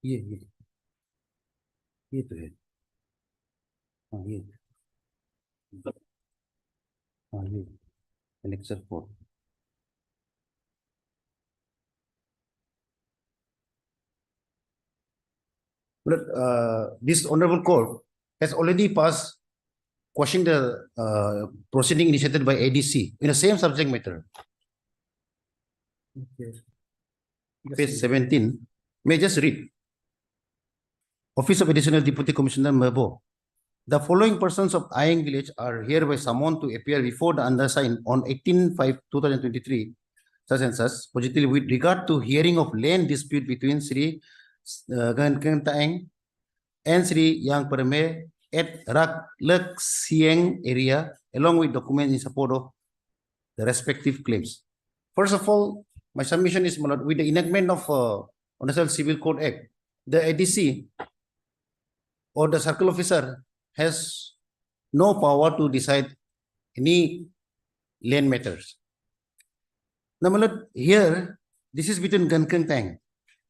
ये तो है हाँ ये हाँ ये annexure 4 but this honorable court has already passed quashing the proceeding initiated by ADC in the same subject matter. Okay. Page 17. May I just read? Office of Additional Deputy Commissioner Mebo. The following persons of Ayeng Village are hereby summoned to appear before the undersigned on 18/5/2023, such and such, positively with regard to hearing of land dispute between Sri Gankeng Taeng and Sri Yang Perme at Rak Lek Sieng area, along with documents in support of the respective claims. First of all, my submission is with the enactment of National Civil Code Act, the ADC or the circle officer has no power to decide any land matters. Now, my lord, here, this is between Gankeng Taeng.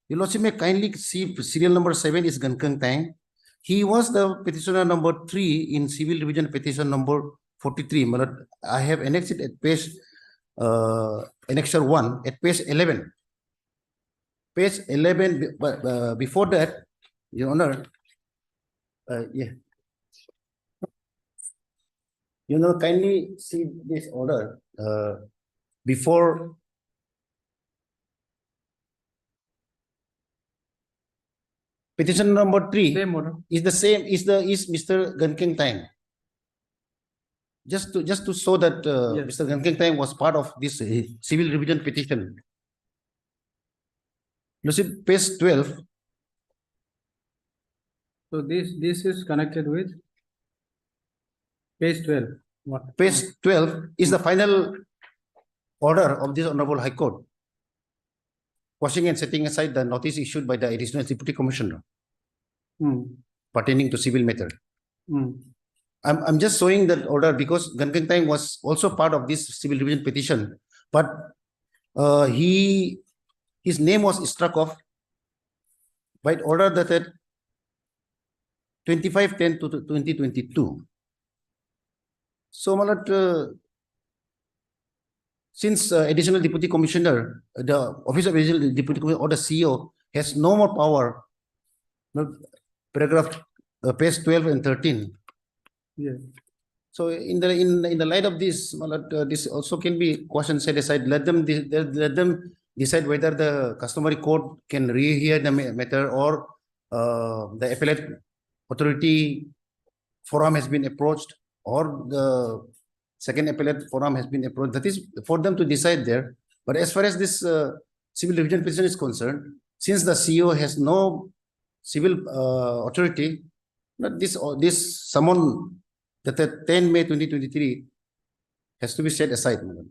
Your lordship may kindly see serial number 7 is Gankeng Taeng. He was the petitioner number 3 in civil division petition number 43. My lord, I have annexed it at page annexure 1 at page 11. Page 11, before that, Your Honor, Yeah. You know, kindly see this order, before petition number 3 Same order. is the same, is Mr. Gan Keng Tang. Just to show that, Yes. Mr. Gan Keng Tang was part of this civil revision petition. You see, page 12, So this is connected with page 12. What? page 12 is the final order of this Honorable High Court, quashing and setting aside the notice issued by the Additional Deputy Commissioner pertaining to civil matter. I'm just showing that order because Gan Keng Tang was also part of this civil revision petition, but his name was struck off by order dated 25/10 to 2022. So, my lord, since Additional Deputy Commissioner, the Office of Additional Deputy Commissioner or the CEO has no more power, paragraph page 12 and 13. Yes. So in the light of this, my lord, this also can be question set aside. Let them decide whether the customary court can rehear the matter or the appellate authority forum has been approached or the second appellate forum has been approached. That is for them to decide there. But as far as this civil revision petition is concerned, since the CEO has no civil authority, this summon that 10 May 2023 has to be set aside, madam.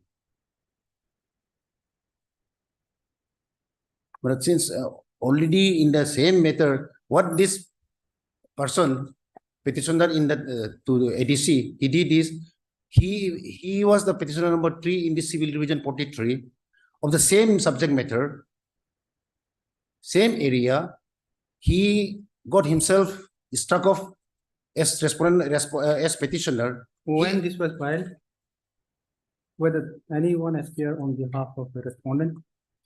But since already in the same matter, what this person petitioner in that to the ADC, he did is he was the petitioner number 3 in the civil revision 43 of the same subject matter, same area. He got himself struck off as respondent as petitioner. When this was filed, whether anyone appear on behalf of the respondent?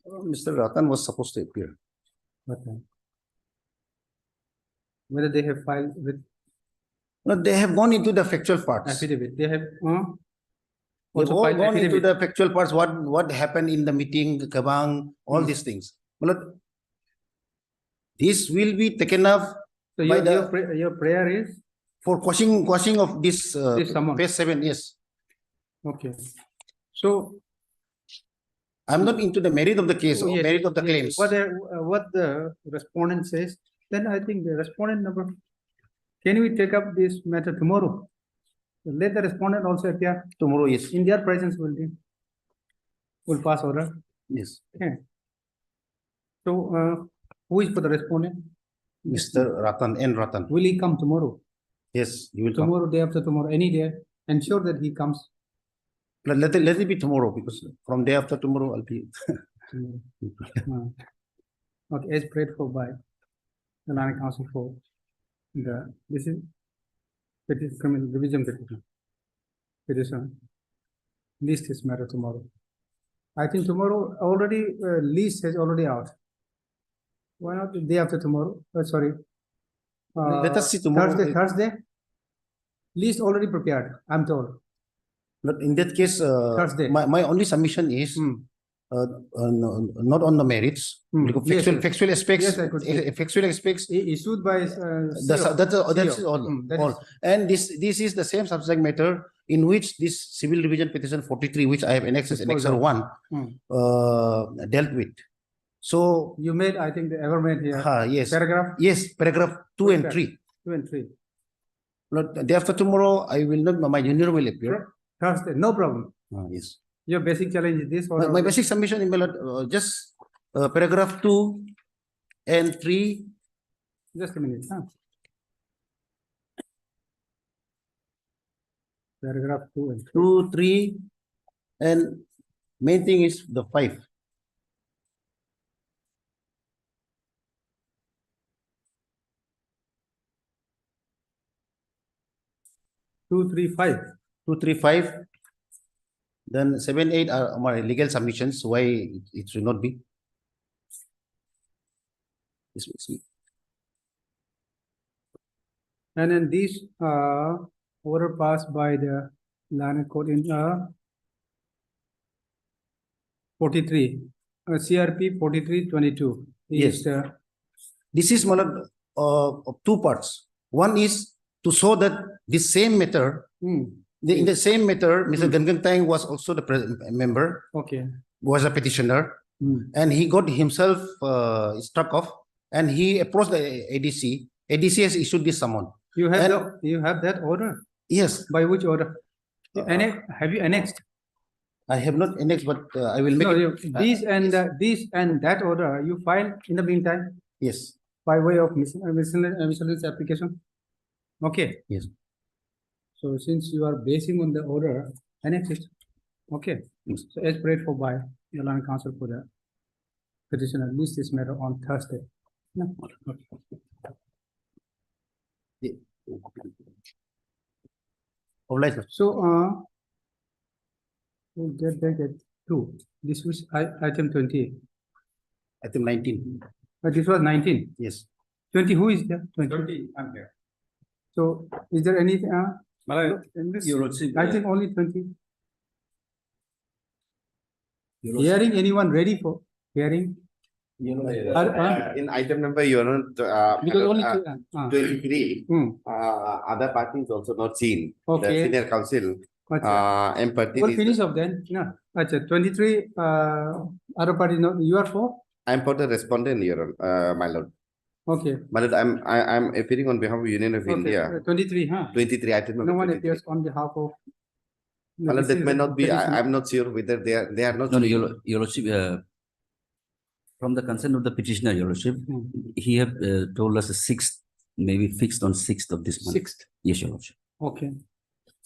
Mr. Ratan was supposed to appear. Okay. Whether they have filed with No, they have gone into the factual parts. affidavit, they have They've also all filed gone into affidavit. the factual parts, what happened in the meeting, Kabang, all these things. Well, this will be taken up So by your prayer is? for quashing of this summons. page 7, yes. Okay. So. I'm not into the merit of the case or Yes, merit of the yes. claims. What the respondent says, then I think the respondent number, can we take up this matter tomorrow? Let the respondent also appear. Tomorrow, yes. In their presence will pass order. Yes. Okay. So, who is for the respondent? Mr. Ratan, N. Ratan. Will he come tomorrow? Yes, you will come. Tomorrow, day after tomorrow, any day, ensure that he comes. Let it be tomorrow because from day after tomorrow I'll be. Okay, as prayed for by the Land Council for this is criminal revision petition. List this matter tomorrow. I think tomorrow already list is already out. Why not the day after tomorrow? Sorry. Let us see tomorrow. Thursday. List already prepared, I'm told. But in that case, Thursday. my only submission is not on the merits. Because Yes, yes. factual aspects. Yes, I could see. Factual aspects. Issued by That's all. that all. is- And this is the same subject matter in which this civil revision petition 43, which I have annexed as annexure 1, dealt with. So you made, I think, the ever made here. yes. Paragraph. Yes, paragraph 2 and 3. 2 and 3. Not day after tomorrow, I will not. My junior will appear. Thursday, no problem. Yes. Your basic challenge is this or? My basic submission, just paragraph 2 and 3. Just a minute, huh? Paragraph 2 and 2, 3, and main thing is the 5. Two, three, 5. 2, 3, 5. Then 7, 8 are my legal submissions. Why it should not be? This makes me. And then this order passed by the land court in 43, CRP 4322. Yes. This is one of two parts. One is to show that the same matter, in the same matter, Mr. Gangang Tang was also the member, Okay. was a petitioner, and he got himself struck off, and he approached the ADC. ADC has issued this summon. You have And- you have that order? Yes. By which order? Have you annexed? I have not annexed, but I will make No, it. this and that order you filed in the meantime Yes. by way of miscellaneous application? Okay. Yes. So since you are basing on the order, annex it. Okay. So as prayed for by the land council for the petitioner, list this matter on Thursday. No. Okay. So we'll get back at 2. This was item 20. Item 19. This was 19. Yes. 20, who is there? 20. I'm here. So is there anything? In this, I think only 20. Hearing, anyone ready for hearing? In item number, you are not, Because only 23, other parties also not seen. The Okay. senior council, empathy. We'll finish off then. No. Acha, 23, other party, no, you are for? I'm for the respondent, Your Honor, my lord. Okay. My lord, I'm appearing on behalf of Union of Okay, India. 23, huh? 23, item No number one 23. appears on behalf of. My lord, that may not be, I'm not sure whether they are not. No, no, Your Lordship, from the consent of the petitioner, Your Lordship, he have told us the 6th, maybe fixed on 6th of this month. 6th. Yes, Your Lordship. Okay.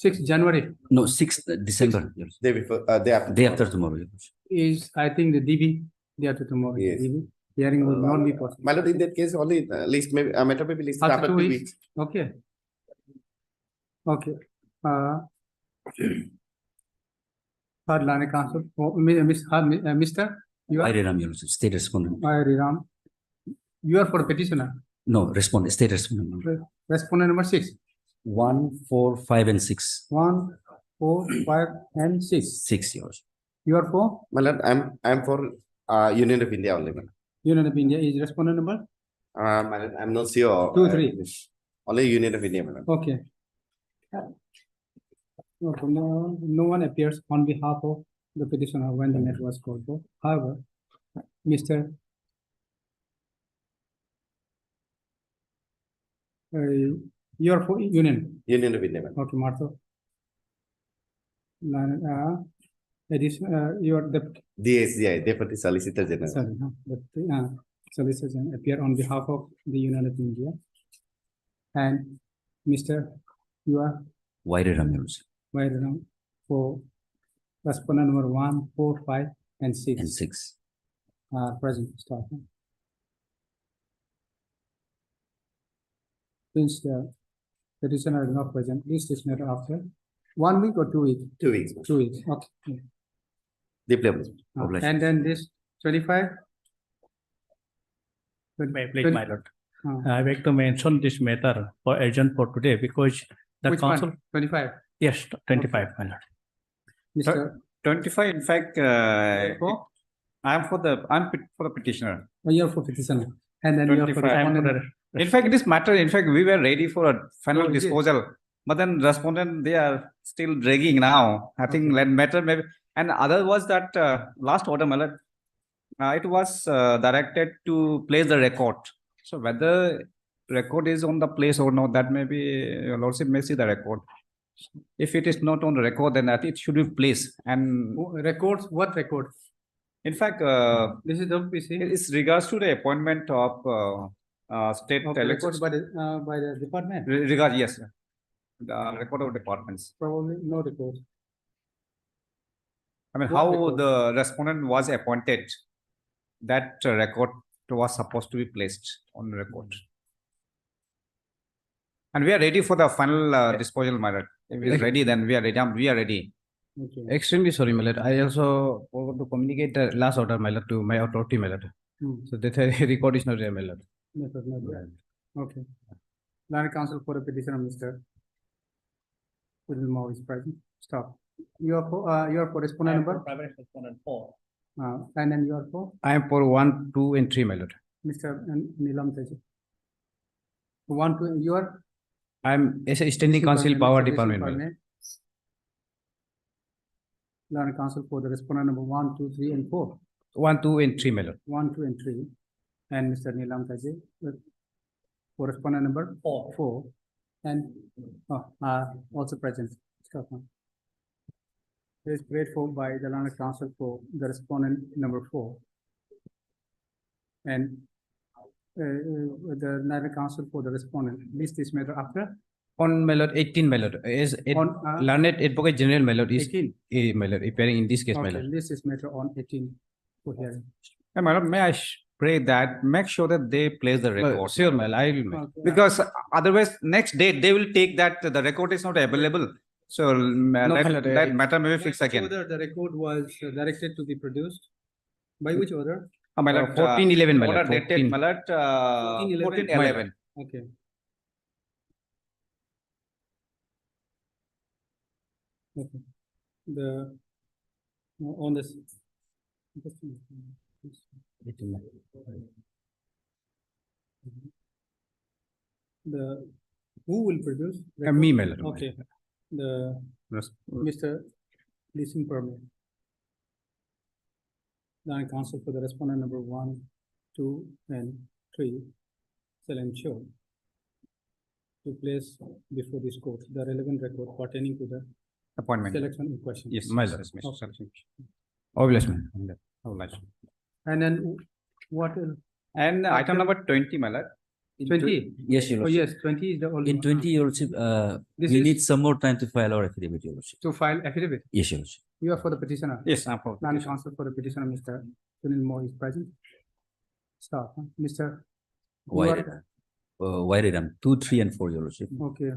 6th January No, 6th December. Your Lordship. Day before, day after. Day after tomorrow, Your Lordship. is, I think, the DB, day after tomorrow. Yes. DB. Hearing will not be possible. My lord, in that case, only list maybe, matter may be listed after 2 weeks. Okay. Okay. Third line council, Mr. You are, Ram, Your Lordship, state respondent. Ram. You are for petitioner. No, respondent, state respondent. Respondent number 6. 1, 4, 5, and 6. 1, 4, 5, and 6. 6, Your Lordship. You are for? My lord, I'm for Union of India only, my lord. Union of India is respondent number? My lord, I'm not sure. 2, 3. Only Union of India, my lord. Okay. Okay, no one appears on behalf of the petitioner when the matter was called for. However, Mr. You are for Union. Union of India, my lord. Okay, Martha. You are the DSGI, Deputy Solicitor General. sorry, the solicitor general appear on behalf of the Union of India. And Mr. You are Ram, Your Lordship. right around for respondent number 1, 4, 5, and 6. And 6. Present staff. Since the petitioner is not present, please this matter after 1 week or 2 weeks? 2 weeks. 2 weeks, okay. Deeply obliged. And then this 25? Please, my lord. I beg to mention this matter for urgent for today because the Which council. one? 25? Yes, 25, my lord. Mr. 25, in fact, I'm for the petitioner. Oh, you are for petitioner. And then you are for 25. respondent. In fact, this matter, in fact, we were ready for a final Oh, is it? disposal, but then respondent, they are still dragging now. I think that matter maybe, and other was that last order, my lord, it was directed to place the record. So whether record is on the place or not, that may be, your lordship may see the record. If it is not on the record, then I think it should be placed. And Records, what record? in fact, This is WPC. it's regards to the appointment of state Okay, election. records by the department. Regard, yes, sir. The record of departments. Probably no record. I mean, What how record? the respondent was appointed, that record was supposed to be placed on the record. And we are ready for the final disposal, my lord. If it is ready, then we are ready. We are ready. Okay. Extremely sorry, my lord. I also forgot to communicate the last order, my lord, to my authority, my lord. Hmm. So that record is not there, my lord. That was not there. Okay. Land Council for the petitioner, Mr. Sunil Moore is present. Stop. You are for respondent number, Private respondent 4. and then you are for I am for 1, 2, and 3, my lord. Mr. Nilam Teja. 1, 2, you are. I am as a standing council Superman, power Mr. department, my lord. Superman. Land Council for the respondent number 1, 2, 3, and 4. 1, 2, and 3, my lord. 1, 2, and 3. And Mr. Nilam Teja, for respondent number 4. And also present. Stop. It is prayed for by the Land Council for the respondent number 4. And the Land Council for the respondent list this matter after. On my lord, 18, my lord, is learned advocate general, my lord, is 18. my lord, appearing in this case, my Okay, lord. list is matter on 18 for hearing. My lord, may I pray that make sure that they place the record. Sure, my lord, I will make. Okay. Because otherwise, next day they will take that the record is not available. So my lord, that matter may be fixed Which again. order the record was directed to be produced? By which order? My lord, 1411, my Order lord, dated, 14. my lord, 1411. Okay. Okay. The on this. The who will produce? Me, my lord. Okay. The Mr. Leasing permit. Land Council for the respondent number 1, 2, and 3 shall ensure to place before this court the relevant record pertaining to the Appointment. selection in question. Yes, my lord. Okay. Obviously. And then what else? And item number 20, my lord. 20? Yes, your Oh, lordship. yes, 20 is the only In one. 20, your lordship, This we is- need some more time to file our affidavit, your lordship. To file affidavit? Yes, your lordship. You are for the petitioner? Yes, I'm for. Land Council for the petitioner, Mr. Sunil Moore is present. Stop, Mr. you Why? are- Why did 2, 3, and 4, your lordship? Okay.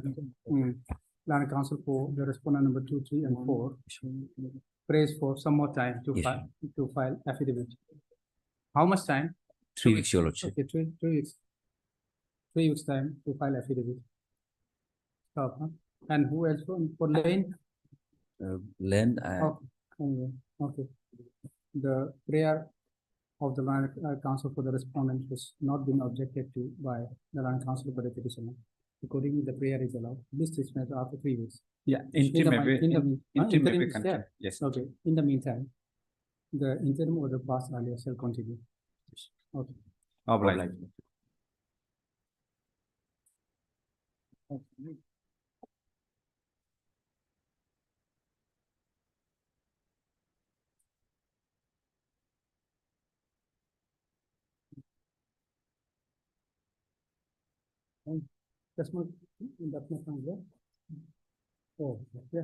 Land Council for the respondent number 2, 3, and 4. Prays for some more time Yes, to file affidavit. How much time? 3 weeks, your lordship. Okay, 3 weeks. 3 weeks time to file affidavit. Stop, And who else for Lane? Land, Okay. The prayer of the Land Council for the respondent has not been objected to by the Land Council for the petitioner. Accordingly, the prayer is allowed. This is made after 3 weeks. Yeah, In the interim may be, mean- in the mean- interim may be is there. continued. Yes. Okay, in the meantime, the interim order passed earlier shall continue. Okay. Obliged. That's not from there. Oh, yeah.